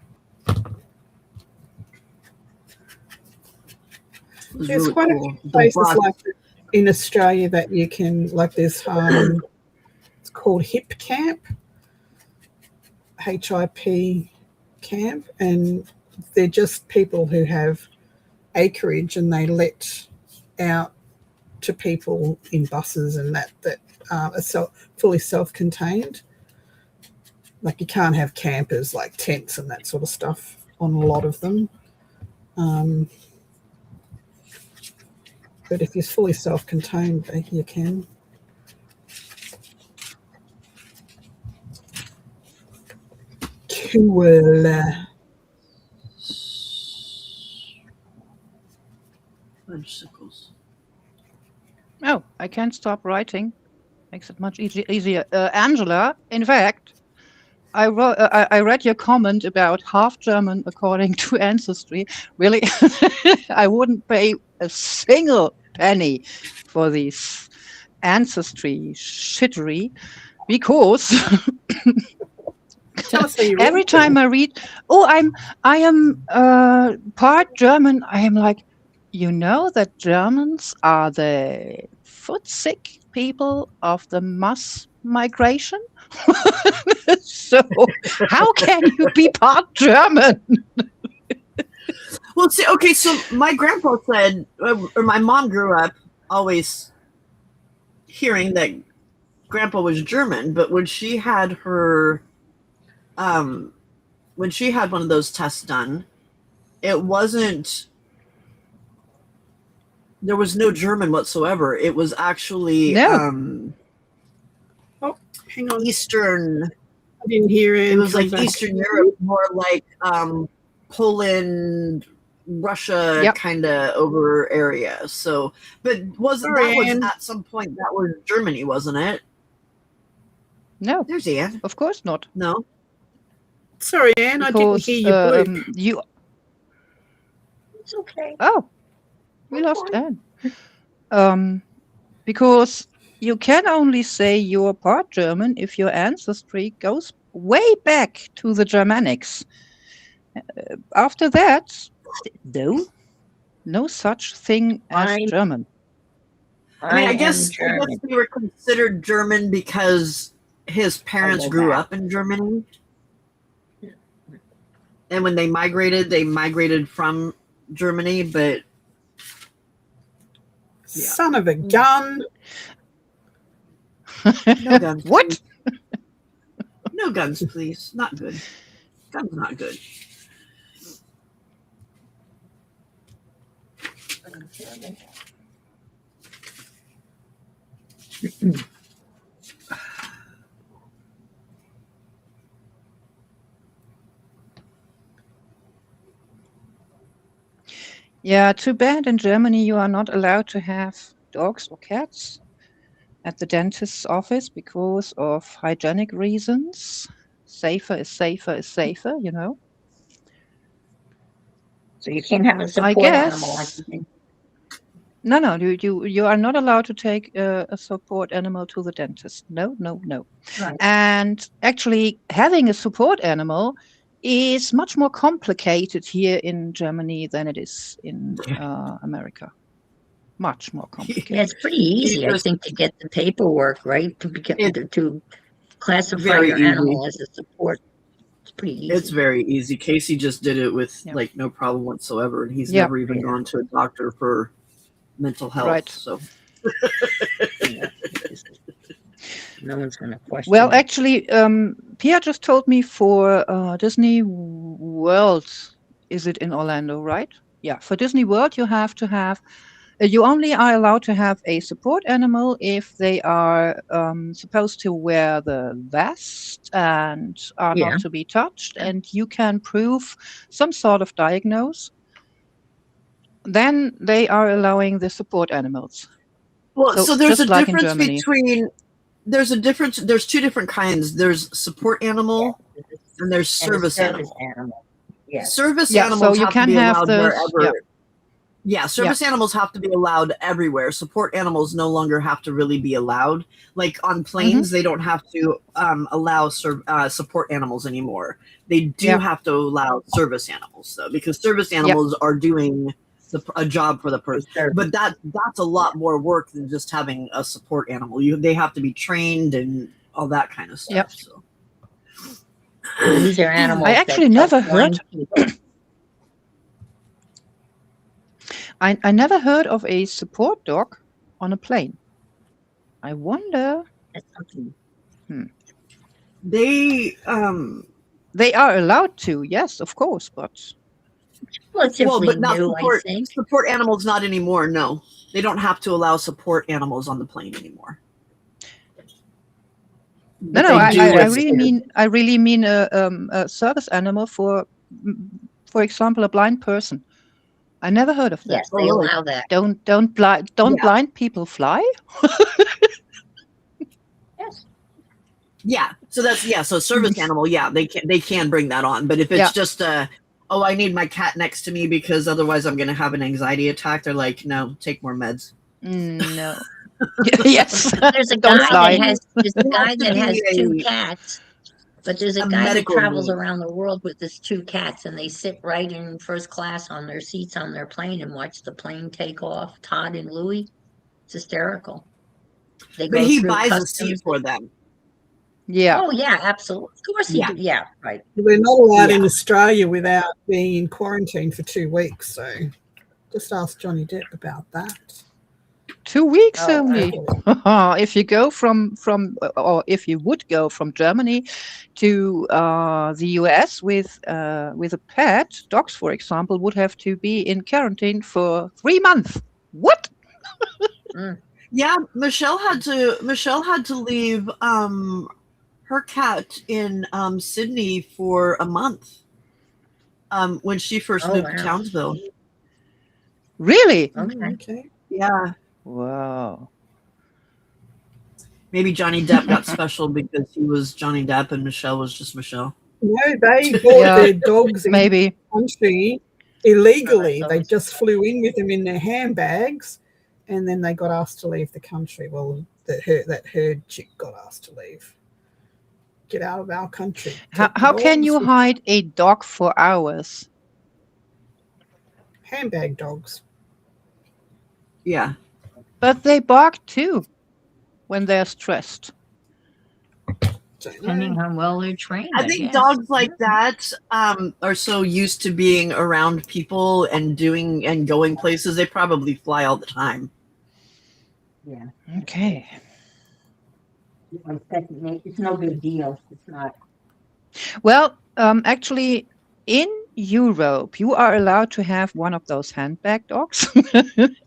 It was There's really quite cool. a few places like that in Australia that you can, like there's it's called HIP Camp, HIP Camp, and they're just people who have acreage and they let out to people in buses and that are fully self-contained. Like you can't have campers like tents and that sort of stuff on a lot of them. But if you're fully self-contained, you can. Cool. Bicycles. Oh, I can't stop writing. Makes it much easier. Angela, in fact, I read your comment about half German according to Ancestry. Really, I wouldn't pay a single penny for this Ancestry shittery because Tell us how you read every it. time I read, I am part German, I am like, that Germans are the foot-sick people of the mass migration? So how can you be part German? Well, see, okay, so my grandpa said, or my mom grew up always hearing that grandpa was German, but when she had one of those tests done, it wasn't, there was no German whatsoever. It was actually No. Hang on. Eastern, I didn't hear it. it was like Eastern Europe, more like Poland, Russia Yep. kind of over area. So, but wasn't Sorry, that was Anne. at some point that was Germany, wasn't it? No, There's Anne. of course not. No. Sorry, Anne, I didn't Because hear you. Blue. you. It's okay. Oh, we lost Anne. Because you can only say you're part German if your ancestry goes way back to the Germanics. After that, no such thing as I'm- German. I mean, I am guess German. we were considered German because his parents go grew back. up in Germany. And when they migrated from Germany, but yeah. Son of a gun. no guns. What? No guns, please. Not good. Guns not good. Yeah, too bad in Germany you are not allowed to have dogs or cats at the dentist's office because of hygienic reasons. Safer is safer is safer, you know. So you can't have a I support animal. guess no, you are not allowed to take a support animal to the dentist. No. Right. And actually, having a support animal is much more complicated here in Germany than it is in America. Much more complicated. Yeah, it's pretty easy, I just- think, to get the paperwork, right? To classify Very your easy. animal as a support. It's pretty easy. It's very easy. Casey just did it with Yeah. like no problem whatsoever, and he's Yeah. never even gone to a doctor for mental health. Right. So Yeah. No one's going to question Well, it. actually, Pia just told me for Disney World, is it in Orlando, right? Yeah, for Disney World, you have to have, you only are allowed to have a support animal if they are supposed to wear the vest and are Yeah. not to be touched, and you can prove some sort of diagnose. Then they are allowing the support animals. well, So so there's a just like in difference Germany. between there's two different kinds. There's support animal and there's And a service animal. animal. Yes. Service Yeah, animals so you have can to be have allowed those- wherever. Yeah, service animals have to be allowed everywhere. Support animals no longer have to really be allowed. Like on planes, they don't have to allow support animals anymore. They do Yeah. have to allow service animals, though, because service animals are doing a job for the person. Sure. But that's a lot more work than just having a support animal. They have to be trained and all that kind of stuff. Yep. So. These are animals. I that actually help never blind heard- people. I never heard of a support dog on a plane. I wonder. That's something. They They are allowed to, yes, of course, but Relatively but not new, support. I think. Support animals not anymore. No, they don't have to allow support animals on the plane anymore. no, But no. they do I with- really mean a service animal for example, a blind person. I never heard of that. Yes, they really? allow that. Don't Yeah. blind people fly? Yes. Yeah, so so service animal. Yeah, they can bring that on. But if it's Yeah. just I need my cat next to me because otherwise I'm going to have an anxiety attack. They're like, no, take more meds. No. Yes. There's a Don't guy fly. that has there's a guy to that has be two a- cats, but there's a a guy that medical travels need. around the world with his two cats, and they sit right in first class on their seats on their plane and watch the plane take off. Todd and Louie, it's hysterical. They But go he through buys a customs. seat for them. Yeah. Oh yeah, absolutely. Of course he Yeah. do. Yeah, right. We're not allowed in Yeah. Australia without being in quarantine for 2 weeks. So just ask Johnny Depp about that. 2 weeks Oh, only. If you go or if you would go from Germany to the US with a pet, dogs, for example, would have to be in quarantine for 3 months. What? Yeah, Michelle had to leave her cat in Sydney for a month when she first Oh, moved to wow. Townsville. Really? Okay. Okay. Yeah, Wow. maybe Johnny Depp got special because he was Johnny Depp and Michelle was just Michelle. No, they bought Yeah. their dogs in Maybe. the country illegally. Oh, They that's just flew in with them in their handbags, and then they got asked to leave the country. Well, that herd chick got asked to leave. Get out of our country. How Take can dogs you with hide a dog for hours? handbag dogs? Yeah. But they bark too when they're stressed. Don't know. Depending on how well they're trained. I think guess. dogs like that are so used to being around people and doing and going places. They probably fly all the time. Yeah. Okay. It's no big deal. It's not. Well, actually, in Europe, you are allowed to have one of those handbag dogs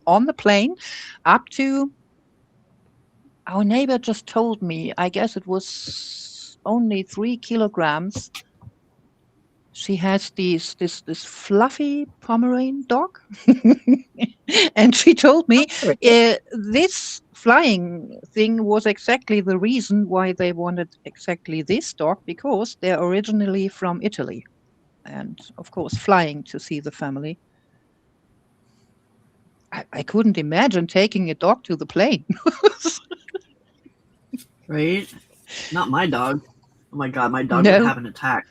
on the plane up to, our neighbor just told me, I guess it was only 3 kilograms. She has this fluffy Pomeranian dog. And she told me this flying thing was exactly the reason why they wanted exactly this dog, because they're originally from Italy. And of course, flying to see the family. I couldn't imagine taking a dog to the plane. Right? Not my dog. Oh my god, my dog No. would have an attack.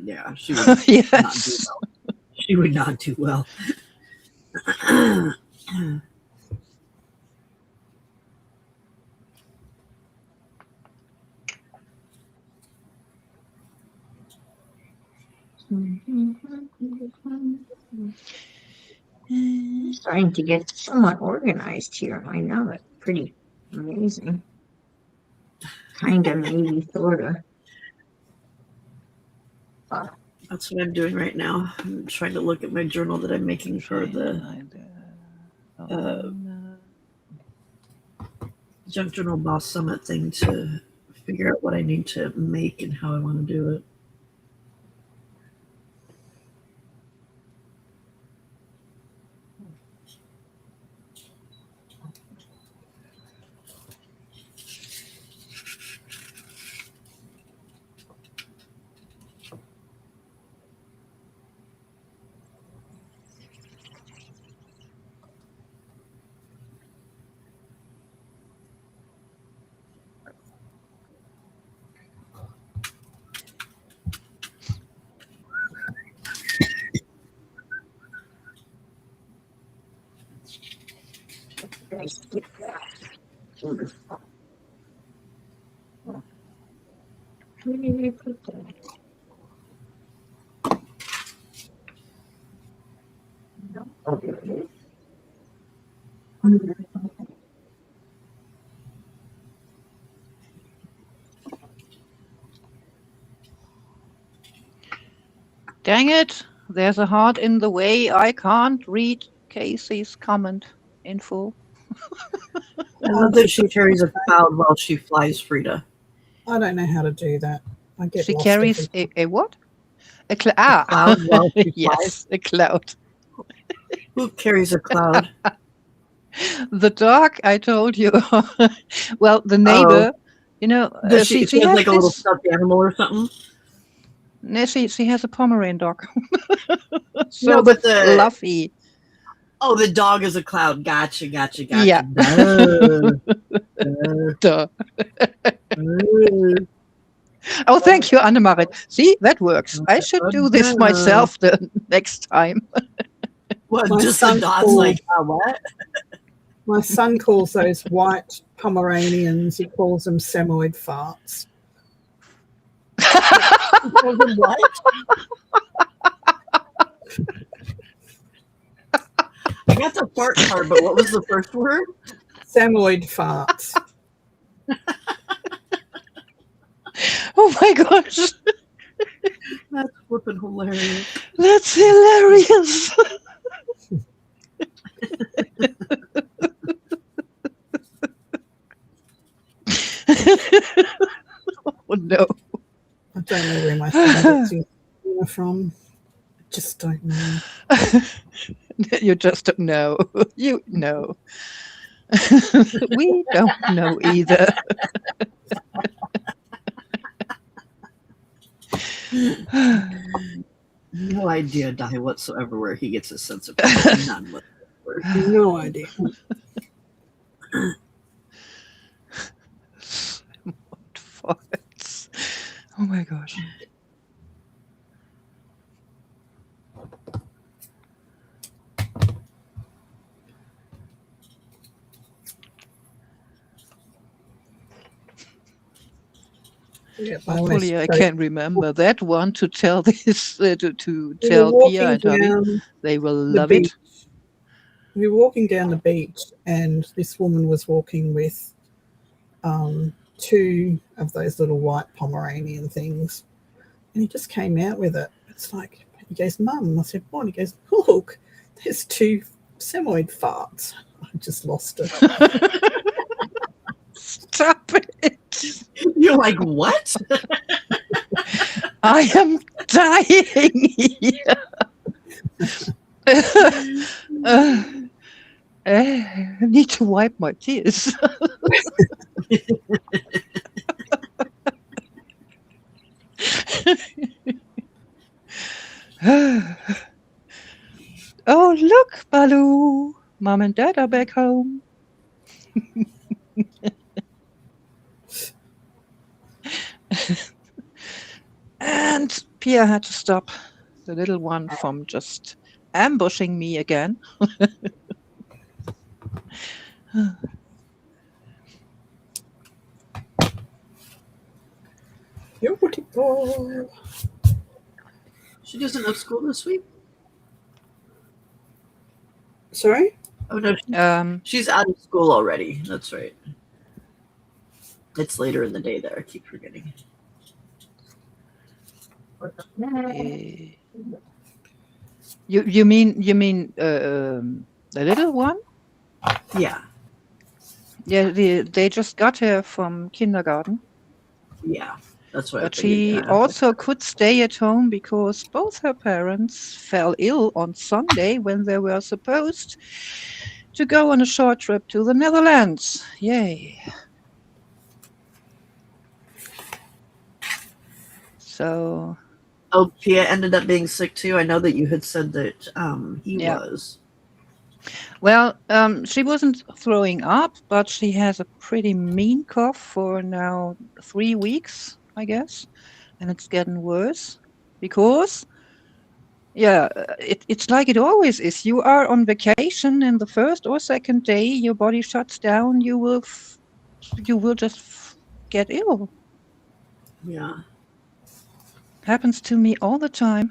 Yeah, she would not do Yes. well. She would not do well. Starting to get somewhat organized here. I know it. Pretty amazing. Kind of, maybe, sort of. That's what I'm doing right now. I'm trying to look at my journal that I'm making for the Junk Journal Boss Summit thing to figure out what I need to make and how I want to do it. Where did I put that? Oh, there it is. Dang it, there's a heart in the way. I can't read Casey's comment in full. I love that she carries a cloud while she flies, Frida. I don't know how to do that. I get She lost carries every- a what? A cloud while she yes, a cloud. Who carries a cloud? The dog, I told you. Well, the neighbor, you know, Does she she has has like a little this. stuffed animal or something? No, she has a Pomeranian dog. So No, but the fluffy. oh, the dog is a cloud. Gotcha. Yeah. Duh. Oh, thank you, Annemarie. See, that works. I should do this myself the next time. What? My Just the son's dog's called- like, what? My son calls those white Pomeranians, he calls them semoid farts. What? I got the fart part, but what was the first word? Semoid farts. Oh my gosh, That's flipping hilarious. that's hilarious. Oh no. I don't know where my son gets his humor from. I just don't know. You just don't know. You know. We don't know either. No idea, Di, whatsoever where he gets his sense of humor. None whatsoever. No idea. What farts? Oh my gosh. Yeah, Hopefully, I can remember that one to tell this to We were tell walking Pia and Tommy. down They will the love beach. it. We were walking down the beach, and this woman was walking with two of those little white Pomeranian things. And he just came out with it. It's like, he goes, Mum. I said, what? He goes, look, there's 2 semoid farts. I just lost it. Stop it. You're like, what? I am dying here. I need to wipe my tears. Oh, look, Baloo. Mom and Dad are back home. And Pia had to stop the little one from just ambushing me again. Beautiful. She doesn't have school this week? Sorry? Oh, no. She's out of school already. That's right. It's later in the day there. I keep forgetting. You mean the little one? Yeah. Yeah, they just got her from kindergarten. Yeah. That's what But she also could stay at home because both her parents fell ill on Sunday when they were supposed to go on a short trip to the Netherlands. Yay. So... Oh, Pia ended up being sick too. I know that you had said that he was. Well, she wasn't throwing up, but she has a pretty mean cough for now 3 weeks, I guess. And it's getting worse because, it's like it always is. You are on vacation and the first or second day your body shuts down, you will just get ill. Yeah. Happens to me all the time.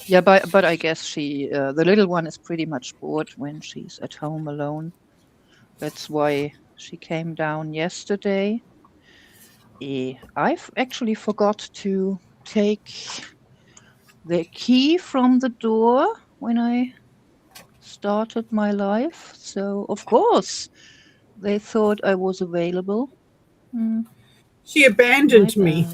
Yeah, but I guess the little one is pretty much bored when she's at home alone. That's why she came down yesterday. I've actually forgot to take the key from the door when I started my life. So, of course, they thought I was available. She abandoned me.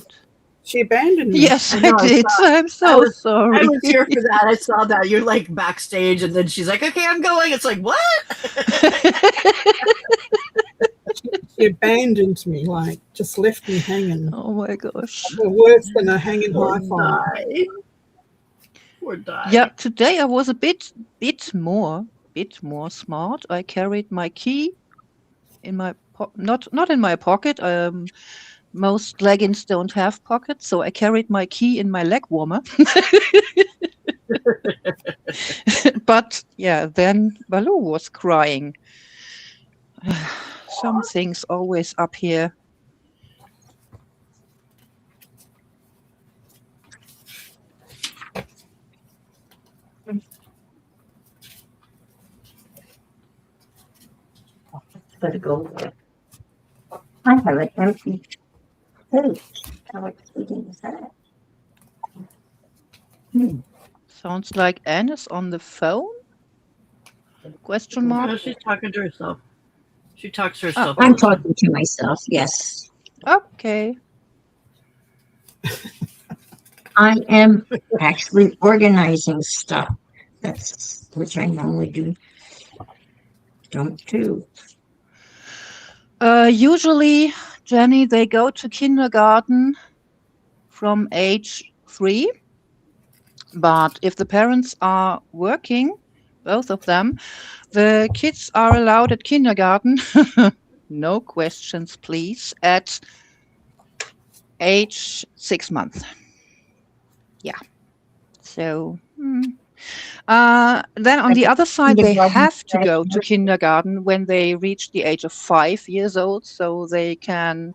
She abandoned me. Yes, I did. I'm so sorry. I was here for that. I saw that. You're like backstage, and then she's like, okay, I'm going. It's like, what? She abandoned me, like, just left me hanging. Oh my gosh. Worse than a hanging high five. Poor Di. Yeah, today I was a bit more smart. I carried my key in my not in my pocket. Most leggings don't have pockets, so I carried my key in my leg warmer. But yeah, then Baloo was crying. Something's always up here. Better go there. I have an empty page. How much reading is that? Sounds like Anne is on the phone? Question mark? No, she's talking to herself. She talks to herself. I'm talking to myself, yes. Okay. I am actually organizing stuff. That's which I normally do. Don't do. Usually, Jenny, they go to kindergarten from age 3. But if the parents are working, both of them, the kids are allowed at kindergarten, no questions, please, at age 6 months. Yeah. So, then on the other side, they have to go to kindergarten when they reach the age of 5 years old, so they can,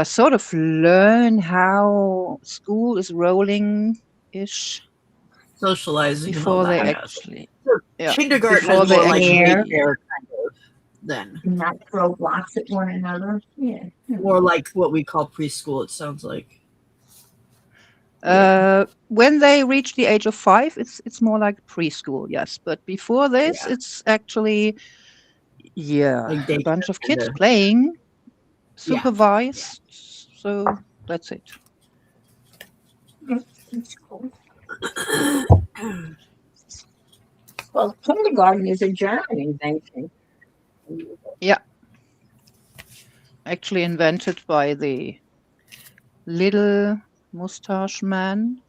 sort of learn how school is rolling-ish. socializing and all before they that. actually. So Yeah, kindergarten before is more they like actually- daycare kind of then. Not throw blocks at one another. Yeah. More like what we call preschool, it sounds like. When they reach the age of 5, it's more like preschool, yes. But before this, Yeah. it's actually Like a bunch of kids kinda. playing, Yeah. supervised. So that's it. That's cool. Well, kindergarten is a German invention. Actually invented by the little mustache man.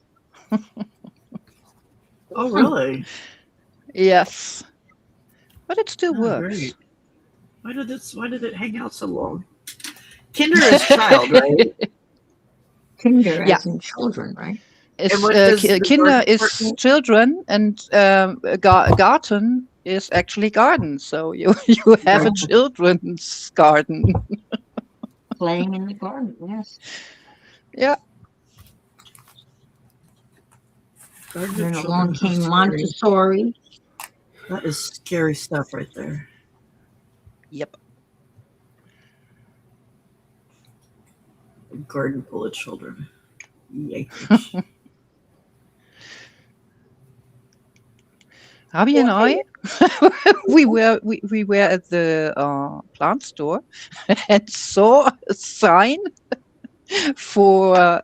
Oh, really? Yes. But it still Oh, works. great. Why did it hang out so long? Kinder is child, right? Kinder Yeah. as in children, right? Is, what does the Kinder garden is part mean? children, and Garten is actually garden. So you have a Garden. children's garden. Playing in the garden, yes. Yeah. Garden And of then children along is came scary. Montessori. That is scary stuff right there. Yep. A garden full of children. Yikes. Abby and I, we were at the plant store and saw a sign for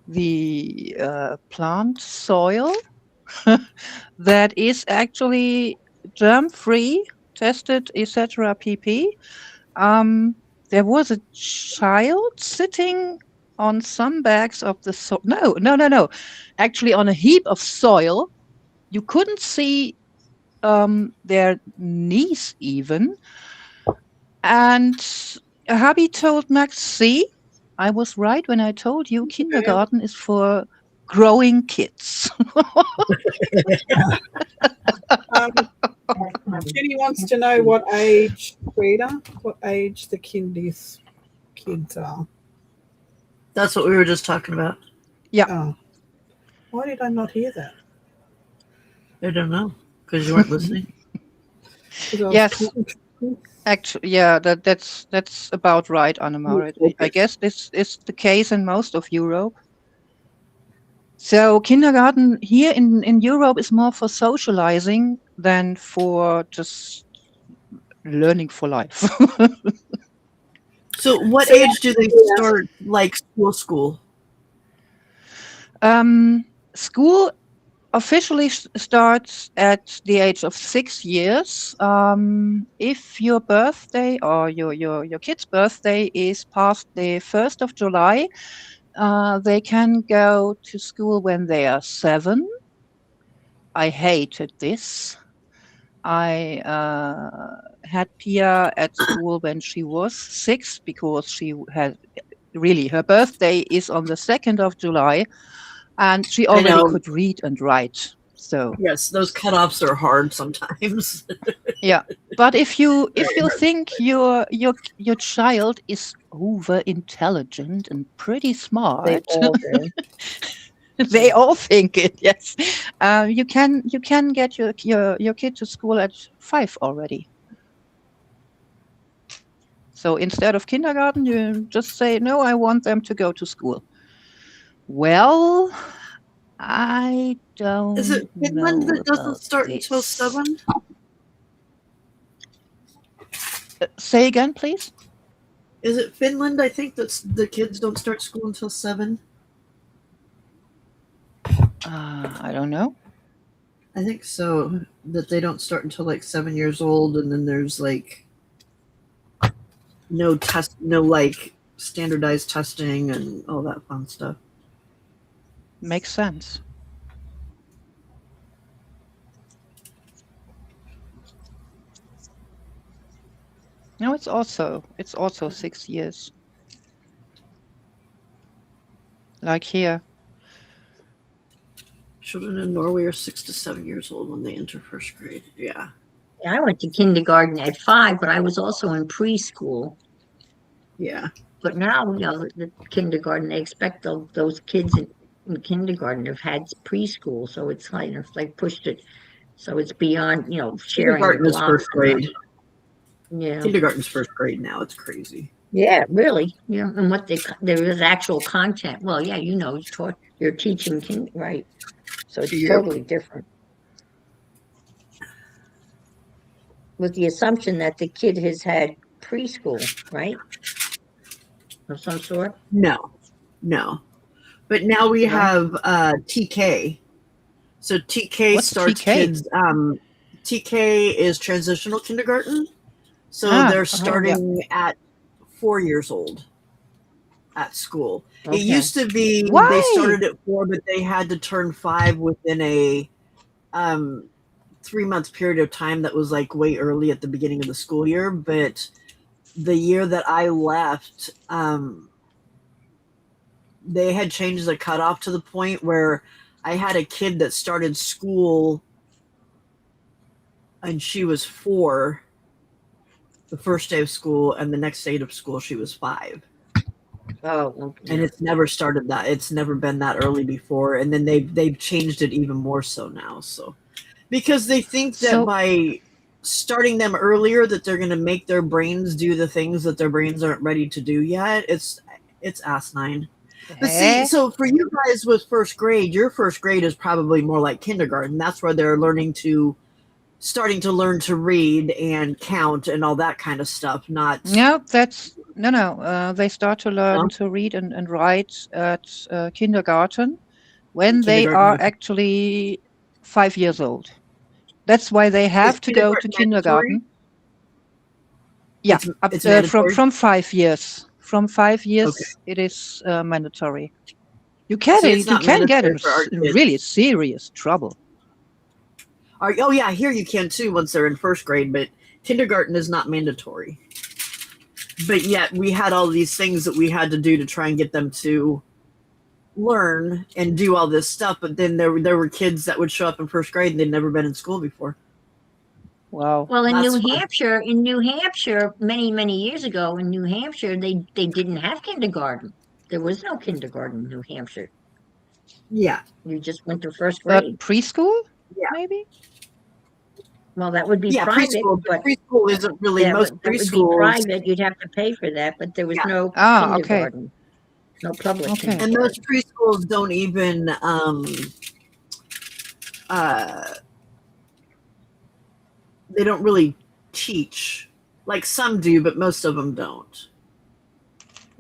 the plant soil that is actually germ-free, tested, etc. pp. There was a child sitting on some bags of the soil. No. Actually, on a heap of soil. You couldn't see their knees even. And hubby told Max, see, I was right when I told you kindergarten is for growing kids. Jenny wants to know what age, Rita, what age the kindies kids are. That's what we were just talking about. Oh. Why did I not hear that? I don't know. Because you weren't listening. 'Cause I was Yes. talking- Actually, yeah, that's about right, Annemarit. I guess this is the case in most of Europe. So kindergarten here in Europe is more for socializing than for just learning for life. So what So- age do they start like school? School officially starts at the age of 6 years. If your birthday or your kid's birthday is past the 1st of July, they can go to school when they are 7. I hated this. I had Pia at school when she was 6 because she had really, her birthday is on the 2nd of July. And she already know. could read and write. So, Yes, those cutoffs are hard sometimes. but if you think your child is over intelligent and pretty smart, They all do. they all think it. Yes, you can get your kid to school at 5 already. So instead of kindergarten, you just say, no, I want them to go to school. Well, I don't Is it Finland know that doesn't about start until this. 7? Say again, please. Is it Finland? I think that's the kids don't start school until 7. I don't know. I think so. That they don't start until like 7 years old, and then there's like no like standardized testing and all that fun stuff. Makes sense. No, it's also 6 years. Like here. Children in Norway are 6 to 7 years old when they enter first grade. Yeah. I went to kindergarten at 5, but I was also in preschool. Yeah. But now, the kindergarten, they expect those kids in kindergarten have had preschool, so it's kind of like pushed it, so it's beyond, sharing the Kindergarten is block. first grade. Yeah, Kindergarten's first grade now. It's crazy. yeah, really, yeah, and there is actual content. Well, yeah, you're teaching right, so it's Yep. totally different. With the assumption that the kid has had preschool, right? Of some sort. No. But now we No? have TK. So TK What's starts TK? kids. TK is transitional kindergarten. So they're yeah. starting at 4 years old at school. Okay. It used to be they Why? started at 4, but they had to turn 5 within a 3-month period of time that was like way early at the beginning of the school year. But the year that I left, they had changed the cutoff to the point where I had a kid that started school and she was 4 the first day of school, and the next day of school she was 5. Oh, okay. And it's never started that. It's never been that early before, and then they've changed it even more so now. So because they think that So- by starting them earlier that they're going to make their brains do the things that their brains aren't ready to do yet. It's asinine. But see, so for you guys with first grade, your first grade is probably more like kindergarten. That's where they're starting to learn to read and count and all that kind of stuff. Not No, no. They start to learn No? to read and write at kindergarten when they Kindergarten, are okay. actually 5 years old. That's why they have to go to kindergarten kindergarten. Yeah, It's mandatory? from 5 years. From 5 years, Okay. it is mandatory. You can See, it's not get mandatory in for our in kids. really serious trouble. Oh yeah, here you can too once they're in first grade, but kindergarten is not mandatory. But yet we had all these things that we had to do to try and get them to learn and do all this stuff. But then there were kids that would show up in first grade and they'd never been in school before. Wow. Well, in That's New fine. Hampshire, many, many years ago, in New Hampshire, they didn't have kindergarten. There was no kindergarten in New Hampshire. Yeah. You just went to first But grade. preschool? Yeah. Maybe? Well, that would be Yeah, private, preschool, but but preschool isn't really most that would be preschools. private. You'd have to pay for that, but there was Yeah. no Ah, okay. kindergarten. No public Okay. And kindergarten. most preschools don't even they don't really teach. Like some do, but most of them don't.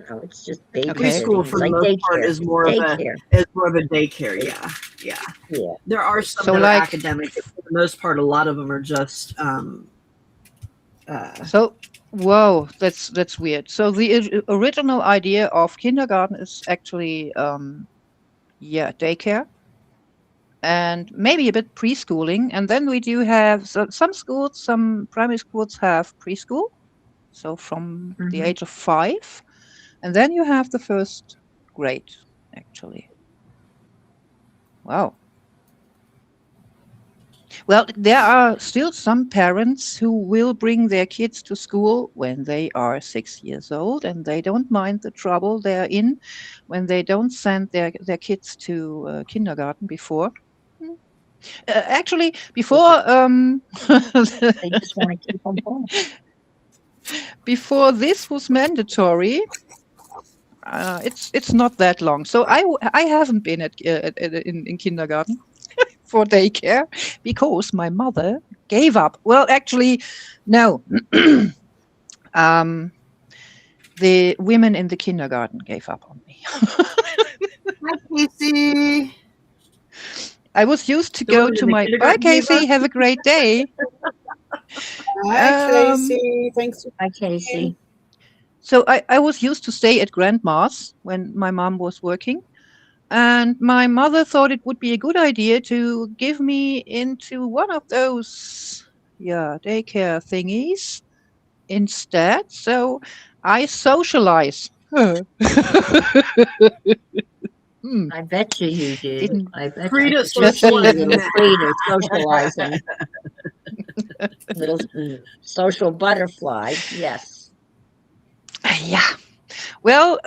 No, it's just baby Okay. Preschool for the like most part daycare. is more of Daycare. a daycare. Yeah. Yeah. There are some So, that like- are academic, but for the most part, a lot of them are just So, whoa, that's weird. So the original idea of kindergarten is actually, daycare, and maybe a bit preschooling. And then we do have some schools, some primary schools have preschool, so from the Mhm. age of 5, and then you have the first grade, actually. Wow. Well, there are still some parents who will bring their kids to school when they are 6 years old, and they don't mind the trouble they're in when they don't send their kids to kindergarten before. Actually, before They just want to keep them home. before this was mandatory, it's not that long. So I haven't been in kindergarten for daycare because my mother gave up. Well, actually, no. The women in the kindergarten gave up on me. Hi, Casey. I was used to The go women to in the my. Bye, kindergarten gave Casey. up? Have a great day. Hi, Um, Casey. Thanks for Hi, Casey. So I was used to stay at grandma's when my mom was working. And my mother thought it would be a good idea to give me into one of those, daycare thingies instead. So I socialize. Hmm. I bet you did. Didn't- I bet Frida I could just see socializing. little Frida socializing. Little social butterfly. Yes. Yeah. Well,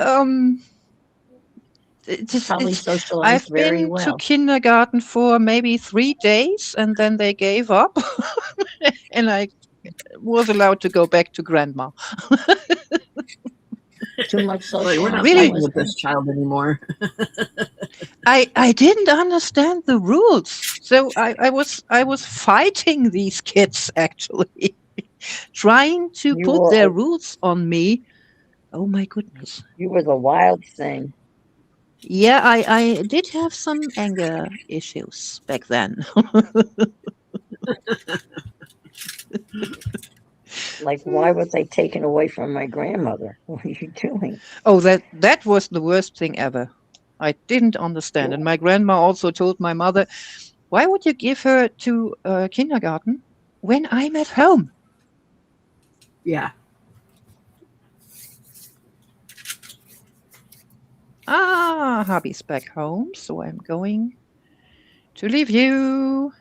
Probably I've socialized very been to well. kindergarten for maybe 3 days, and then they gave up, and I was allowed to go back to grandma. Too much Like, we're not Really? fighting with this child anymore. I didn't understand the rules, so I was fighting these kids actually, trying to You put were their rules on me. Oh my goodness! you were the wild thing. Yeah, I did have some anger issues back then. Like, why was I taken away from my grandmother? What are you doing? Oh, that was the worst thing ever. I didn't understand, and my grandma also told my mother, "Why would you give her to kindergarten when I'm at home?" Yeah. Ah, hubby's back home, so I'm going to leave you.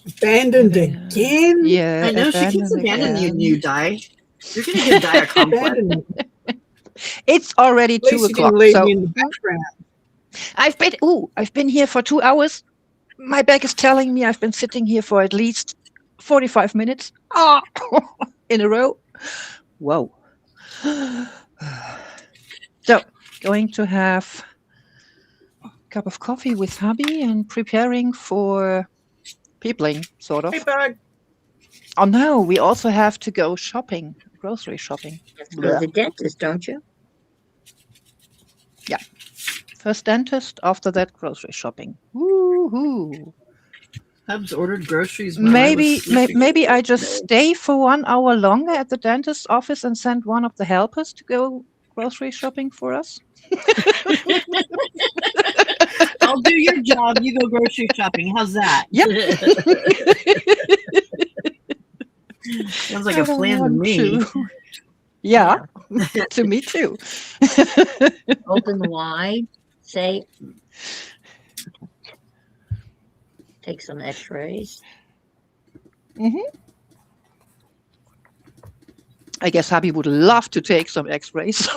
Abandoned again? Yeah, I know she keeps abandoned abandoning again. you, Di. You're gonna give Di a complex. Abandoned. It's already At least 2 you didn't o'clock. leave So me in the background. I've been here for 2 hours. My back is telling me I've been sitting here for at least 45 minutes. Ah, in a row. Whoa. So, going to have a cup of coffee with hubby and preparing for peopling, sort of. Hey, bug. Oh no, we also have to go shopping, grocery shopping. You have to go to the dentist, don't you? First dentist, after that grocery shopping. Woohoo! Hubs ordered groceries. While I was sleeping. Maybe I just stay for 1 hour longer at the dentist's office and send one of the helpers to go grocery shopping for us. I'll do your job. You go grocery shopping. How's that? Yep. Sounds like I a don't plan to want me. to. Yeah, to me too. Open wide. Say. Take some X-rays. I guess hubby would love to take some x-rays,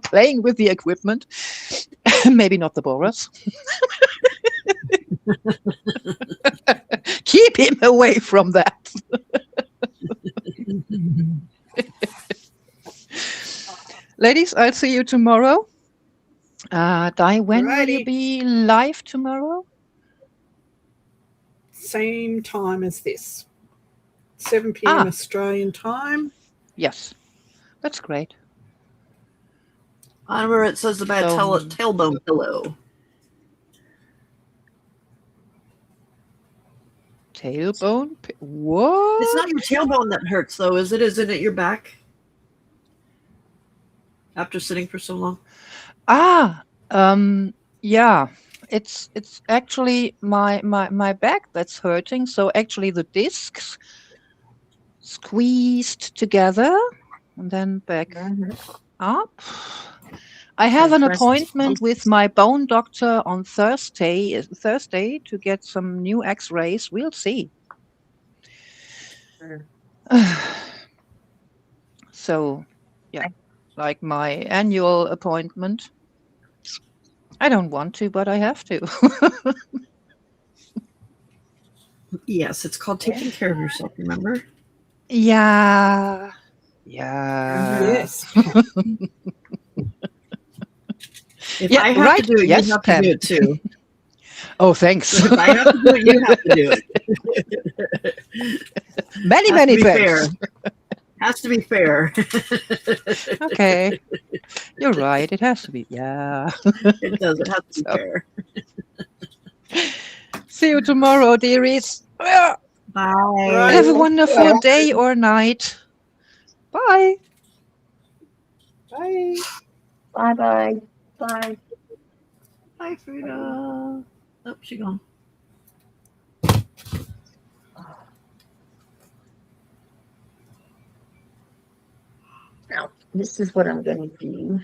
playing with the equipment. Maybe not the borers. Keep him away from that. Ladies, I'll see you tomorrow. Di, when will you Alrighty. be live tomorrow? Same time as this. 7 p.m. Ah. Australian time. Yes, that's great. On where it says about So- tailbone pillow. Tailbone? What? It's not your tailbone that hurts, though, is it? Isn't it your back? After sitting for so long. Yeah. It's actually my back that's hurting. So actually the discs squeezed together and then back up. I have an Compressed appointment with my bone doctor on Thursday to get some new x-rays. We'll see. So, yeah, like my annual appointment. I don't want to, but I have to. Yes, it's called taking care of yourself, remember? Yeah. Yeah. Yes. If Yeah, I have right. to do it, Yes, you have Pam. to do it too. Oh, thanks. If I have to do it, you have to do it. Many, Has many to be fair. thanks. Has to be fair. Okay. You're right. It has to be. Yeah. It does. It has to be So- fair. See you tomorrow, dearies. Bye. Have a wonderful day or night. Bye. Bye. Bye-bye. Bye. Bye, Frida. Oh, she gone. Now, this is what I'm going to do.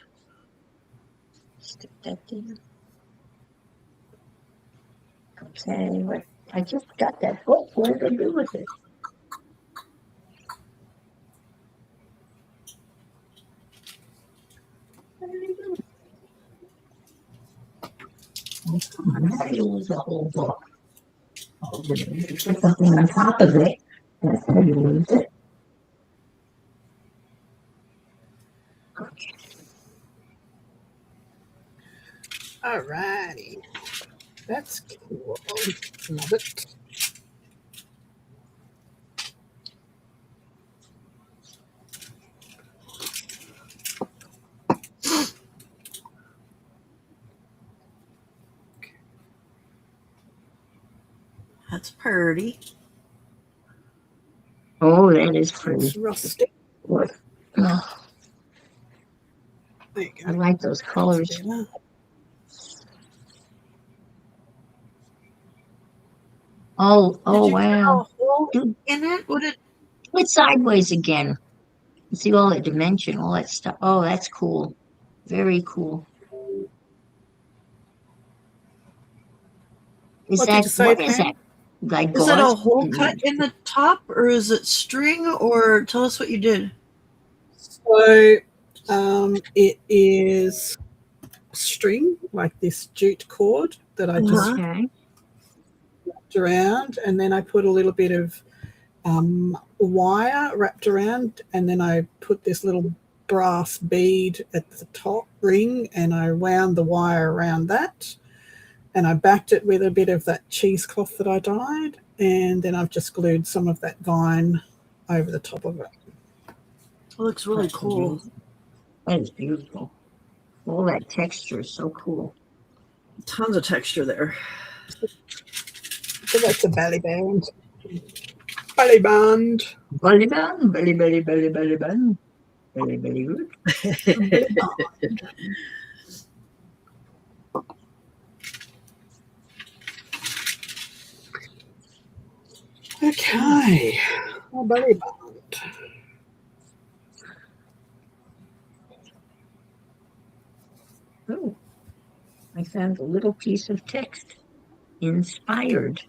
Stick that there. Okay, what? I just got that book. What did I do with it? What did I do? I use the whole book. Put something on top of it. That's how you use it. Alrighty. That's cool. Love it. That's pretty. Oh, that is It's pretty. rustic. Oh, There you I go. like those colors. Better. Oh, Did oh, you cut a wow. hole Do in it? What did? it sideways again. You see all that dimension, all that stuff. Oh, that's cool. Very cool. Is What that, did you say, what is Pam? that? Like Is that a gauze? hole cut in the top, or is it string? Or tell us what you did. So it is string, like this jute cord that I just Uh-huh. Okay. wrapped around, and then I put a little bit of wire wrapped around, and then I put this little brass bead at the top ring, and I wound the wire around that, and I backed it with a bit of that cheesecloth that I dyed, and then I've just glued some of that vine over the top of it. It looks really That's cool. amazing. That is beautiful. All that texture is so cool. Tons of texture there. So that's a belly band. Belly band. Belly band, belly, belly, belly, belly band. Belly, belly good. Belly band. Okay. A belly band. Oh, I found a little piece of text. Inspired.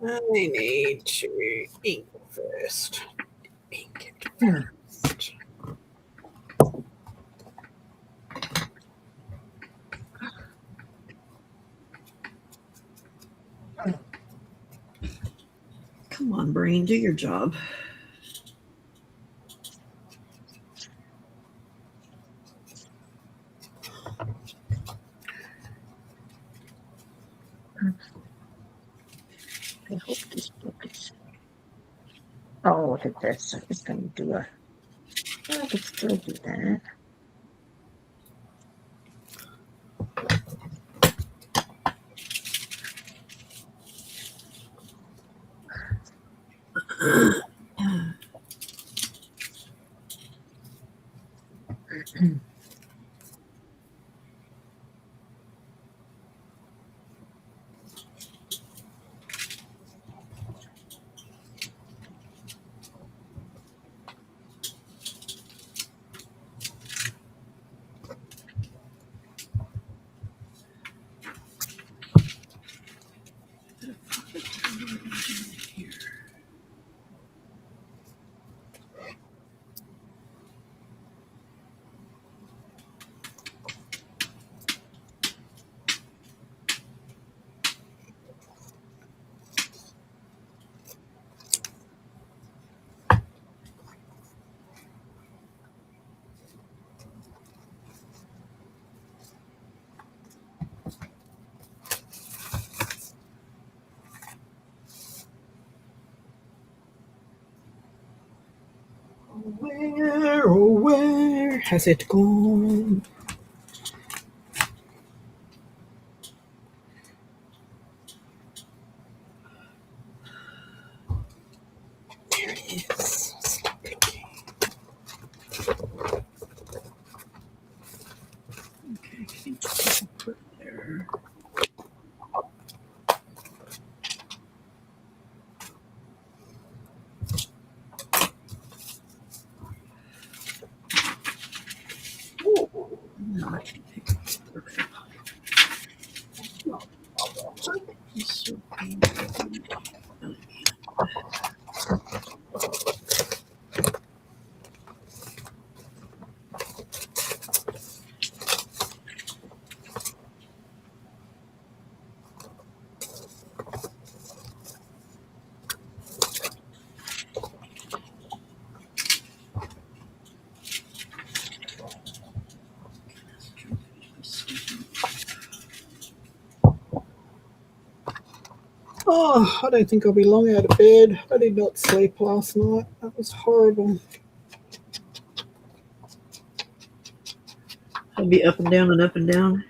I need to ink first. Ink it first. Come on, brain, do your job. I hope this book is. Oh, look at this. I was going to do a. I could still do that. Where, oh, where has it gone? There it is. Stop looking. Okay, I think I'll put it there. Oh, I don't think I'll be long out of bed. I did not sleep last night. That was horrible. I'd be up and down and up and down.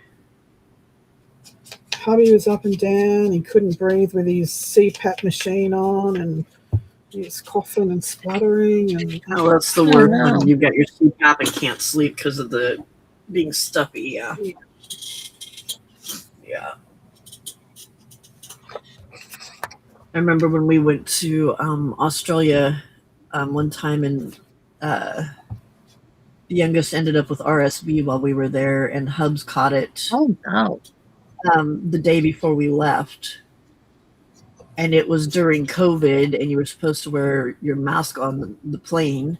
Hubby was up and down. He couldn't breathe with his CPAP machine on, and he was coughing and spluttering. And Oh, that's the Oh, worst no. when you've got your CPAP and can't sleep because of the being stuffy. Yeah. Yeah. I remember when we went to Australia one time, and the youngest ended up with RSV while we were there, and Hubs caught it Oh, no. the day before we left. And it was during COVID, and you were supposed to wear your mask on the plane.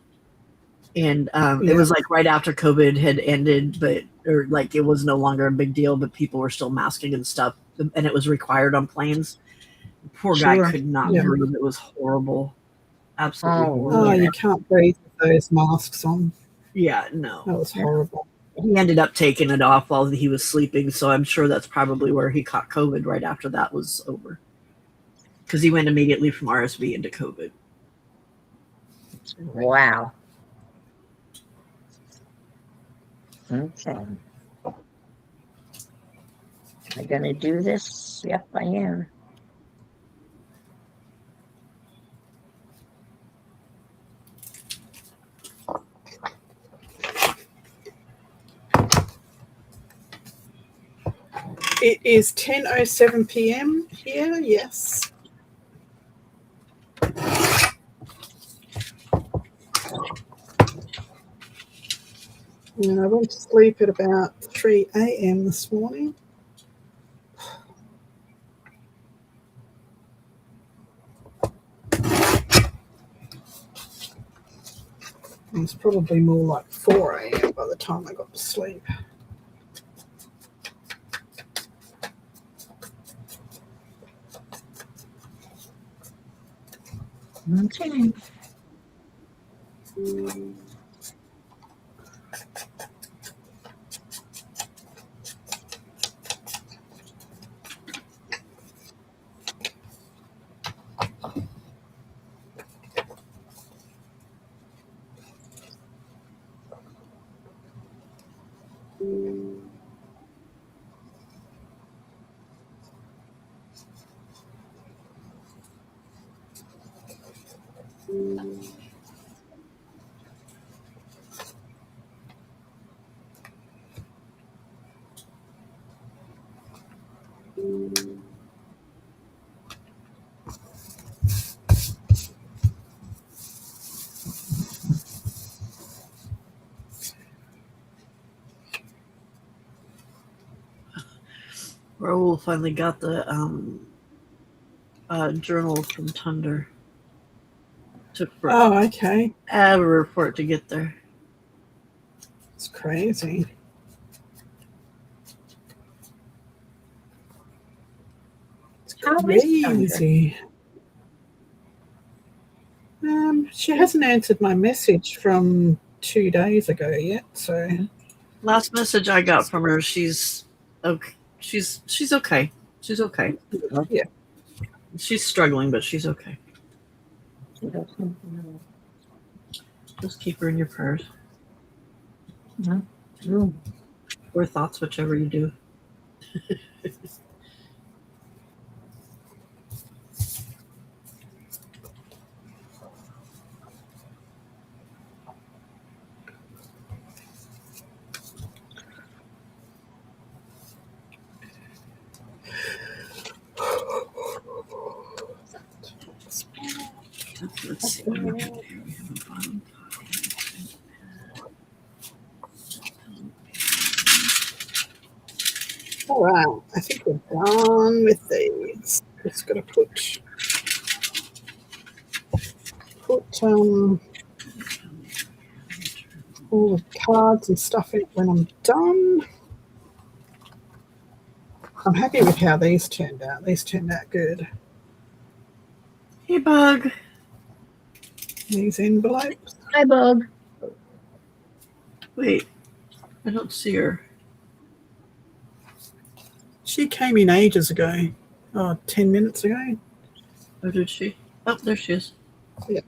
And it was like right after COVID had ended, or like it was no longer a big deal, but people were still masking and stuff, and it was required on planes. The poor guy Sure. could not Yeah. breathe. It was horrible. Absolutely Oh, horrible. oh, yeah. you can't breathe with those masks on. Yeah, no. That was horrible. He ended up taking it off while he was sleeping, so I'm sure that's probably where he caught COVID right after that was over. Because he went immediately from RSV into COVID. Wow. Okay. Am I going to do this? Yep, I am. It is 10:07 p.m. here. Yes. And I went to sleep at about 3 a.m. this morning. It was probably more like 4 a.m. by the time I got to sleep. Okay. Raoul finally got the journal from Thunder. Took Oh, okay. forever for it to get there. It's crazy. It's How is Thunder? crazy. She hasn't answered my message from 2 days ago yet, so Last message I got from her, she's okay. She's okay. She's okay. Yeah. She's struggling, but she's okay. Just keep her in your prayers or thoughts, whichever you do. Let's see. What do we have here? We have a bottom. all right. I think we're done with these. Just got to put all the cards and stuff in when I'm done. I'm happy with how these turned out. These turned out good. Hey, Bug. These envelopes. Hi, Bug. Wait, I don't see her. She came in ages ago. 10 minutes ago. Or did she? Oh, there she is. Yeah,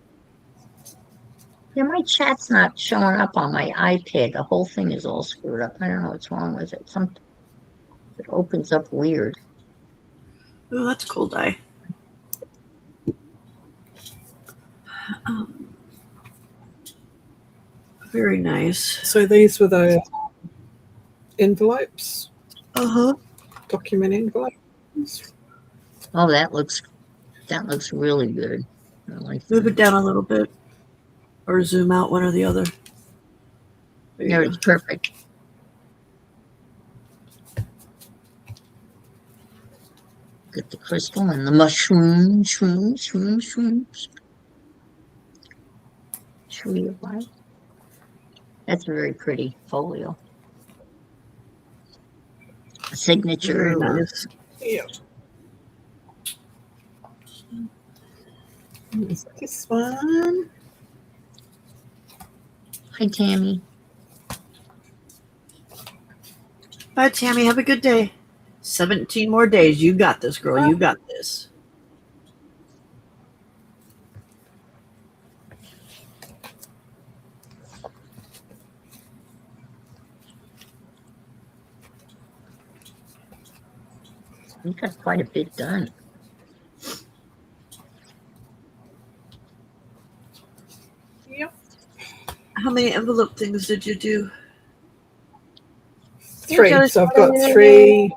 my chat's not showing up on my iPad. The whole thing is all screwed up. I don't know what's wrong with it. It opens up weird. Oh, that's a cool die. Um, very nice. So these were the envelopes, Uh-huh. document envelopes. Oh, that looks really good. I like Move that. it down a little bit. Or zoom out, one or the other. There you There, go. it's perfect. Get the crystal and the mushrooms. Tree of life. That's a very pretty folio. A signature. Very nice. Yeah. Here's this one. Hi, Tammy. Bye, Tammy. Have a good day. 17 more days. You got this, girl. You got this. You got quite a bit done. Yep. How many envelope things did you do? 3. Josie. So I've got three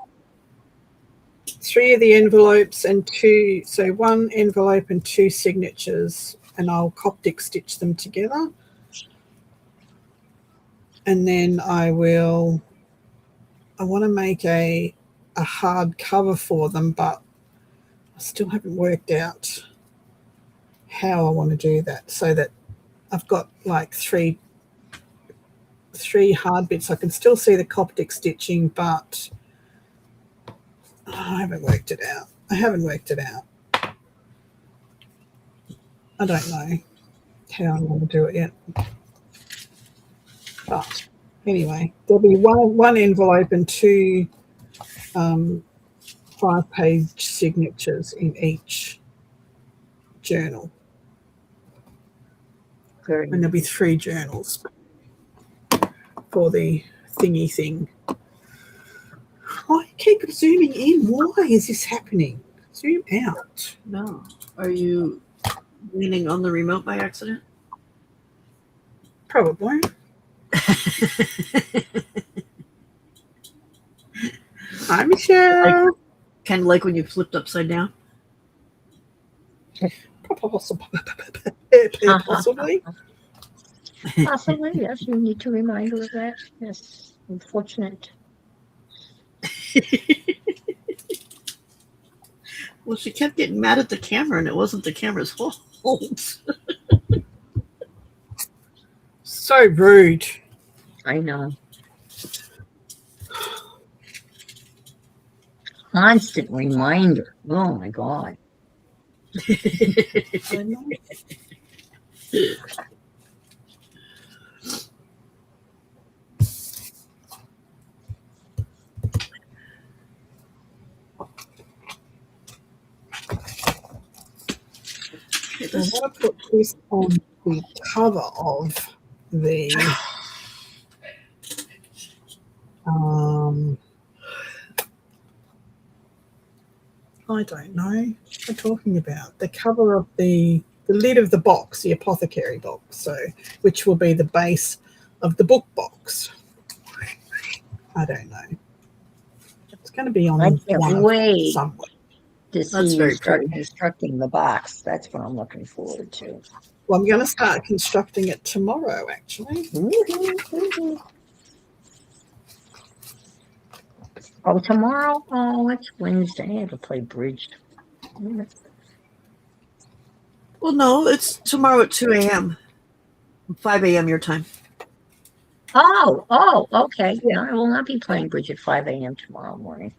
of the envelopes and 2. So 1 envelope and 2 signatures, and I'll Coptic stitch them together. And then I want to make a hard cover for them, but I still haven't worked out how I want to do that, so that I've got like three hard bits. I can still see the Coptic stitching, but I haven't worked it out. I don't know how I'm going to do it yet. But anyway, there'll be one envelope and 2 5-page signatures in each journal, Very and there'll be 3 journals for the thingy thing. I keep zooming in. Why is this happening? Zoom out. No. Are you leaning on the remote by accident? Probably. Hi, Michelle. Kind of like when you flipped upside down. Possibly. Possibly, yes. You need to remind her of that. Yes. Unfortunate. Well, she kept getting mad at the camera, and it wasn't the camera's fault. So rude. I know. Constant reminder. Oh my God. I know. I want to put this on the cover of the I don't know what I'm talking about. The cover of the lid of the box, the apothecary box, so which will be the base of the book box. I don't know. It's going to be on I can't one wait somewhere. to That's see you very start pretty. constructing the box. That's what I'm looking forward to. Well, I'm going to start constructing it tomorrow, actually. Oh, tomorrow? Oh, it's Wednesday. I have to play bridge. Well, no, it's tomorrow at 2 a.m. 5 a.m. your time. Oh, okay. No, I will not be playing bridge at 5 a.m. tomorrow morning.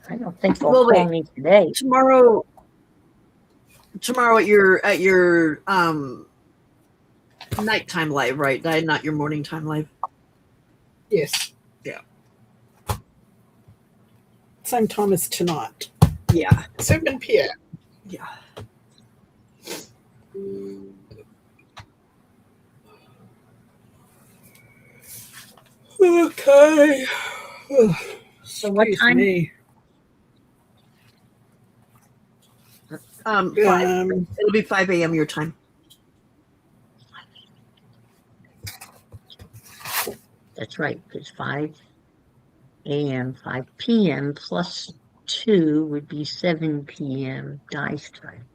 I don't think they'll Well, call wait. me today. Tomorrow at your nighttime live, right? Not your morning time live. Yes. Yeah. Same time as tonight. Yeah. 7 p.m. Yeah. Okay. So what Excuse time? me. 5. Um, It'll be 5 a.m. your time. That's right, because 5 a.m., 5 p.m. plus 2 would be 7 p.m. dice time.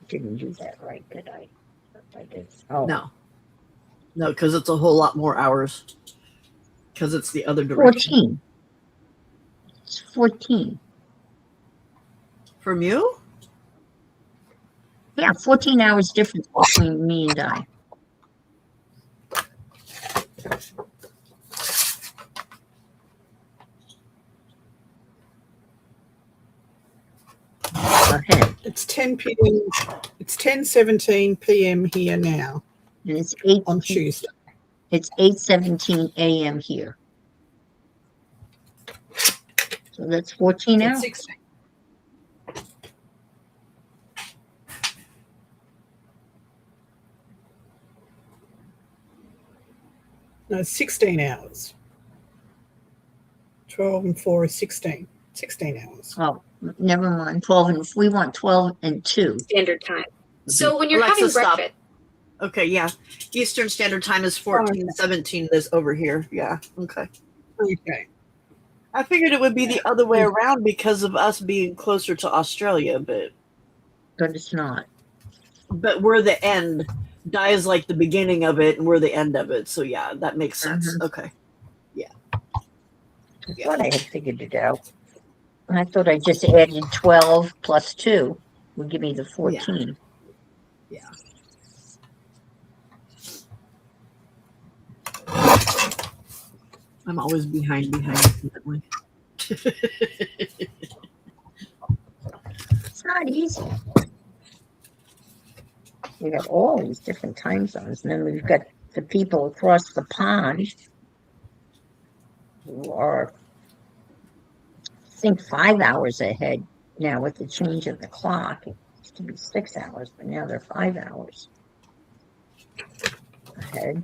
Didn't do that right, did I? I did. Oh, No, because it's a whole lot more hours. Because it's the other direction. 14. It's 14. From you? Yeah, 14 hours difference between me and Di. Ahead. it's 10 p.m. It's 10:17 p.m. here now And it's on Tuesday. It's 8:17 a.m. here. So that's 14 It's hours. 16. No, 16 hours. 12 and 4 is 16. 16 hours. Oh, never mind. 12 and we want 12 and 2. Standard time. So when you're Alexa, having stop. breakfast, Okay, yeah. Eastern Standard Time is 14:17 this over here. Yeah, okay. Okay. I figured it would be the other way around because of us being closer to Australia, but But it's not. we're the end. Di is like the beginning of it, and we're the end of it. So yeah, that makes sense. Mhm. Okay. I thought I had figured it out. I thought I just added 12 plus 2 would give me the 14. Yeah. I'm always behind. Definitely. It's not easy. We got all these different time zones, and then we've got the people across the pond who are, I think, 5 hours ahead now with the change of the clock. It used to be 6 hours, but now they're 5 hours ahead.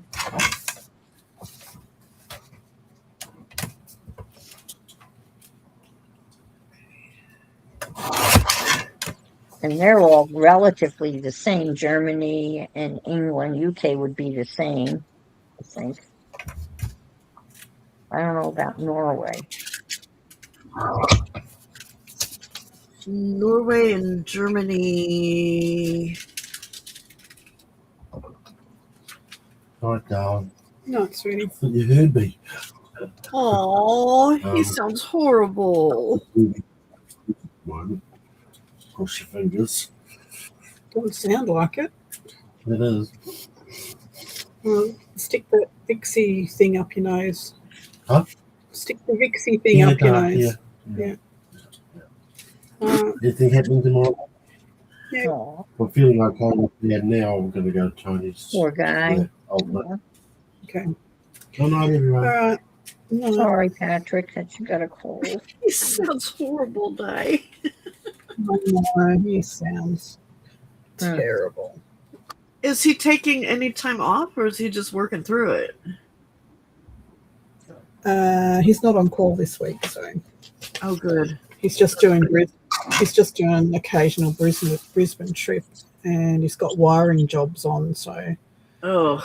And they're all relatively the same. Germany and England, UK would be the same, I think. I don't know about Norway. Norway and Germany. Right, darling. No, sweetie. You heard me. Oh, he sounds horrible. Moment. Cross your fingers. Doesn't sound like it. It is. Well, stick the Vixie thing up your nose. Huh? Stick the Vixie thing up your nose. Yeah. Uh, Anything happening tomorrow? Oh, I'm feeling like I'm bad now. I'm going to go to Tony's. poor guy. Yeah, I'll okay. Good night, All everyone. right. No. Sorry, Patrick, that you got a cold. He sounds horrible, Di. No, he sounds Hmm. terrible. Is he taking any time off, or is he just working through it? He's not on call this week, so Oh, good. he's just doing an occasional Brisbane trip, and he's got wiring jobs on. So Oh,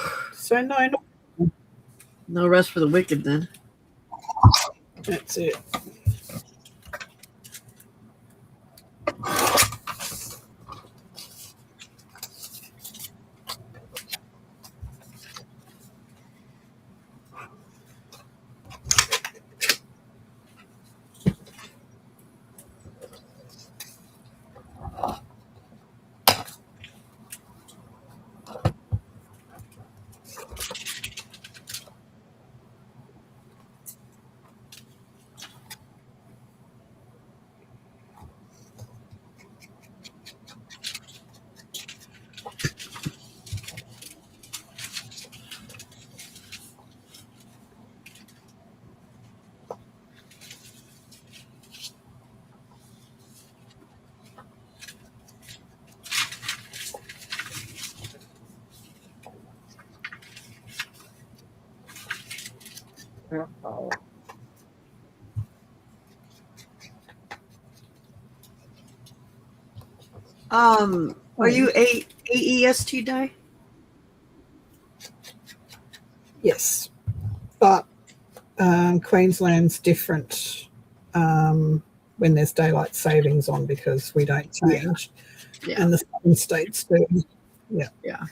no, no rest for the wicked then. that's it. Uh-oh. Are you AEST die? Yes, but Queensland's different when there's daylight savings on because we don't change, Yeah. and the southern states do. Yeah.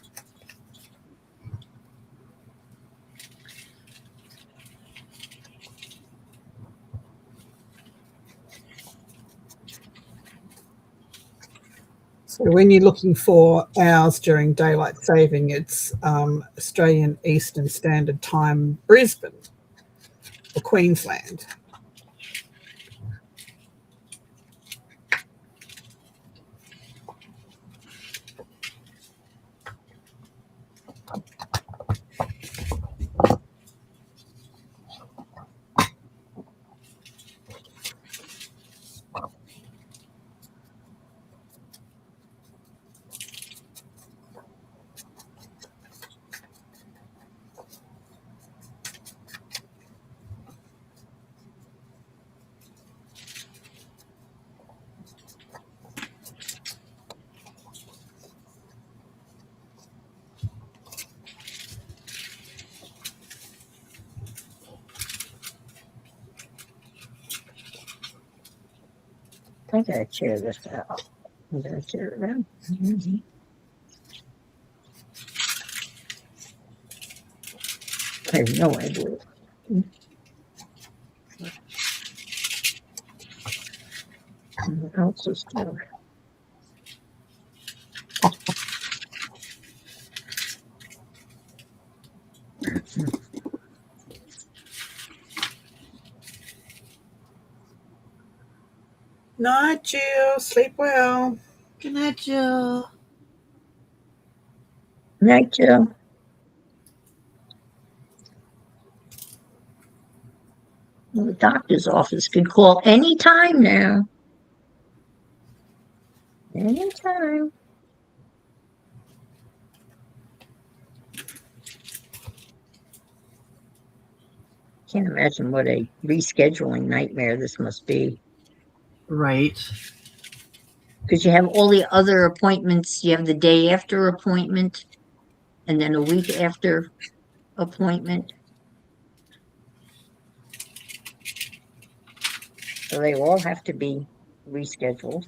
So when you're looking for hours during daylight saving, it's Australian Eastern Standard Time, Brisbane or Queensland. I gotta tear this out. I'm gonna tear it out. I have no idea. What else is there? Night, Jill. Sleep well. Good night, Jill. Night, Jill. Well, the doctor's office can call anytime now. Anytime. Can't imagine what a rescheduling nightmare this must be. Right. Because you have all the other appointments. You have the day after appointment and then a week after appointment. So they all have to be rescheduled.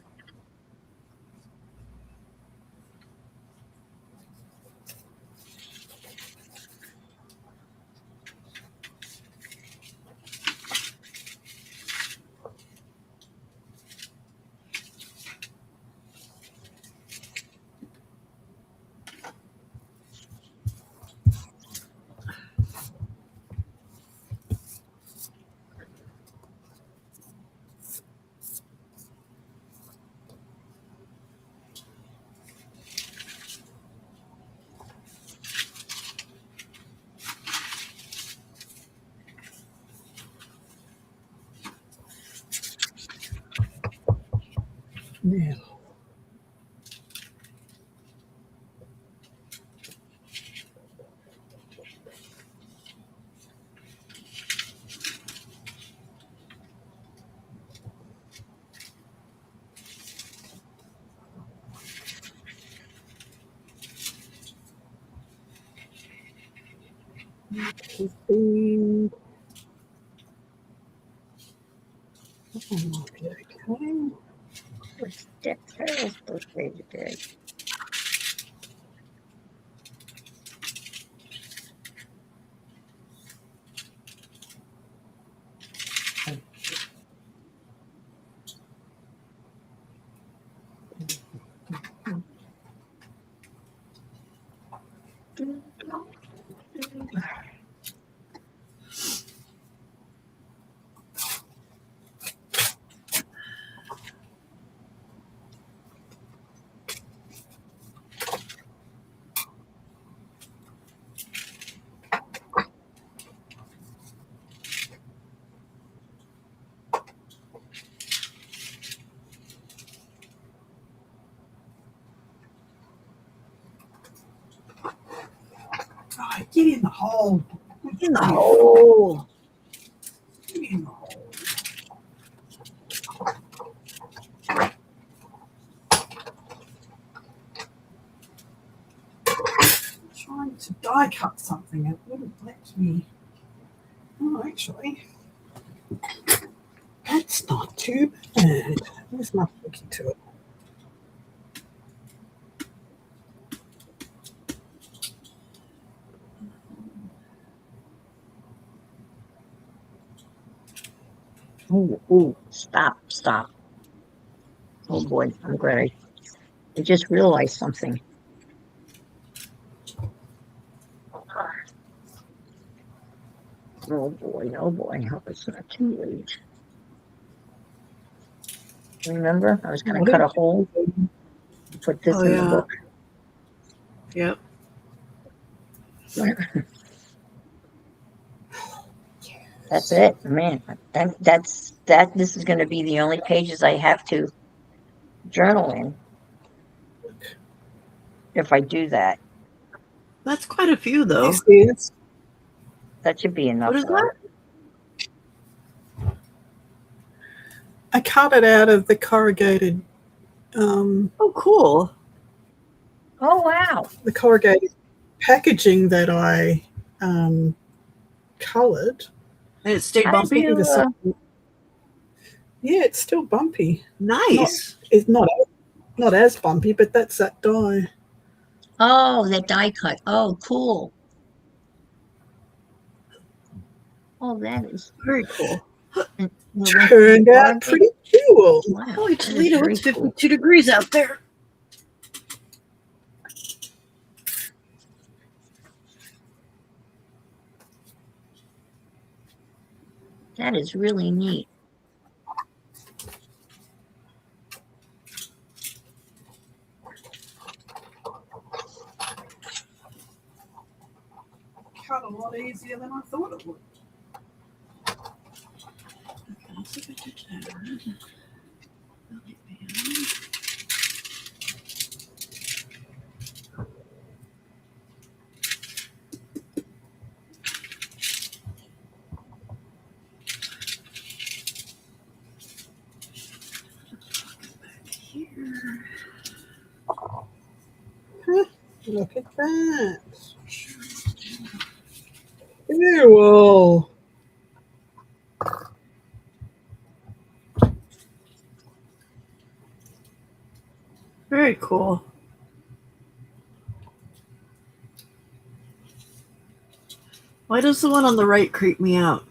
Yeah. Keeping. That might be okay. What's Dick Farrell's birthday today? Oh, get in the hole. In the hole. trying to die cut something. It wouldn't let me. Oh, actually, that's not too bad. There's my looking to it. Ooh, stop. Oh boy, I'm glad I just realized something. Oh boy, I hope it's not too late. Remember, I was going to cut a hole, put this in the book. Yep. That's it, man. This is going to be the only pages I have to journal in. If I do that, That's quite a few, though. This is. that should be enough. What is for that? I cut it out of the corrugated. Oh, cool. Oh wow! The corrugated packaging that I coloured. And it stayed How did bumpy. you, Yeah, it's still bumpy. Nice. It's not as bumpy, but that's that dye. Oh, that die cut. Oh, cool. Oh, that is Very cool. Turned out pretty cool. Wow, Holy that is Toledo, very it's cool. 52 degrees out there. That is really neat. Cut a lot easier than I thought it would. Look at that. Cool. Very cool. Why does the one on the right creep me out?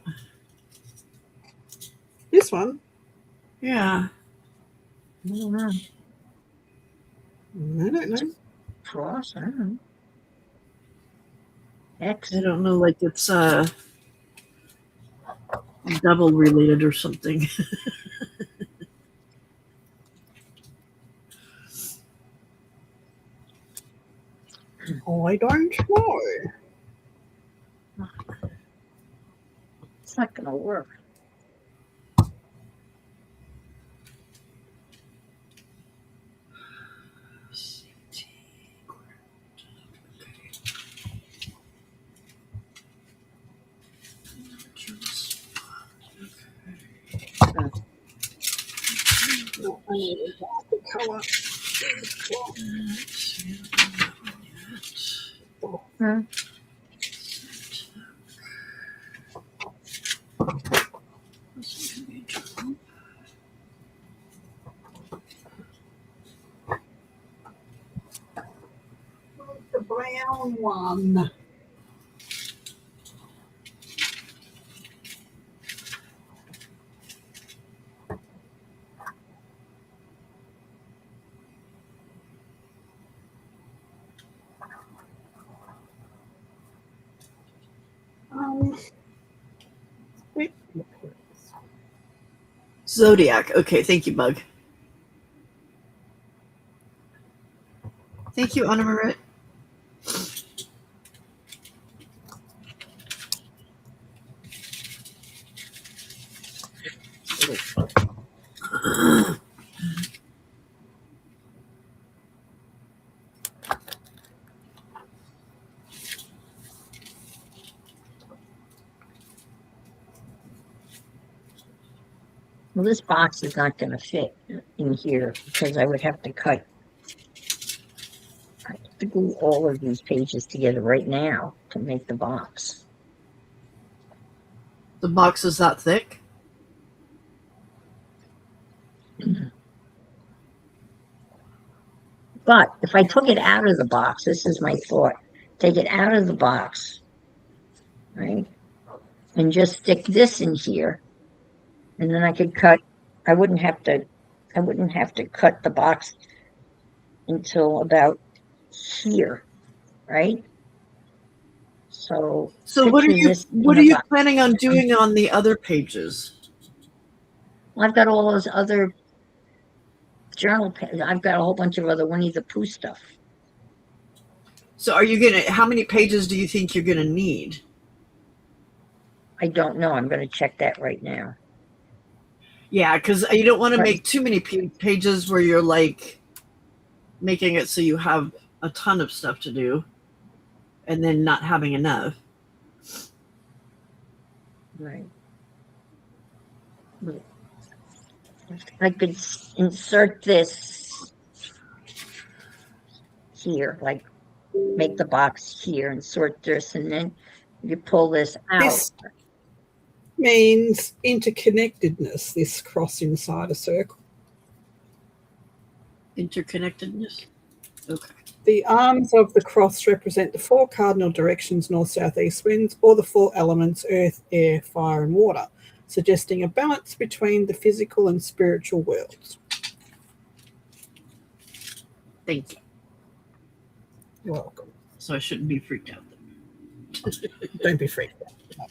This one. Yeah. I don't know. I don't know. Cross, I don't know. X. I don't know, like it's double related or something. I don't know. It's not going to work. No, I need a darker colour. Hmm. The brown one. Wait. Zodiac. Okay, thank you, Bug. Thank you, Anna Marit. Well, this box is not going to fit in here because I would have to cut to glue all of these pages together right now to make the box. The box is that thick? But if I took it out of the box, this is my thought, take it out of the box, right? And just stick this in here. And then I could cut, I wouldn't have to cut the box until about here, right? So what are picture you this in what the are you box. planning on doing on the other pages? I've got all those other journal pages. I've got a whole bunch of other Winnie the Pooh stuff. So how many pages do you think you're gonna need? I don't know. I'm going to check that right now. Yeah, because you don't want to Right. make too many pages where you're like making it so you have a ton of stuff to do and then not having enough. Right. I could insert this here, like make the box here, insert this, and then you pull this out. This means interconnectedness, this cross inside a circle. Interconnectedness? Okay. The arms of the cross represent the 4 cardinal directions, north, south, east winds, or the 4 elements, earth, air, fire, and water, suggesting a balance between the physical and spiritual worlds. Thank you. You're welcome. So I shouldn't be freaked out then. Don't be freaked out. No.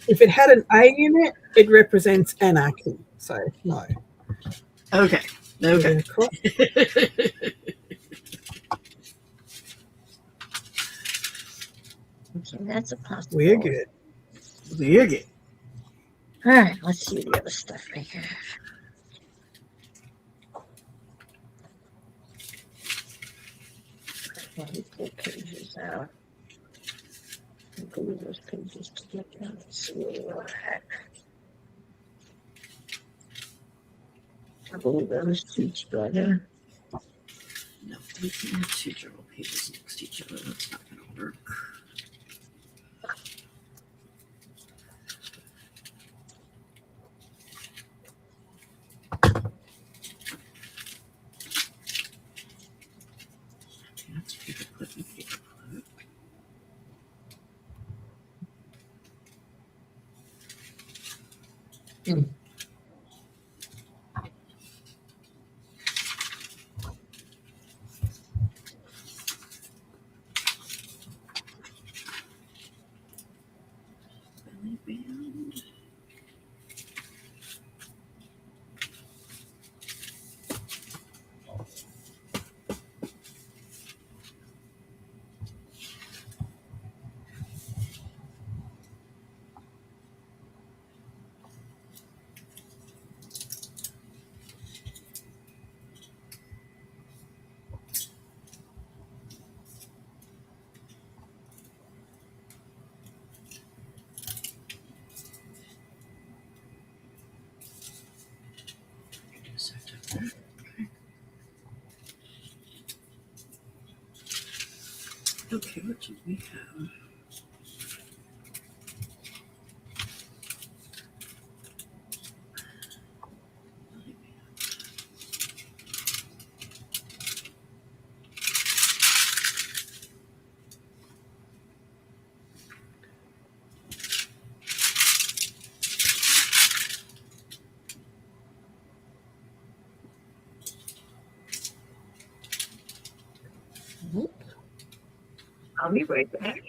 If it had an A in it, it represents anarchy. So, no. Okay. Okay. The cross- Okay, that's a possibility. We're good. We're good. All right, let's see the other stuff right here. Let me pull pages out. Glue those pages together. Let's see where we're at. Glue those two together. No, we can't have 2 journal pages next to each other. That's not going to work. That's paper clip and paper clip. Belly band. Okay, what do we have? I'll be right back.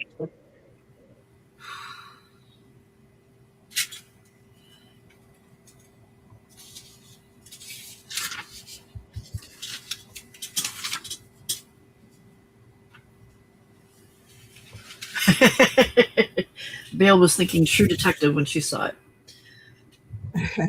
Bale was thinking True Detective when she saw it. Okay.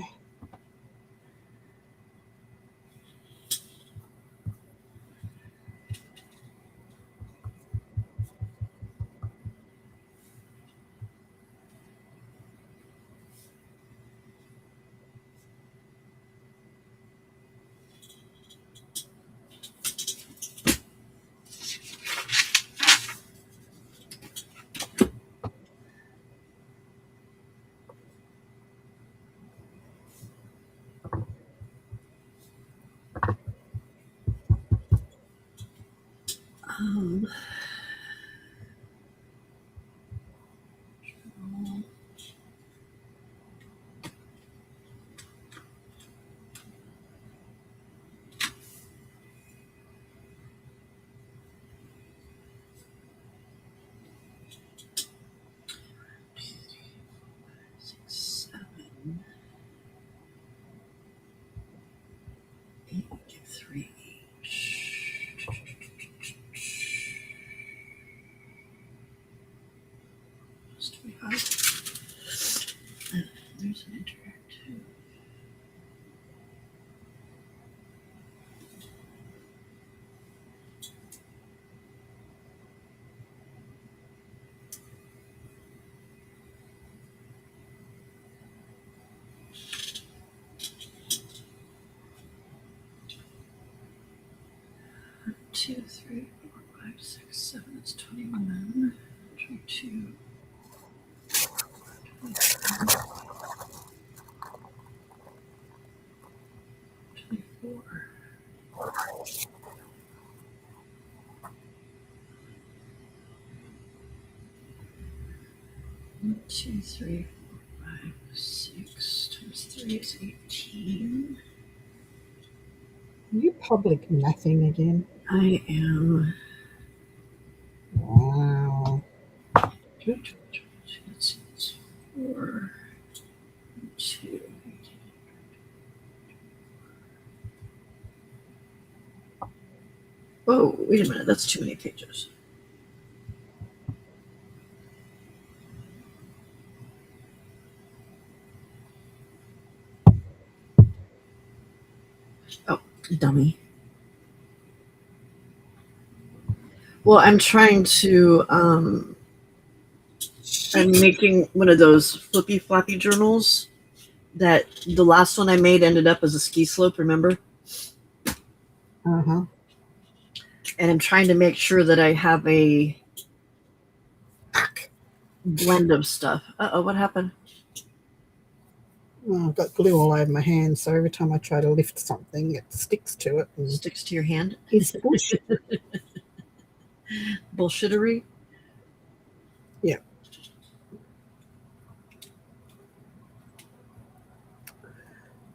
Um, six, 7, 8, 3. There's an interactive. Two, 3, 4, 5, 6, 7. It's 21. 22. 24. 1, 2, 3, 4, 5, 6 times 3 is 18. Are you public mathing again? I am. Wow. Let's see, it's 4, 2. Whoa, wait a minute, that's too many pages. Oh, dummy. Well, I'm trying to, I'm making one of those flippy floppy journals that the last one I made ended up as a ski slope, remember? Uh-huh. And I'm trying to make sure that I have a blend of stuff. Uh-oh, what happened? Oh, I've got glue all over my hands, so every time I try to lift something, it sticks to it. And Sticks to your hand? it's bullshit. Bullshittery? Yeah.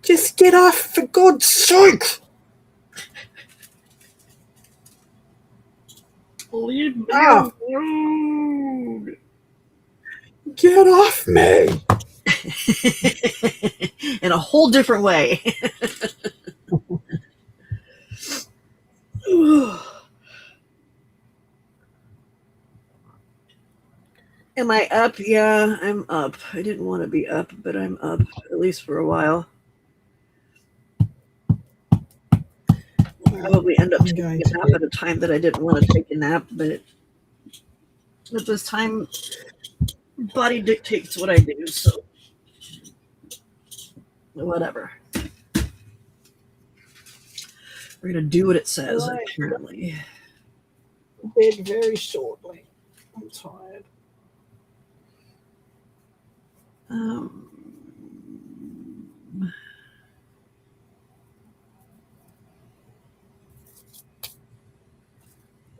Just get off, for God's sake! Leave me Ah. alone. Get off me! In a whole different way. Am I up? Yeah, I'm up. I didn't want to be up, but I'm up, at least for a while. I'll probably end up taking a nap at a time that I didn't want to take a nap, but at this time, body dictates what I do, so whatever. We're going to do what it says, Right. apparently. Bed very shortly. I'm tired.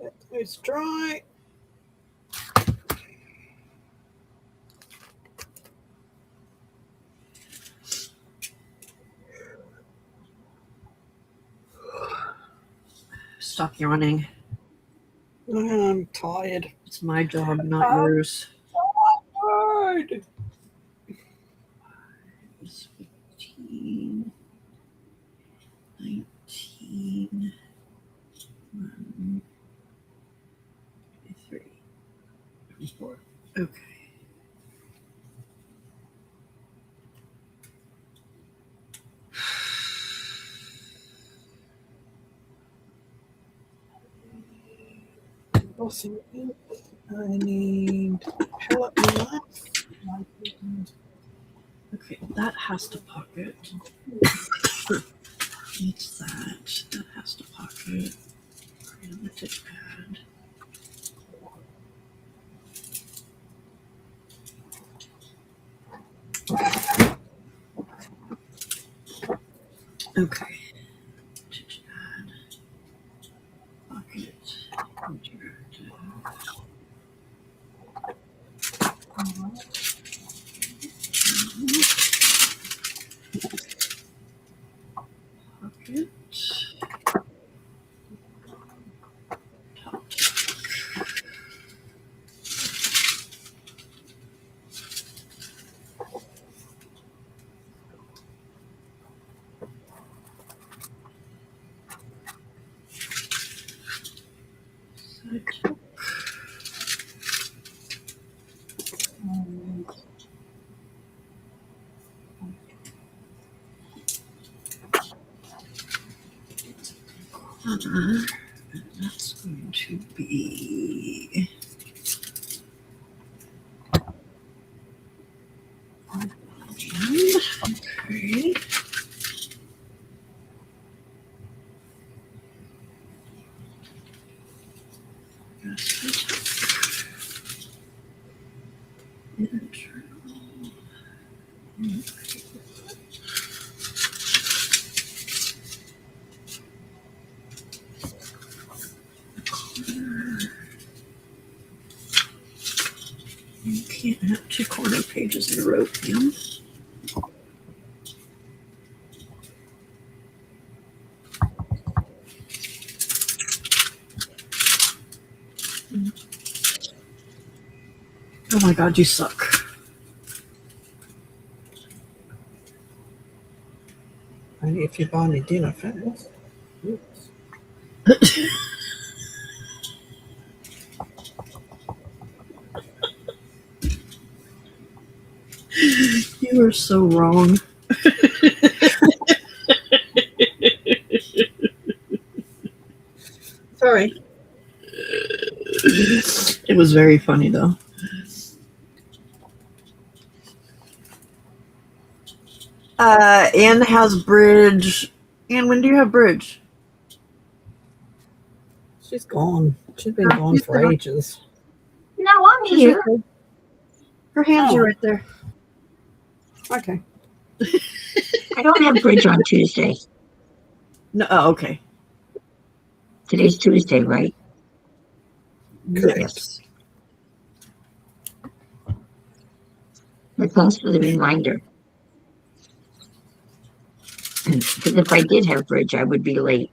That goes dry. Stop yawning. I'm tired. It's my job, not yours. Tired. 15, 19, 3, 4. Okay. Embossing ink. I need palette knife. Okay, that has to pocket. Needs that. That has to pocket. And the tip pad. Okay. Tip pad. Pocket. That's going to be okay. You can't have two corner pages in a row, Pam. Oh my God, you suck. Only if you buy me dinner first. Oops. You are so wrong. Sorry. It was very funny though. Anne has bridge. Anne, when do you have bridge? She's gone. She's been gone for ages. No, I'm here. Her hands Oh. are right there. Okay. I don't have bridge on Tuesday. No, oh, okay. Today's Tuesday, right? Correct. Yes. But thanks for the reminder. Because if I did have bridge, I would be late.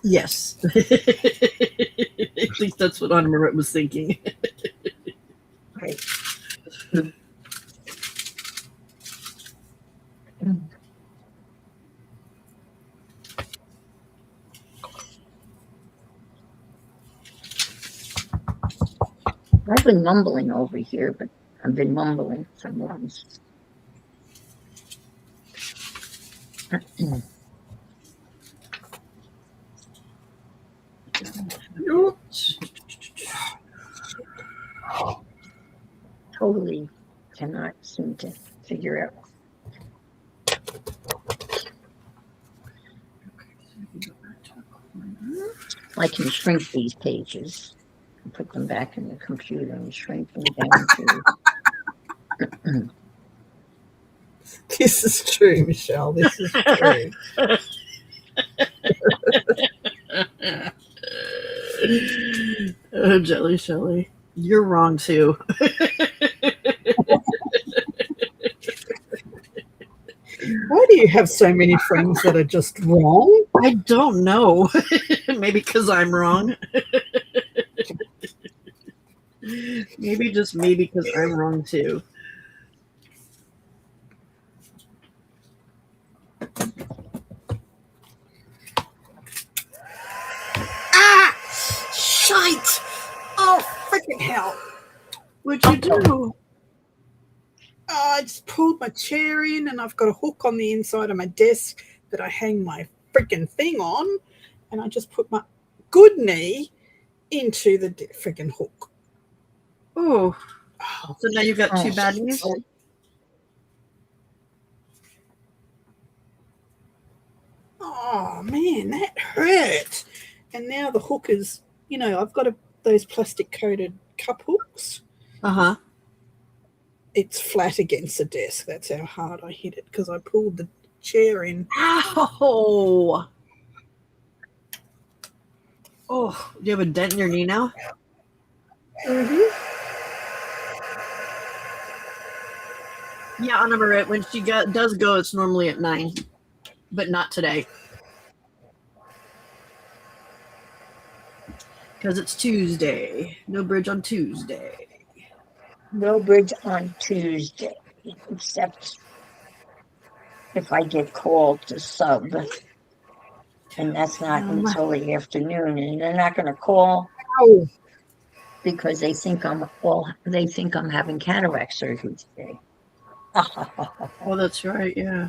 Yes. At least that's what Anna Marit was thinking. Right. I've been mumbling over here, but I've been mumbling sometimes. Totally cannot seem to figure out. I can shrink these pages and put them back in the computer and shrink them down to. This is true, Michelle. This is true. Oh, Jelly Shelly. You're wrong too. Why do you have so many friends that are just wrong? I don't know. Maybe because I'm wrong. Maybe just me because I'm wrong too. Ah! Shite! Oh, freaking hell. What'd you do? Oh, I just pulled my chair in and I've got a hook on the inside of my desk that I hang my freaking thing on. And I just put my good knee into the freaking hook. Oh, Oh, so now you've got two bad knees? oh, man, that hurt. And now the hook is, you know, I've got those plastic coated cup hooks. Uh-huh. It's flat against the desk. That's how hard I hit it because I pulled the chair in. Ow! Oh, do you have a dent in your knee now? Yeah, I remember it. When she does go, it's normally at 9, but not today. Because it's Tuesday. No bridge on Tuesday. No bridge on Tuesday, except if I get called to sub. And that's not until the afternoon. And they're not going to call Oh, because they think I'm having cataract surgery today. Oh, that's right. Yeah.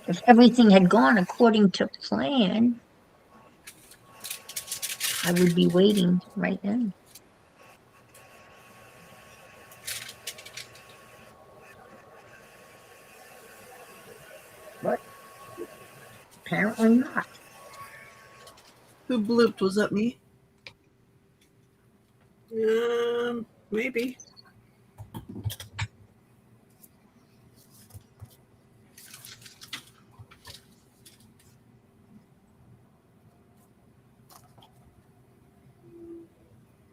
If everything had gone according to plan, I would be waiting right now. But apparently not. Who blooped? Was that me? maybe.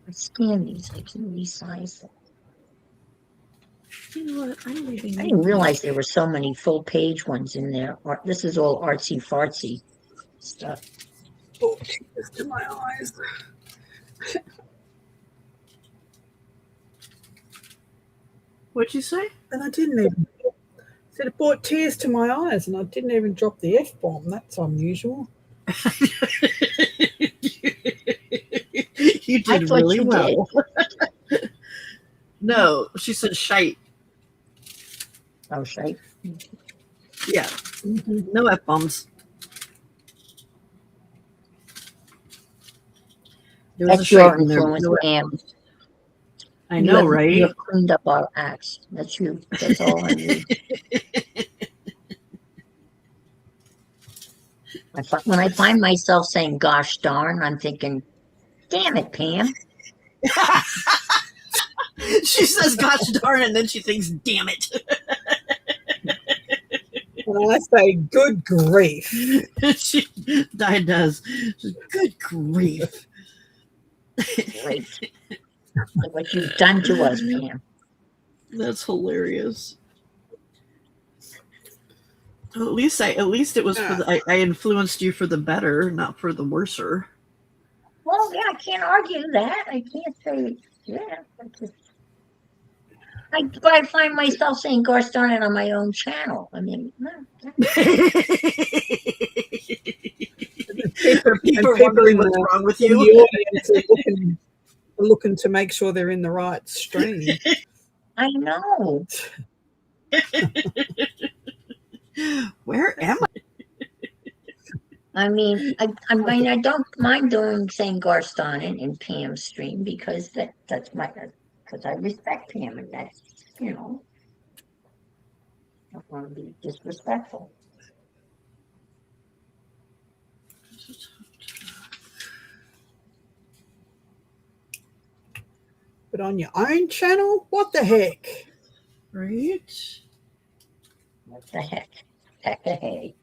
I scan these. I can resize them. You know what? I'm leaving. I didn't realize there were so many full page ones in there. This is all artsy fartsy stuff. Oh, tears to my eyes. What'd you say? And I didn't even. Said it brought tears to my eyes, and I didn't even drop the F-bomb. That's unusual. You I did thought really you well. No, she said shite. Oh, shite. Yeah. No F bombs. That's your influence, Pam. I know, right? You have cleaned up our acts. That's you. That's all I need. When I find myself saying "gosh darn," I'm thinking, "Damn it, Pam." She says "gosh darn," and then she thinks, "Damn it." And I say, "Good grief." Di does. Good grief. Great. Look what you've done to us, Pam. That's hilarious. At least it was for the, I influenced you for the better, not for the worser. Well, yeah, I can't argue that. I can't say, yeah. But I find myself saying "gosh darn it" on my own channel. I mean, no. People wondering what's wrong with you. The audience are looking to make sure they're in the right stream. I know. Where am I? I mean, I don't mind saying "gosh darn it" in Pam's stream because because I respect Pam, and that's, I don't want to be disrespectful. But on your own channel, what the heck? Right? What the heck? Heck the hey.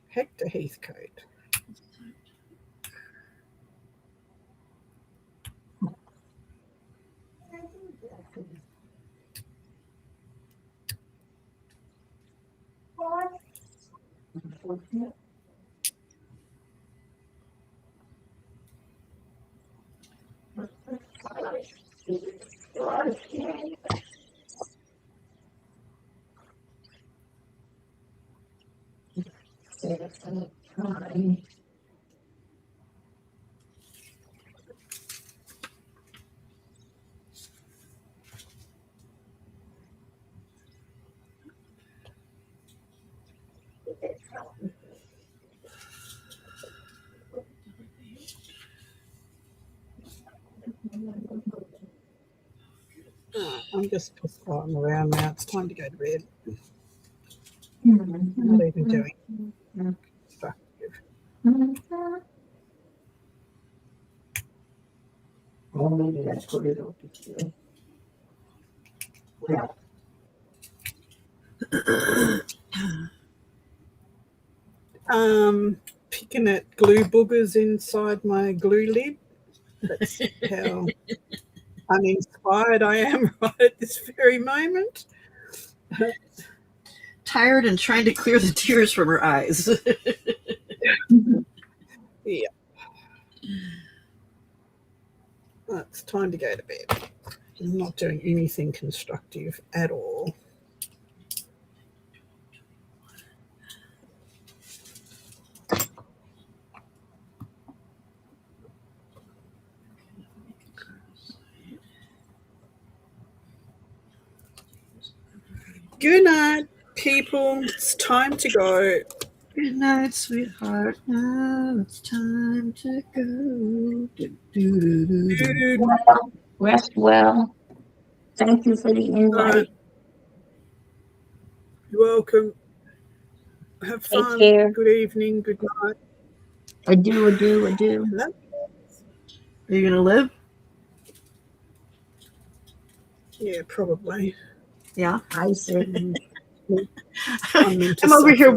Hector Heathcote. I'm just pissing around now. It's time to go to bed. I'm not even doing constructive. Well, maybe that's what it will be. Well, Picking at glue boogers inside my glue lid. That's how uninspired I am right at this very moment. Tired and trying to clear the tears from her eyes. Yeah. Well, it's time to go to bed. I'm not doing anything constructive at all. Good night, people. It's time to go. Good night, sweetheart. Now it's time to go. Do-do-do-do. Well, rest well. Thank you for the invite. You're welcome. Have Take fun. care. Good evening. Good night. Adieu. Love. Are you gonna live? Yeah, probably. Yeah. I see. I'm into I'm over here suffering. waiting.